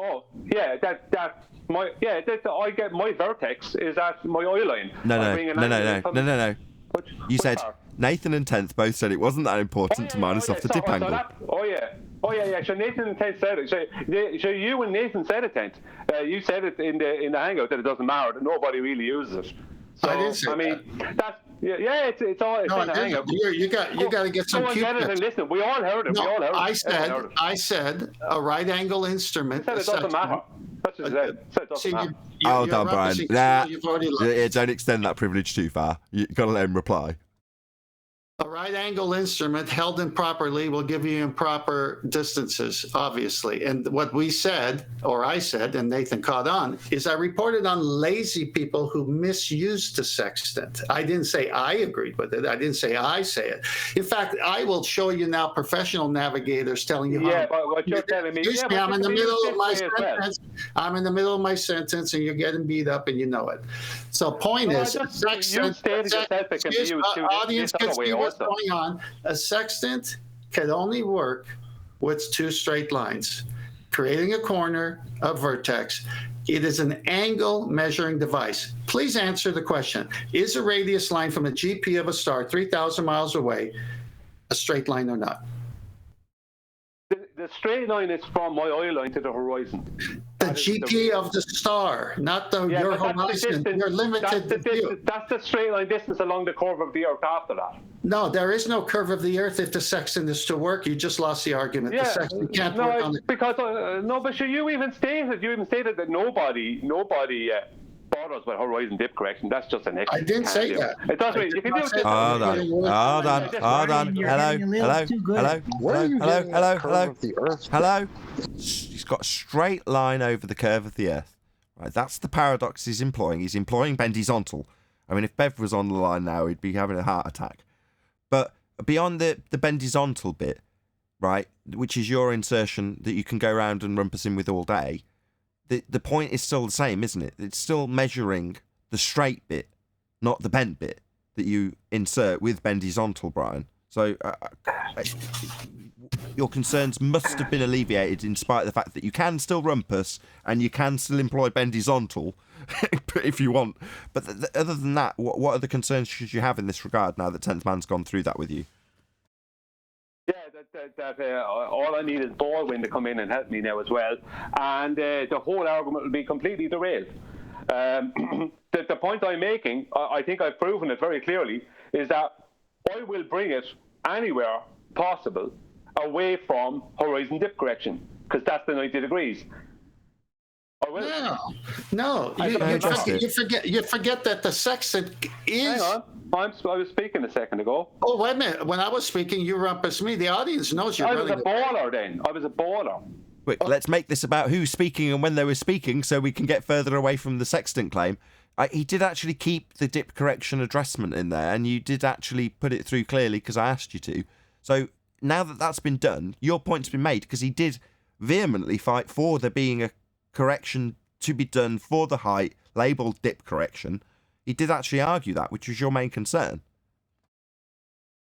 Oh, yeah, I get my vertex is at my oil line. No. You said Nathan and 10th both said it wasn't that important to minus off the dip angle. So Nathan and 10th said it. So you and Nathan said it, 10th. You said it in the hangout that it doesn't matter, that nobody really uses it. So, I didn't say that. It's all in the hangout. You got to get some get it and listen. We all heard it. No, I said a right angle instrument. It doesn't matter. That's what it said. Hold on, Brian. Don't extend that privilege too far. You've got to let him reply. A right angle instrument held improperly will give you improper distances, obviously. And what we said, or I said, and Nathan caught on, is I reported on lazy people who misused the sextant. I didn't say I agreed with it. I didn't say I say it. In fact, I will show you now professional navigators telling you how. But what you're telling me. I'm in the middle of my sentence. I'm in the middle of my sentence, and you're getting beat up, and you know it. So point is, sextant. Audience can see what's going on. A sextant can only work with two straight lines, creating a corner, a vertex. It is an angle measuring device. Please answer the question. Is a radius line from a GP of a star 3,000 miles away a straight line or not? The straight line is from my oil line to the horizon. The GP of the star, not your horizon. You're limited to view. That's the straight line distance along the curve of the Earth after that. No, there is no curve of the Earth if the sextant is to work. You just lost the argument. The sextant can't work on the... Because, but sure, you even stated that nobody bothers with horizon dip correction. That's just an extra. I didn't say that. It doesn't mean you can do it. Hold on. Hello. He's got a straight line over the curve of the Earth. Right, that's the paradox he's employing. He's employing bendizontal. I mean, if Bev was on the line now, he'd be having a heart attack. But beyond the bendizontal bit, right, which is your insertion that you can go around and rumpus in with all day, the point is still the same, isn't it? It's still measuring the straight bit, not the bent bit that you insert with bendizontal, Brian. So your concerns must have been alleviated in spite of the fact that you can still rumpus and you can still employ bendizontal if you want. But other than that, what other concerns should you have in this regard now that 10th Man's gone through that with you? Yeah, all I need is Baldwin to come in and help me now as well. And the whole argument will be completely derailed. The point I'm making, I think I've proven it very clearly, is that I will bring it anywhere possible away from horizon dip correction, because that's the 90 degrees. I will. No. You forget that the sextant is... Hang on. I was speaking a second ago. Oh, wait a minute. When I was speaking, you rumpus me. The audience knows you're running. I was a baller. Quick, let's make this about who's speaking and when they were speaking so we can get further away from the sextant claim. He did actually keep the dip correction addressment in there, and you did actually put it through clearly because I asked you to. So now that that's been done, your point's been made, because he did vehemently fight for there being a correction to be done for the height, labelled dip correction. He did actually argue that, which was your main concern.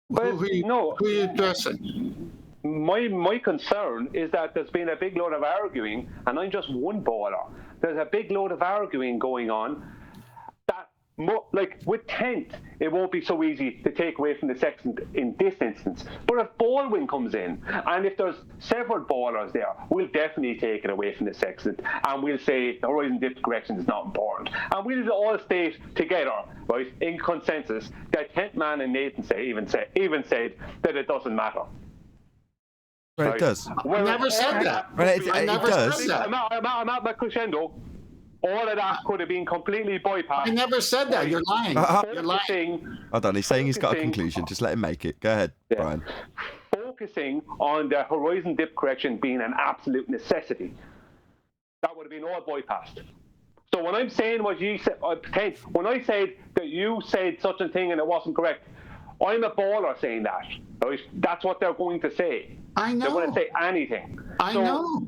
Who are you addressing? My concern is that there's been a big load of arguing, and I'm just one baller. There's a big load of arguing going on that like with Tent, it won't be so easy to take away from the Sextant in this instance. But if Baldwin comes in, and if there's several ballers there, we'll definitely take it away from the Sextant, and we'll say the horizon dip correction is not important. And we'll all state together, right, in consensus, that Tent Man and Nathan even said that it doesn't matter. Well, right? it does. I never said that. Well, it does. I'm at my crescendo. All of that could have been completely bypassed. I never said that. You're lying. You're lying. Hold on, he's saying he's got a conclusion. Just let him make it. Go ahead, Brian. Focusing on the horizon dip correction being an absolute necessity, that would have been all bypassed. So when I'm saying what you said, when I said that you said such a thing and it wasn't correct, I'm a baller saying that. Right? That's what they're going to say. I know. They're going to say anything. I know.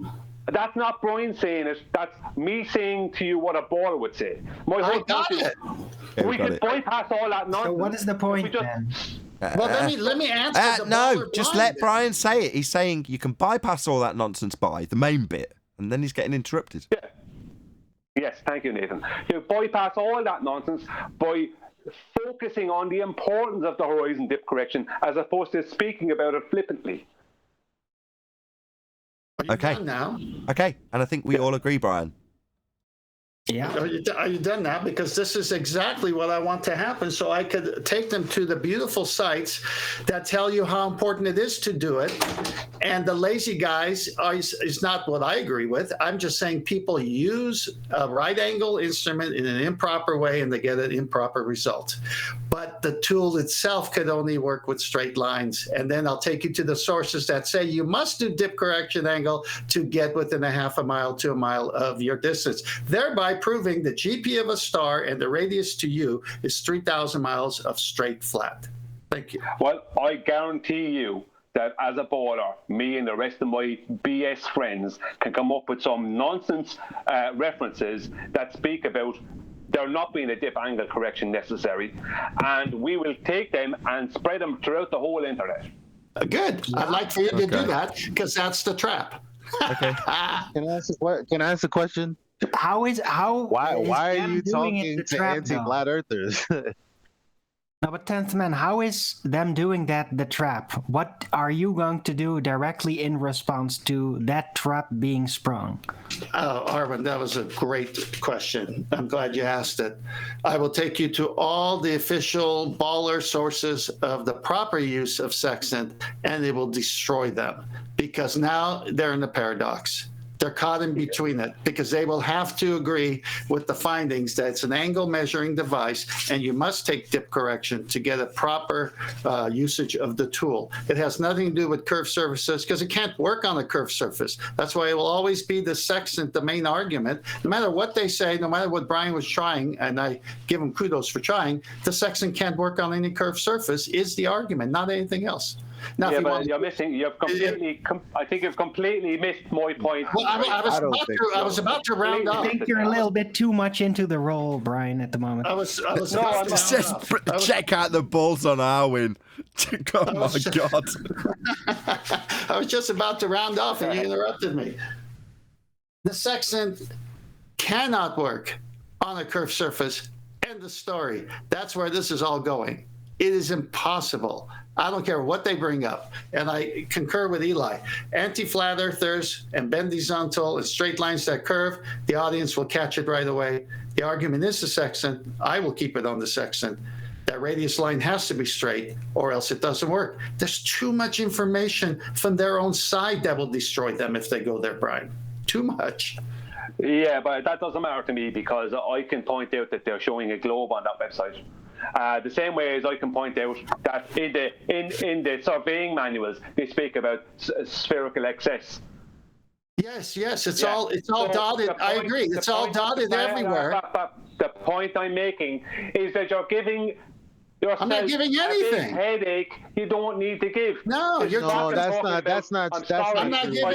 That's not Brian saying it. That's me saying to you what a baller would say. I got it. We can bypass all that nonsense. So what is the point then? Well, let me answer the no, baller just blind let Brian say it. He's saying you can bypass all that nonsense by the main bit, and then he's getting interrupted. Yeah. Yes, thank you, Nathan. You bypass all that nonsense by focusing on the importance of the horizon dip correction as opposed to speaking about it flippantly. Okay. Now? Okay, and I think we all agree, Brian. Yeah. Are you done now? Because this is exactly what I want to happen, so I could take them to the beautiful sites that tell you how important it is to do it. And the lazy guys is not what I agree with. I'm just saying people use a right angle instrument in an improper way and they get an improper result. But the tool itself could only work with straight lines. And then I'll take you to the sources that say you must do dip correction angle to get within a half a mile to a mile of your distance, thereby proving the GP of a star and the radius to you is 3,000 miles of straight flat. Thank you. Well, I guarantee you that as a baller, me and the rest of my BS friends can come up with some nonsense references that speak about there not being a dip angle correction necessary, and we will take them and spread them throughout the whole internet. Good. I'd like for you to do that, because that's the trap. Okay. Can I ask a question? Why are you talking to anti-flat earthers? No, but 10th Man, how is them doing that the trap? What are you going to do directly in response to that trap being sprung? Oh, Arvin, that was a great question. I'm glad you asked it. I will take you to all the official baller sources of the proper use of Sextant, and it will destroy them, because now they're in the paradox. They're caught in between it, because they will have to agree with the findings that it's an angle measuring device and you must take dip correction to get a proper usage of the tool. It has nothing to do with curved surfaces, because it can't work on a curved surface. That's why it will always be the Sextant, the main argument. No matter what they say, no matter what Brian was trying, and I give him kudos for trying, the Sextant can't work on any curved surface is the argument, not anything else. Now, yeah, but you're missing. I think you've completely missed my point. Well, I was about to round off. I think you're a little bit too much into the role, Brian, at the moment. I was check out the balls on Arwin. Oh my God. I was just about to round off and you interrupted me. The Sextant cannot work on a curved surface. End of story. That's where this is all going. It is impossible. I don't care what they bring up. And I concur with Eli. Anti-flat earthers and bendizontal and straight lines that curve, the audience will catch it right away. The argument is the Sextant. I will keep it on the Sextant. That radius line has to be straight or else it doesn't work. There's too much information from their own side that will destroy them if they go there, Brian. Too much. Yeah, but that doesn't matter to me, because I can point out that they're showing a globe on that website. The same way as I can point out that in the surveying manuals they speak about spherical excess. Yes, it's all dotted. I agree. It's all dotted everywhere. The point I'm making is that you're giving yourself I'm not giving anything. A big headache you don't need to give. No, that's not. I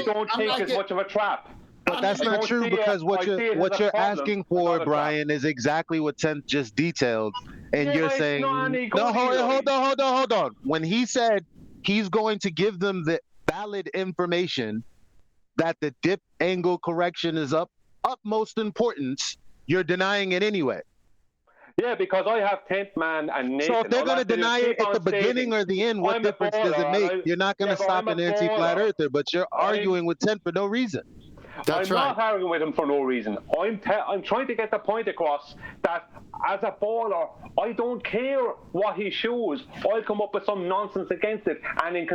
don't think it's much of a trap. But that's not true, because what you're asking for, Brian, is exactly what Tent just detailed, and you're saying no. Hold on. When he said he's going to give them the valid information that the dip angle correction is utmost importance, you're denying it anyway. Yeah, because I have 10th Man and Nathan. So if they're going to deny it at the beginning or the end, what difference does it make? You're not going to stop an anti-flat earther, but you're arguing with 10 for no reason. I'm not arguing with him for no reason. I'm trying to get the point across that as a baller, I don't care what he shows. I'll come up with some nonsense against it, and in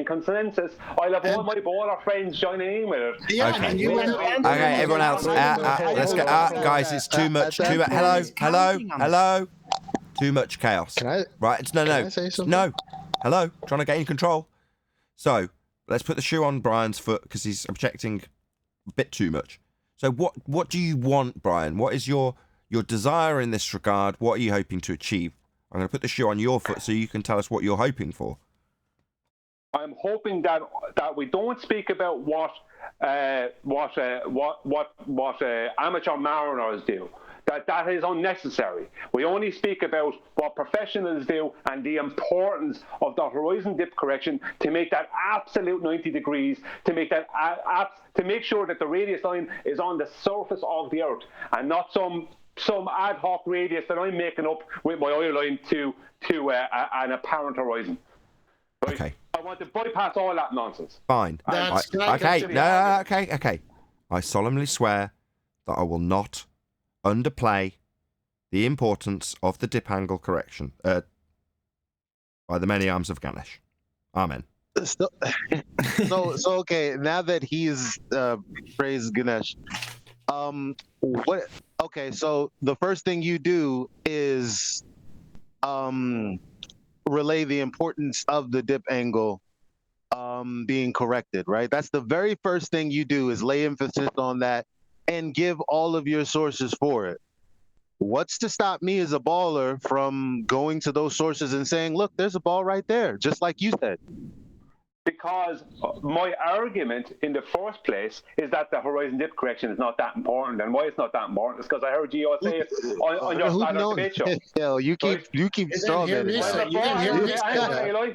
consensus, I'll have all my baller friends joining in with it. Yeah, okay, everyone else, let's get guys. It's too much. Hello. Too much chaos. Right? No. Hello. Trying to gain control. So let's put the shoe on Brian's foot because he's objecting a bit too much. So what do you want, Brian? What is your desire in this regard? What are you hoping to achieve? I'm going to put the shoe on your foot so you can tell us what you're hoping for. I'm hoping that we don't speak about what amateur mariners do. That is unnecessary. We only speak about what professionals do and the importance of the horizon dip correction to make that absolute 90 degrees, to make that to make sure that the radius line is on the surface of the Earth and not some ad hoc radius that I'm making up with my oil line to an apparent horizon. Right? Okay. I want to bypass all that nonsense. Fine. Okay. I solemnly swear that I will not underplay the importance of the dip angle correction by the many arms of Ganesh. Amen. So okay, now that he's praised Ganesh, okay, so the first thing you do is relay the importance of the dip angle being corrected, right? That's the very first thing you do is lay emphasis on that and give all of your sources for it. What's to stop me as a baller from going to those sources and saying, look, there's a ball right there, just like you said? Because my argument in the first place is that the horizon dip correction is not that important. And why it's not that important is because I heard you all say it on your Saturday debate show. Yo, you keep strong at it.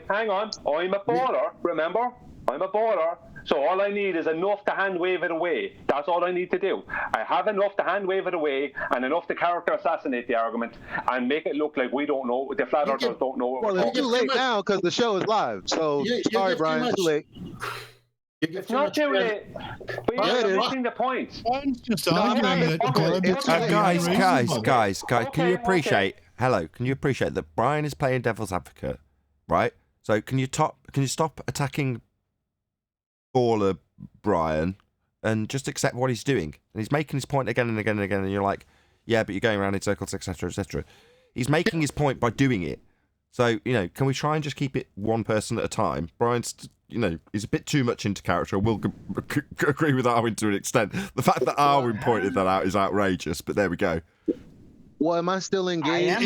Hang on. I'm a baller, remember? I'm a baller. So all I need is enough to hand wave it away. That's all I need to do. I have enough to hand wave it away and enough to character assassinate the argument and make it look like we don't know, the flat earthers don't know what we're talking about. Well, it's too late now because the show is live. So sorry, Brian, too late. It's not too late. But you're missing the point. Just arguing that guys, can you appreciate? Hello, can you appreciate that Brian is playing devil's advocate, right? So can you stop attacking baller Brian and just accept what he's doing? And he's making his point again and again and again, and you're like, yeah, but you're going around in circles, etc., etc. He's making his point by doing it. So, can we try and just keep it one person at a time? Brian's, he's a bit too much into character. We'll agree with Arwin to an extent. The fact that Arwin pointed that out is outrageous, but there we go. Well, am I still engaged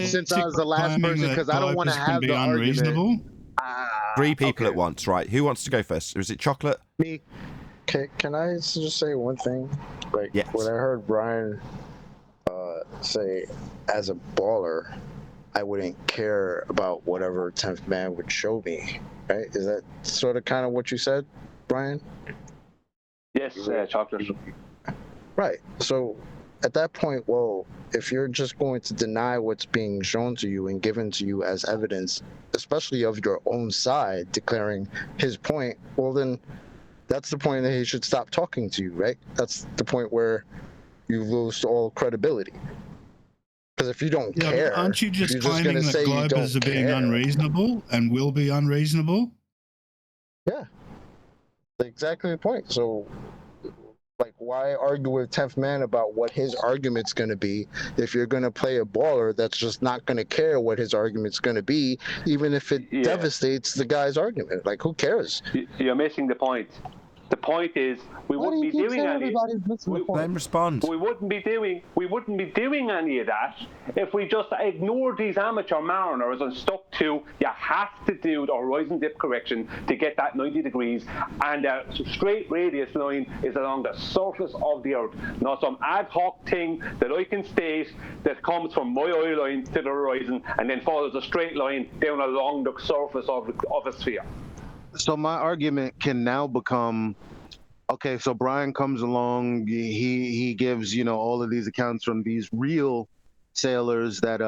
since I was the last person? Because I don't want to have the argument. 3 people at once, right? Who wants to go first? Is it Chocolate? Me. Can I just say one thing? Like, yes. When I heard Brian say, as a baller, I wouldn't care about whatever 10th man would show me, right? Is that sort of kind of what you said, Brian? Yes, Chocolate. Right. So at that point, well, if you're just going to deny what's being shown to you and given to you as evidence, especially of your own side, declaring his point, well, then that's the point that he should stop talking to you, right? That's the point where you lose all credibility. Because if you don't care, aren't you just claiming that globers are being unreasonable and will be unreasonable? Yeah, exactly the point. So, like, why argue with 10th man about what his argument's going to be if you're going to play a baller that's just not going to care what his argument's going to be, even if it devastates the guy's argument? Like, who cares? You're missing the point. The point is, we wouldn't be doing any. Then respond. We wouldn't be doing any of that if we just ignored these amateur mariners and stuck to you have to do the horizon dip correction to get that 90 degrees, and the straight radius line is along the surface of the Earth, not some ad hoc thing that I can state that comes from my oil line to the horizon and then follows a straight line down along the surface of a sphere. So my argument can now become, okay, so Brian comes along, he gives, all of these accounts from these real sailors that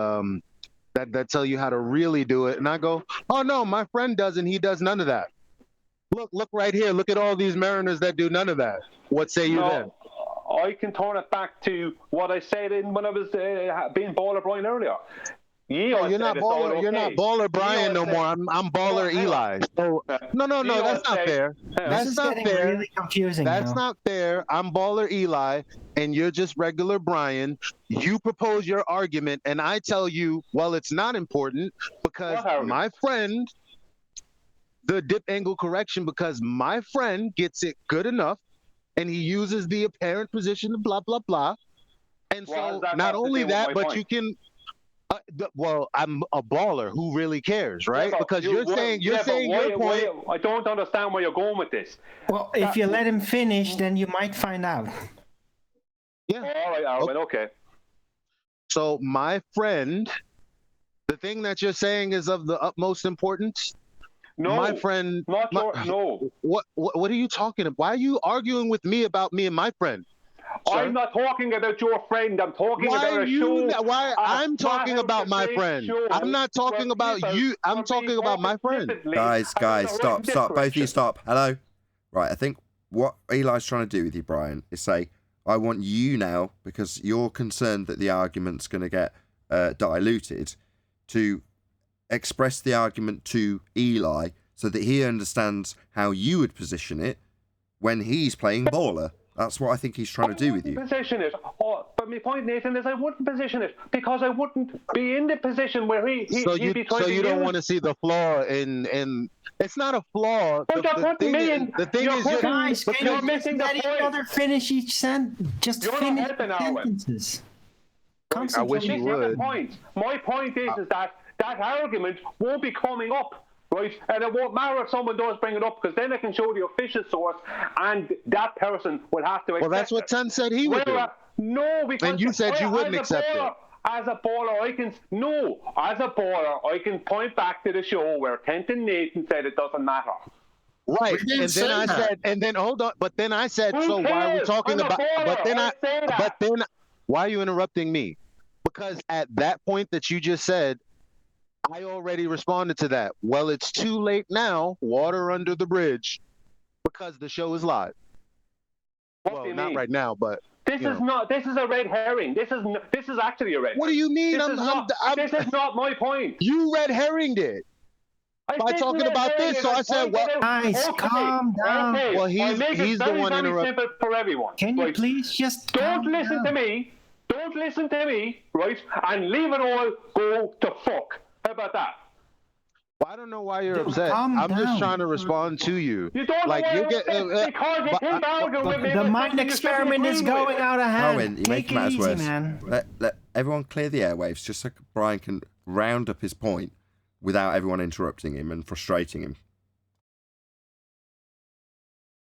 that tell you how to really do it, and I go, oh no, my friend doesn't. He does none of that. Look right here. Look at all these mariners that do none of that. What say you then? I can turn it back to what I said when I was being Baller Brian earlier. Yeah, you're not baller. Okay. You're not Baller Brian no more. I'm Baller Eli. So no, that's not fair. That's not fair. Really confusing. That's not fair. I'm Baller Eli, and you're just regular Brian. You propose your argument, and I tell you, well, it's not important because my friend, the dip angle correction, because my friend gets it good enough, and he uses the apparent position of blah blah blah, and so not only that, but you can. Well, I'm a baller who really cares, right? Because you're saying your point. I don't understand where you're going with this. Well, if you let him finish, then you might find out. Yeah. All right, Arvin, okay. So my friend, the thing that you're saying is of the utmost importance. No, my friend. No. What are you talking about? Why are you arguing with me about me and my friend? Sir? I'm not talking about your friend. I'm talking about a show. Why I'm talking about my friend. I'm not talking about you. I'm talking about my friend. Guys, stop. Both of you stop. Hello. Right, I think what Eli's trying to do with you, Brian, is say, I want you now, because you're concerned that the argument's going to get diluted, to express the argument to Eli so that he understands how you would position it when he's playing baller. That's what I think he's trying to do with you. Position it. But my point, Nathan, is I wouldn't position it because I wouldn't be in the position where he'd be trying to So you don't want to see the flaw in it's not a flaw. The thing is, you're missing the point. Each other finish each sentence. Just finish sentences. I wish you would. My point is that argument won't be coming up. Right, and it won't matter if someone does bring it up because then I can show the official source, and that person will have to accept. Well, that's what Ten said he would do. No, because and you said you wouldn't accept it. As a baller, I can point back to the show where Kent and Nathan said it doesn't matter. Right, and then I said, and then hold on, but then I said, so why are we talking about? But then, why are you interrupting me? Because at that point that you just said, I already responded to that. Well, it's too late now. Water under the bridge, because the show is live. What do you mean? Not right now, but this is not. This is a red herring. This is actually a red. What do you mean? This is not my point. You red herringed it by talking about this. So I said, well, guys, calm down. Okay. Well, he's the one interrupting. Simple for everyone. Can you please just don't listen to me? Don't listen to me, right? And leave it all go to fuck. How about that? Well, I don't know why you're upset. I'm just trying to respond to you. You don't like know because you keep arguing with me. The mind experiment is going out of hand. Owen, you make matters worse. Man. Let everyone clear the airwaves just so Brian can round up his point without everyone interrupting him and frustrating him.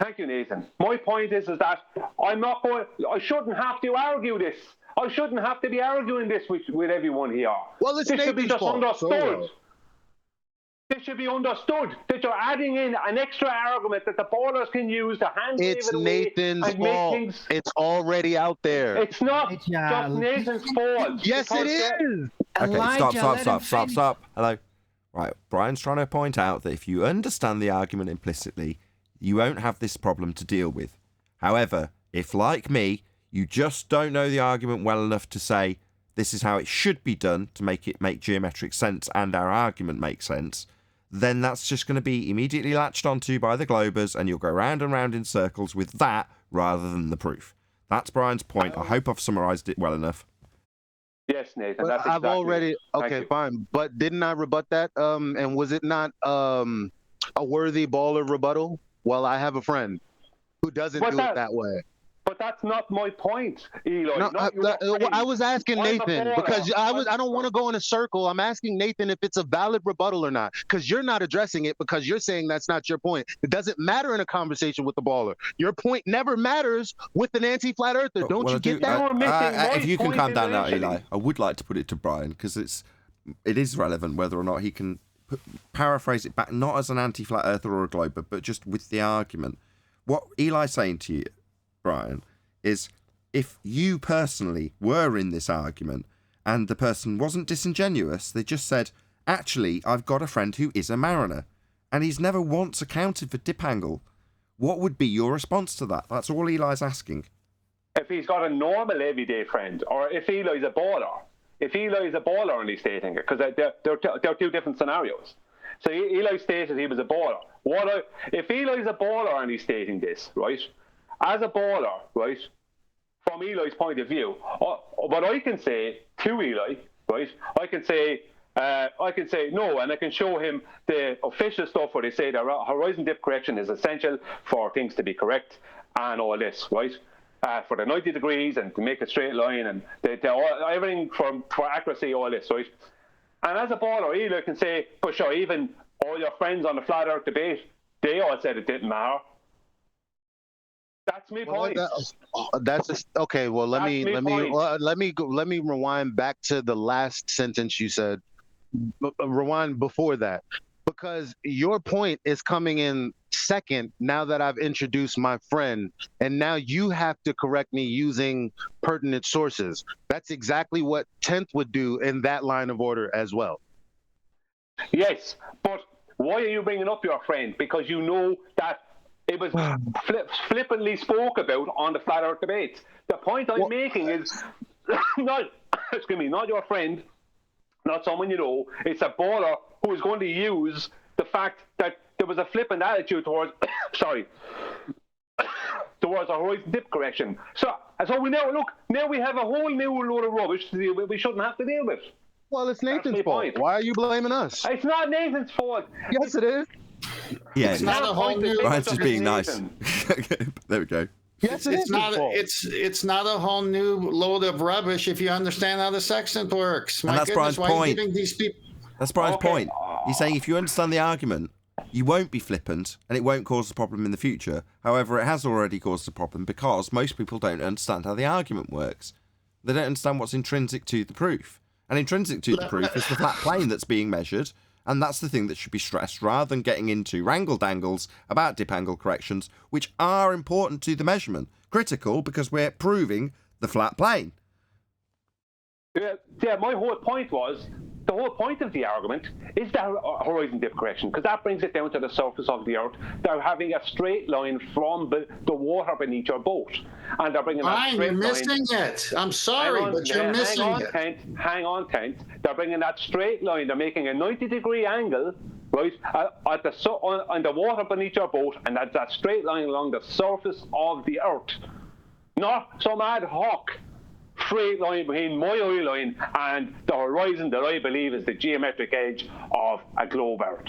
Thank you, Nathan. My point is that I shouldn't have to argue this. I shouldn't have to be arguing this with everyone here. Well, it's this should be just understood. So this should be understood that you're adding in an extra argument that the ballers can use to hand it's it away. Nathan's fault. It's already out there. It's not just Nathan's fault. Yes, it is. Okay, stop. Hello. Right, Brian's trying to point out that if you understand the argument implicitly, you won't have this problem to deal with. However, if, like me, you just don't know the argument well enough to say, this is how it should be done to make it make geometric sense and our argument make sense, then that's just going to be immediately latched onto by the Globers and you'll go round and round in circles with that rather than the proof. That's Brian's point. I hope I've summarised it well enough. Yes, Nathan. But that's exactly I've already... Okay, fine. But didn't I rebut that? And was it not a worthy baller rebuttal? Well, I have a friend who doesn't do it that way. But that's not my point, Eli. No, I was asking Nathan because I don't want to go in a circle. I'm asking Nathan if it's a valid rebuttal or not, because you're not addressing it because you're saying that's not your point. It doesn't matter in a conversation with the baller. Your point never matters with an anti-flat earther. Don't you get that? If you can calm down now, Eli, I would like to put it to Brian because it is relevant whether or not he can paraphrase it back, not as an anti-flat earther or a glober, but just with the argument. What Eli's saying to you, Brian, is if you personally were in this argument and the person wasn't disingenuous, they just said, actually, I've got a friend who is a mariner, and he's never once accounted for dip angle, what would be your response to that? That's all Eli's asking. If he's got a normal everyday friend, or if Eli's a baller, and he's stating it, because they're two different scenarios. So Eli stated he was a baller. If Eli's a baller and he's stating this, right? As a baller, right? From Eli's point of view, what I can say to Eli, right? I can say no, and I can show him the official stuff where they say that horizon dip correction is essential for things to be correct and all this, right? For the 90 degrees and to make a straight line and everything for accuracy, all this, right? And as a baller, Eli can say, for sure, even all your friends on the flat earth debate, they all said it didn't matter. That's my point. That's just, okay. Well, let me rewind back to the last sentence you said. Rewind before that, because your point is coming in second now that I've introduced my friend, and now you have to correct me using pertinent sources. That's exactly what 10th would do in that line of order as well. Yes, but why are you bringing up your friend? Because you know that it was flippantly spoke about on the flat earth debate. The point I'm making is not your friend, not someone you know. It's a baller who is going to use the fact that there was a flippant attitude towards towards a horizon dip correction. So we now we have a whole new load of rubbish to deal with. We shouldn't have to deal with. Well, it's Nathan's fault. Why are you blaming us? It's not Nathan's fault. Yes, it is. Yeah, it's not a whole new. Ryan's just being nice. There we go. Yes, it's not a whole new load of rubbish if you understand how the sextant works. And that's Brian's point. That's Brian's Okay. point. He's saying if you understand the argument, you won't be flippant and it won't cause a problem in the future. However, it has already caused a problem because most people don't understand how the argument works. They don't understand what's intrinsic to the proof. And intrinsic to the proof is the flat plane that's being measured, and that's the thing that should be stressed rather than getting into wrangle-dangles about dip angle corrections, which are important to the measurement. Critical because we're proving the flat plane. Yeah, my whole point was, the whole point of the argument is the horizon dip correction, because that brings it down to the surface of the earth. They're having a straight line from the water beneath your boat. And they're bringing that straight line. You're missing it. I'm sorry, but you're missing it. Hang on, Kent. They're bringing that straight line. They're making a 90-degree angle, right, on the water beneath your boat, and that's that straight line along the surface of the earth. Not some ad hoc straight line between my eye line and the horizon that I believe is the geometric edge of a globe earth.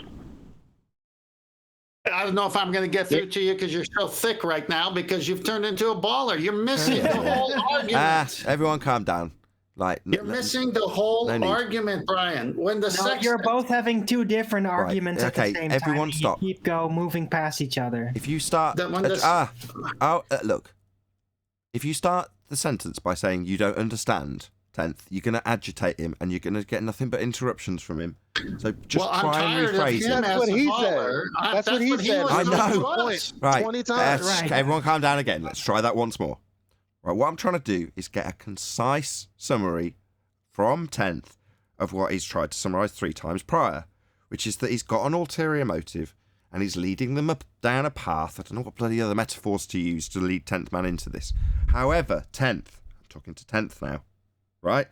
I don't know if I'm going to get through to you because you're so thick right now because you've turned into a baller. You're missing the whole argument. Everyone calm down. You're missing the whole argument, Brian. When the you're both having two different arguments at the same time. Everyone stop. You keep moving past each other. If you start... look. If you start the sentence by saying you don't understand, 10th, you're going to agitate him and you're going to get nothing but interruptions from him. So just try and rephrase it. That's what he said. That's what he said. I know. Right. 20 times. Okay, everyone calm down again. Let's try that once more. Right. What I'm trying to do is get a concise summary from 10th of what he's tried to summarise 3 times prior, which is that he's got an ulterior motive and he's leading them up down a path. I don't know what bloody other metaphors to use to lead 10th man into this. However, 10th, I'm talking to 10th now, right?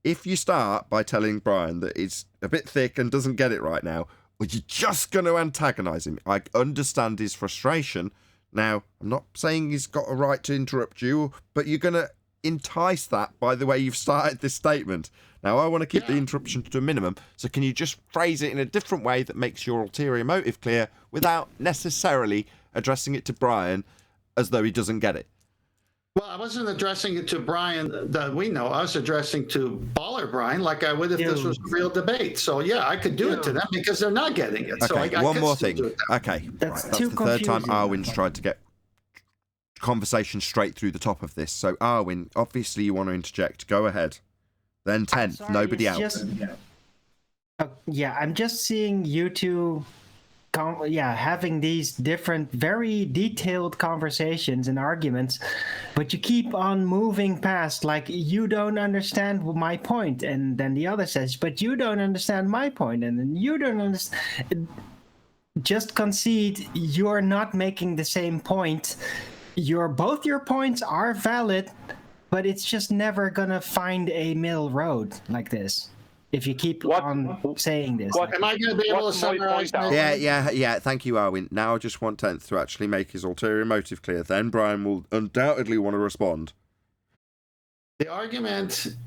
If you start by telling Brian that he's a bit thick and doesn't get it right now, well, you're just going to antagonise him. I understand his frustration. Now, I'm not saying he's got a right to interrupt you, but you're going to entice that by the way you've started this statement. Now, I want to keep the interruption to a minimum, so can you just phrase it in a different way that makes your ulterior motive clear without necessarily addressing it to Brian as though he doesn't get it? Well, I wasn't addressing it to Brian that we know. I was addressing to Baller Brian like I would if this was a real debate. So, yeah, I could do it to them because they're not getting it. Okay, so I one more thing. Okay, that's the third time Arwin's tried to get conversation straight through the top of this. So, Arwin, obviously you want to interject. Go ahead. Then 10th, nobody else. I'm just seeing you two having these different, very detailed conversations and arguments, but you keep on moving past, like, you don't understand my point, and then the other says, but you don't understand my point, and then you don't understand. Just concede you're not making the same point. Both your points are valid, but it's just never gonna find a middle road like this. If you keep on saying this. Am I going to be able to summarize now? Yeah. Thank you, Arwin. Now I just want Tenth to actually make his ulterior motive clear. Then Brian will undoubtedly want to respond. The argument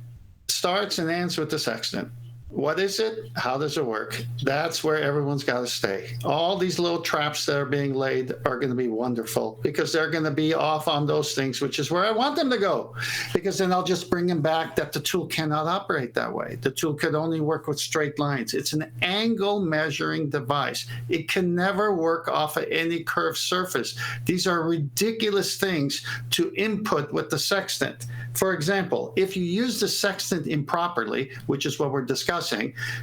starts and ends with the sextant. What is it? How does it work? That's where everyone's got to stay. All these little traps that are being laid are going to be wonderful because they're going to be off on those things, which is where I want them to go. Because then I'll just bring them back that the tool cannot operate that way. The tool could only work with straight lines. It's an angle measuring device. It can never work off of any curved surface. These are ridiculous things to input with the sextant. For example, if you use the sextant improperly, which is what we're discussing,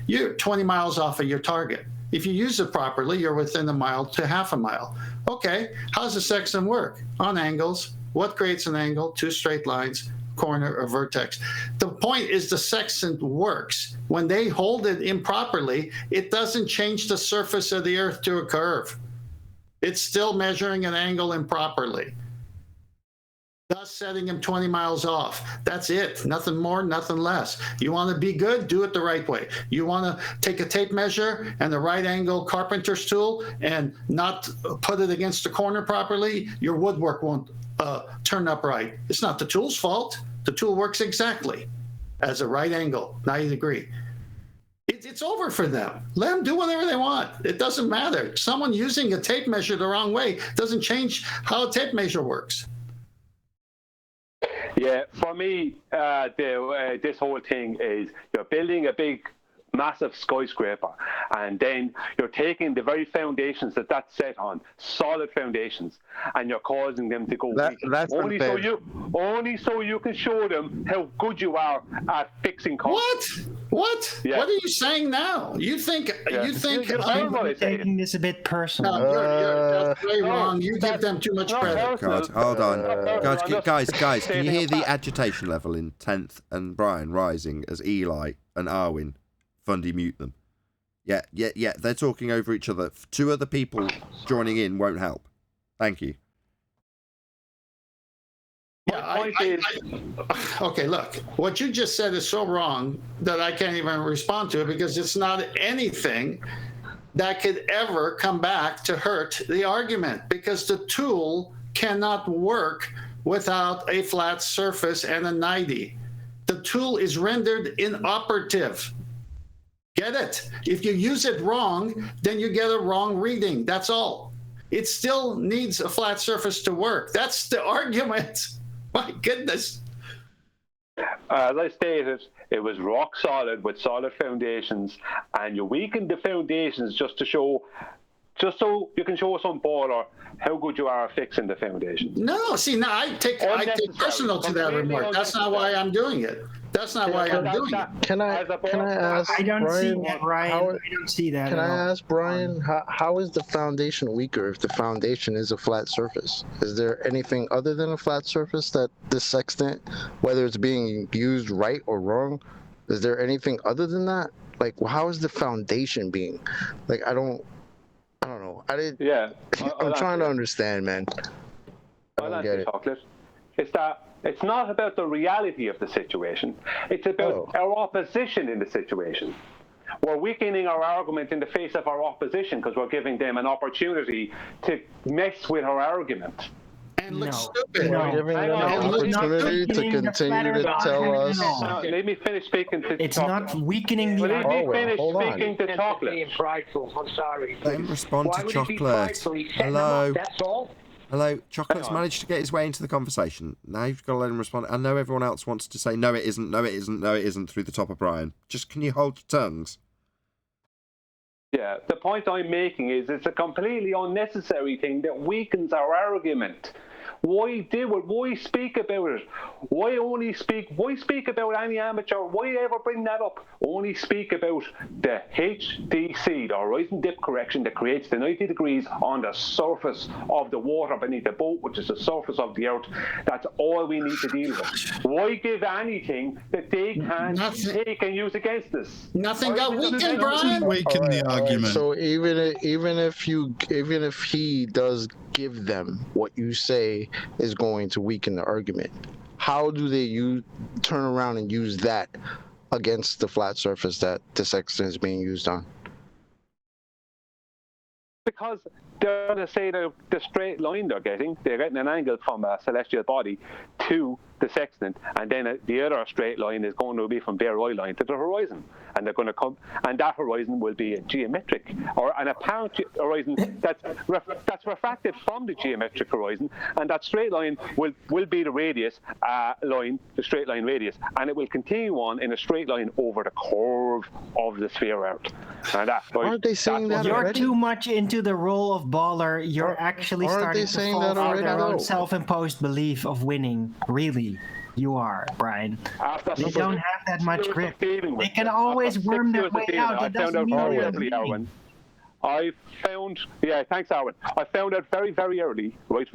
you're 20 miles off of your target. If you use it properly, you're within a mile to half a mile. Okay, how does the sextant work? On angles. What creates an angle? Two straight lines, corner or vertex. The point is the sextant works. When they hold it improperly, it doesn't change the surface of the Earth to a curve. It's still measuring an angle improperly, thus setting him 20 miles off. That's it. Nothing more, nothing less. You want to be good? Do it the right way. You want to take a tape measure and the right angle carpenter's tool and not put it against the corner properly, your woodwork won't turn up right. It's not the tool's fault. The tool works exactly as a right angle, 90 degree. It's over for them. Let them do whatever they want. It doesn't matter. Someone using a tape measure the wrong way doesn't change how a tape measure works. Yeah, for me, this whole thing is you're building a big, massive skyscraper, and then you're taking the very foundations that's set on, solid foundations, and you're causing them to go weak. Only so you can show them how good you are at fixing cars. What? Yeah. What are you saying now? You think I'm taking this a bit personal. No, you're very wrong. You give them too much credit. God, hold on. Guys, can you hear the agitation level in 10th and Brian rising as Eli and Arwin Fundy mute them? Yeah, they're talking over each other. Two other people joining in won't help. Thank you. Yeah, okay, look, what you just said is so wrong that I can't even respond to it because it's not anything that could ever come back to hurt the argument because the tool cannot work without a flat surface and a 90. The tool is rendered inoperative. Get it? If you use it wrong, then you get a wrong reading. That's all. It still needs a flat surface to work. That's the argument. My goodness. As I stated, it was rock solid with solid foundations, and you weakened the foundations just so you can show some baller how good you are at fixing the foundation. No, see, now I take personal to that remark. That's not why I'm doing it. That's not why I'm doing it. Can I ask I don't Brian, see that, Brian. I don't see that. Can I ask Brian, how is the foundation weaker if the foundation is a flat surface? Is there anything other than a flat surface that the sextant, whether it's being used right or wrong, is there anything other than that? Like, how is the foundation being? Like, I don't know. I'm trying to understand, man. I don't get it. It's that it's not about the reality of the situation. It's about our opposition in the situation. We're weakening our argument in the face of our opposition because we're giving them an opportunity to mess with our argument. And look stupid. We're giving them an opportunity to continue to tell us. Let me finish speaking to It's not weakening the argument. Let me finish speaking to Chocolate. Being prideful. I'm sorry. Let him respond to Chocolate. Hello. That's all. Hello, Chocolate's managed to get his way into the conversation. Now you've got to let him respond. I know everyone else wants to say, no, it isn't, no, it isn't, no, it isn't, through the top of Brian. Just, can you hold your tongues? Yeah, the point I'm making is it's a completely unnecessary thing that weakens our argument. Why do it? Why speak about it? Why speak about any amateur? Why ever bring that up? Only speak about the HDC, the horizon dip correction that creates the 90 degrees on the surface of the water beneath the boat, which is the surface of the earth. That's all we need to deal with. Why give anything that they can't take and use against us? Nothing got weakened, Brian. Weaken the argument. So even if he does give them what you say is going to weaken the argument, how do they turn around and use that against the flat surface that the sextant is being used on? Because they're going to say the straight line they're getting an angle from a celestial body to the sextant, and then the other straight line is going to be from their eye line to the horizon, and they're going to come, and that horizon will be a geometric or an apparent horizon that's refracted from the geometric horizon, and that straight line will be the radius line, the straight line radius, and it will continue on in a straight line over the curve of the sphere Earth. And aren't they saying that You're already? too much into the role of baller. You're actually starting to fall for their own self-imposed belief of winning. Really, you are, Brian. They don't have that much grip. They can always worm their way out. It doesn't mean they're winning. I found, thanks, Arwen. I found out very, very early, right,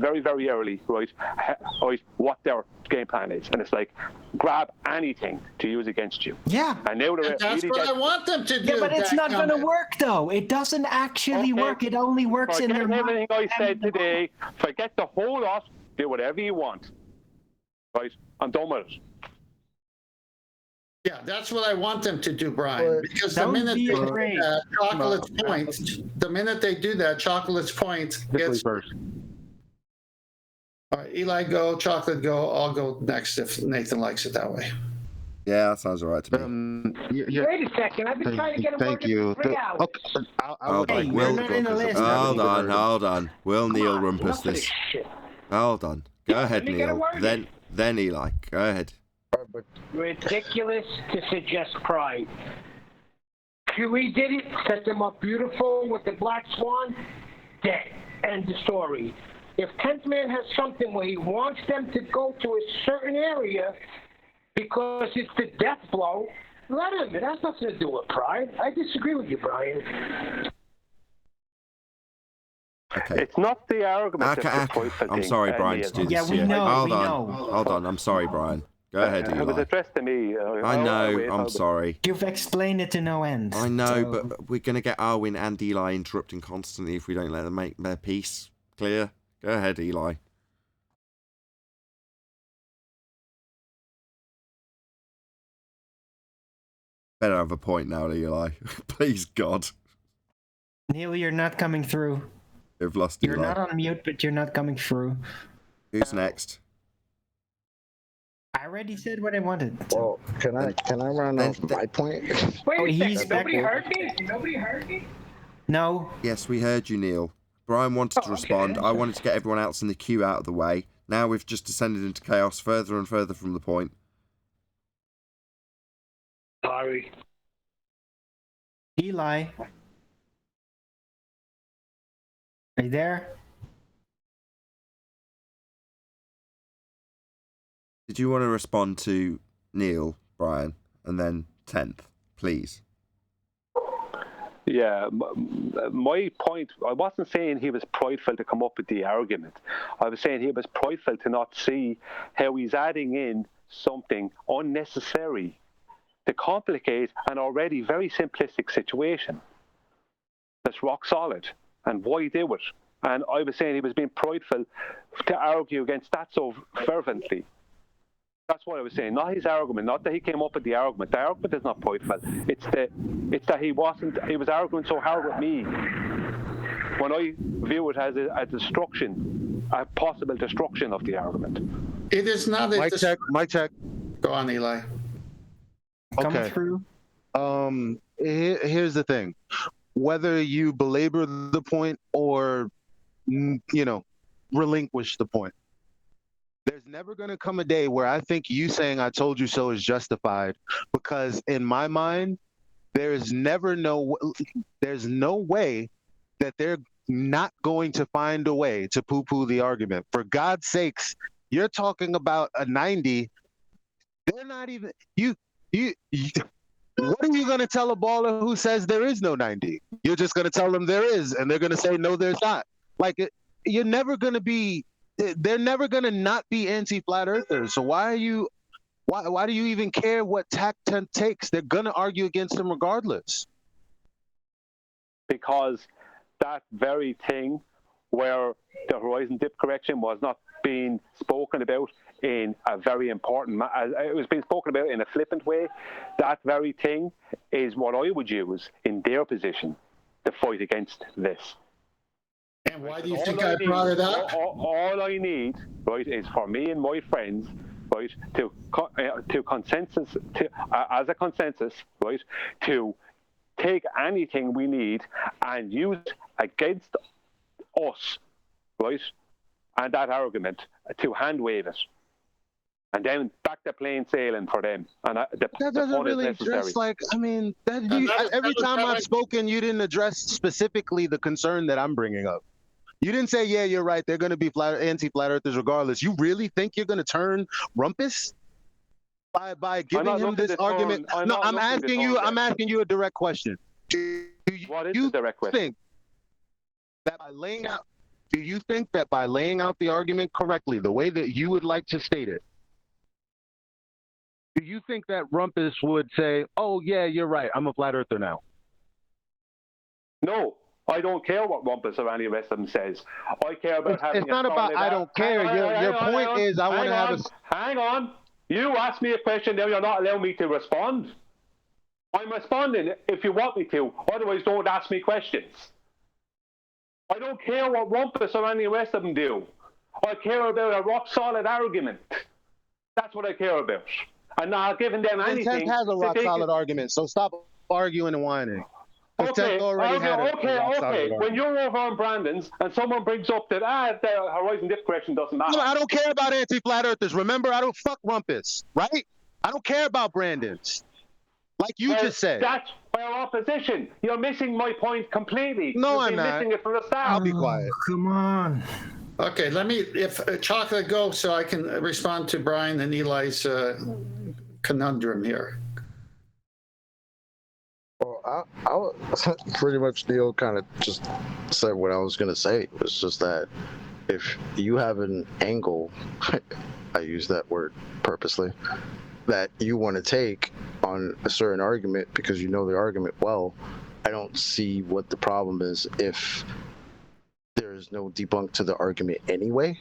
what their game plan is. And it's like, grab anything to use against you. Yeah. And now that's what I want them to do. Yeah, but it's not going to work, though. It doesn't actually work. It only works in their mind. Everything I said today, forget the whole lot, do whatever you want. Right? I'm done with it. Yeah, that's what I want them to do, Brian. Because the minute they do that, Chocolate's point, the minute they do that, Chocolate's point gets... All right, Eli, go. Chocolate, go. I'll go next if Nathan likes it that way. Yeah, that sounds all right to me. Wait a second. I've been trying to get him working for 3 hours. Hey, we're not in the list. Hold on. Will Neil rumpus this? Hold on. Go ahead, Neil. Then Eli. Go ahead. Ridiculous to suggest pride. QE did it, set them up beautiful with the Black Swan, dead. End of story. If 10th Man has something where he wants them to go to a certain area because it's the death blow, let him. It has nothing to do with pride. I disagree with you, Brian. Okay. It's not the argument. I'm sorry, Brian, to do this. Yeah, we know. Hold on. I'm sorry, Brian. Go ahead, Eli. It was addressed to me. I know. I'm sorry. You've explained it to no end. I know, but we're going to get Arwen and Eli interrupting constantly if we don't let them make their piece clear. Go ahead, Eli. Better have a point now, Eli. Please, God. Neil, you're not coming through. You've lost You're Eli. not on mute, but you're not coming through. Who's next? I already said what I wanted. Well, can I run off my point? Wait a he's second. Nobody back. heard me? No. Yes, we heard you, Neil. Brian wanted to respond. I wanted to get everyone else in the queue out of the way. Now we've just descended into chaos further and further from the point. Sorry. Eli. Are you there? Did you want to respond to Neil, Brian, and then 10th, please? Yeah, my point, I wasn't saying he was prideful to come up with the argument. I was saying he was prideful to not see how he's adding in something unnecessary to complicate an already very simplistic situation that's rock solid. And why do it? And I was saying he was being prideful to argue against that so fervently. That's what I was saying. Not his argument. Not that he came up with the argument. The argument is not prideful. It's that he was arguing so hard with me when I view it as a destruction, a possible destruction of the argument. It is not a... Mic check. Go on, Eli. Coming through. Here's the thing. Whether you belabor the point or, relinquish the point, there's never going to come a day where I think you saying "I told you so" is justified, because in my mind, there's no way that they're not going to find a way to poo-poo the argument. For God's sakes, you're talking about a 90. They're not even you. What are you going to tell a baller who says there is no 90? You're just going to tell them there is, and they're going to say no, there's not. Like, you're never going to be. They're never going to not be anti-flat earthers. So why do you even care what tack 10 takes? They're going to argue against them regardless. Because that very thing where the horizon dip correction was not being spoken about in a very important it was being spoken about in a flippant way, that very thing is what I would use in their position to fight against this. And why do you think I brought it up? All I need, right, is for me and my friends, right, to consensus, as a consensus, right, to take anything we need and use it against us, right, and that argument to hand wave it. And then back to plain sailing for them. And that doesn't really address, like, I mean, every time I've spoken, you didn't address specifically the concern that I'm bringing up. You didn't say, yeah, you're right, they're going to be anti-flat earthers regardless. You really think you're going to turn Rumpus by giving him this argument? No, I'm asking you a direct question. What is the direct question? Do you think that by laying out the argument correctly, the way that you would like to state it, do you think that Rumpus would say, oh, yeah, you're right, I'm a flat earther now? No, I don't care what Rumpus or any rest of them says. I care about having. It's not about I don't care. Your point is I want to have a. Hang on. You asked me a question, now you're not allowing me to respond. I'm responding if you want me to. Otherwise, don't ask me questions. I don't care what Rumpus or any rest of them do. I care about a rock-solid argument. That's what I care about. And not giving them anything. Intent has a rock-solid argument, so stop arguing and whining. Okay. When you're over on Brandon's and someone brings up that the horizon dip correction doesn't matter. No, I don't care about anti-flat earthers. Remember, I don't fuck Rumpus, right? I don't care about Brandon's. Like you just said. That's our opposition. You're missing my point completely. No, I'm not. Missing it from the start. I'll be quiet. Come on. Okay, if Chocolate go so I can respond to Brian and Eli's conundrum here. Well, I pretty much Neil kind of just said what I was going to say. It's just that if you have an angle, I use that word purposely, that you want to take on a certain argument because you know the argument well, I don't see what the problem is if there is no debunk to the argument anyway.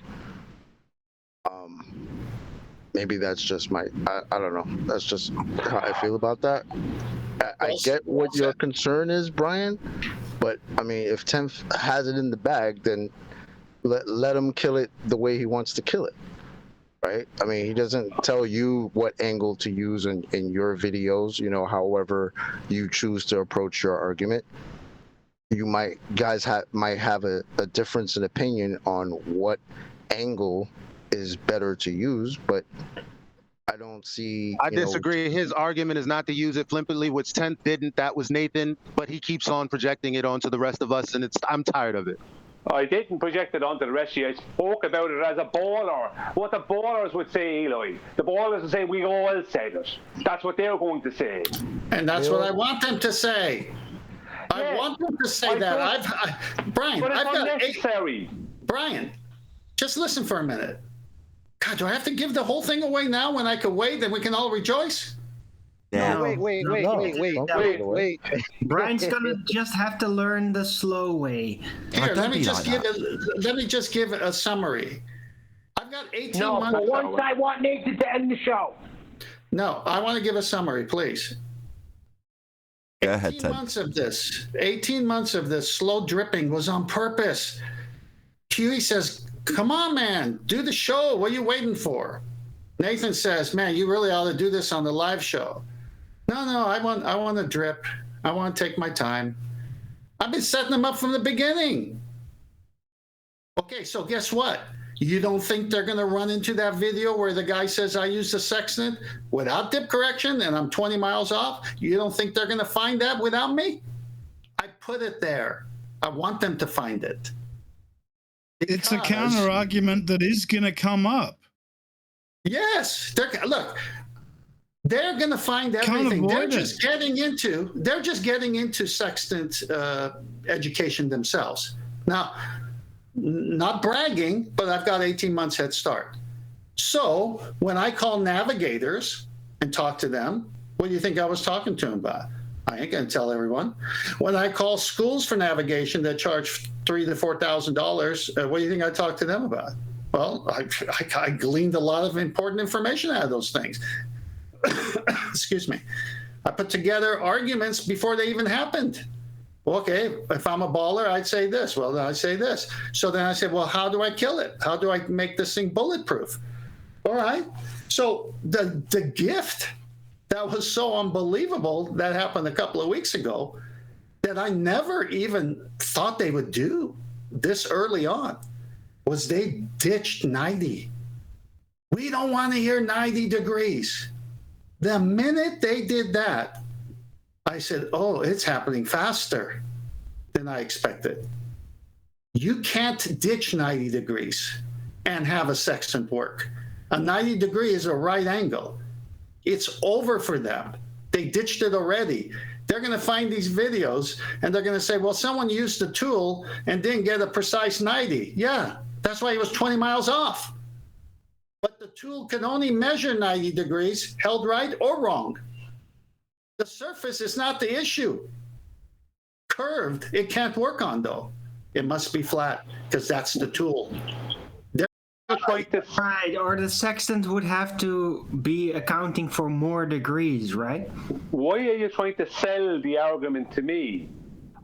Maybe that's just I don't know. That's just how I feel about that. I get what your concern is, Brian, but I mean, if Tenth has it in the bag, then let him kill it the way he wants to kill it, right? I mean, he doesn't tell you what angle to use in your videos, you know, however you choose to approach your argument. You might have a difference in opinion on what angle is better to use, but I don't see. I disagree. His argument is not to use it flippantly, which 10th didn't. That was Nathan, but he keeps on projecting it onto the rest of us, and I'm tired of it. I didn't project it onto the rest of you. I spoke about it as a baller. What the ballers would say, Eli. The ballers would say, we all said it. That's what they're going to say. And that's what I want them to say. I want them to say that. Brian, but it's I've got unnecessary. Brian, just listen for a minute. God, do I have to give the whole thing away now when I could wait, then we can all rejoice? Yeah. No, wait. Brian's gonna just have to learn the slow way. Here, let me just give a summary. I've got 18 months. No, for once I want Nathan to end the show. No, I want to give a summary, please. Go ahead, 18 months of this slow dripping was on purpose. Huey says, come on, man, do the show. What are you waiting for? Nathan says, man, you really ought to do this on the live show. No, I want to drip. I want to take my time. I've been setting them up from the beginning. Okay, so guess what? You don't think they're going to run into that video where the guy says I use the Sextant without dip correction and I'm 20 miles off? You don't think they're going to find that without me? I put it there. I want them to find it. It's a counter argument that is going to come up. Yes, they're going to find everything. They're just getting into sextant education themselves. Now, not bragging, but I've got 18 months head start. So when I call navigators and talk to them, what do you think I was talking to them about? I ain't going to tell everyone. When I call schools for navigation that charge $3,000 to $4,000, what do you think I talked to them about? Well, I gleaned a lot of important information out of those things. Excuse me. I put together arguments before they even happened. Okay, if I'm a baller, I'd say this. Well, then I'd say this. So then I said, well, how do I kill it? How do I make this thing bulletproof? All right. So the gift that was so unbelievable that happened a couple of weeks ago that I never even thought they would do this early on was they ditched 90. We don't want to hear 90 degrees. The minute they did that, I said, oh, it's happening faster than I expected. You can't ditch 90 degrees and have a sextant work. A 90 degree is a right angle. It's over for them. They ditched it already. They're going to find these videos and they're going to say, well, someone used the tool and didn't get a precise 90. Yeah, that's why he was 20 miles off. But the tool can only measure 90 degrees, held right or wrong. The surface is not the issue. Curved, it can't work on, though. It must be flat because that's the tool. Right, or the sextant would have to be accounting for more degrees, right? Why are you trying to sell the argument to me?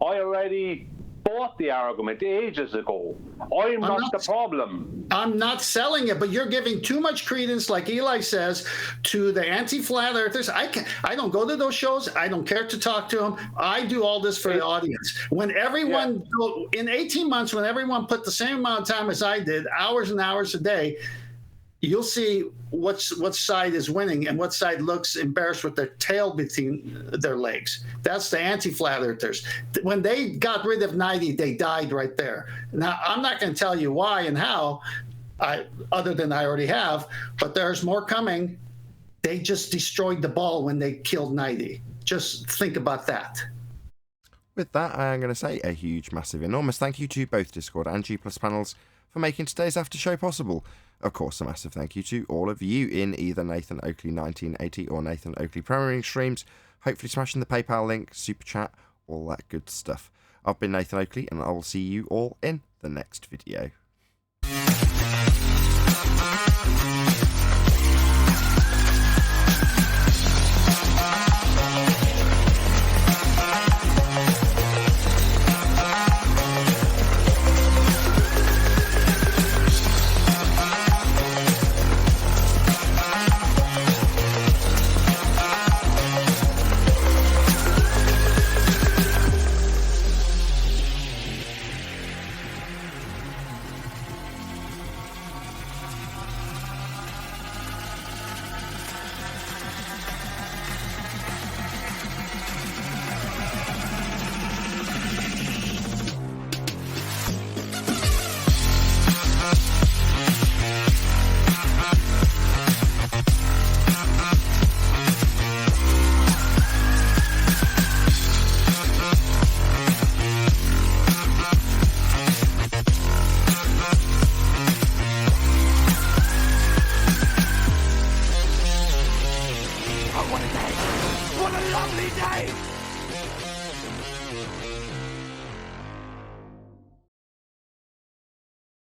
I already bought the argument ages ago. I'm not the problem. I'm not selling it, but you're giving too much credence, like Eli says, to the anti-flat earthers. I don't go to those shows. I don't care to talk to them. I do all this for the audience. When everyone, in 18 months, when everyone put the same amount of time as I did, hours and hours a day, you'll see what side is winning and what side looks embarrassed with their tail between their legs. That's the anti-flat earthers. When they got rid of 90, they died right there. Now, I'm not going to tell you why and how, other than I already have, but there's more coming. They just destroyed the ball when they killed 90. Just think about that. With that, I am going to say a huge, massive, enormous thank you to both Discord and G+ panels for making today's after show possible. Of course, a massive thank you to all of you in either Nathan Oakley 1980 or Nathan Oakley Premiering streams, hopefully smashing the PayPal link, super chat, all that good stuff. I've been Nathan Oakley, and I will see you all in the next video.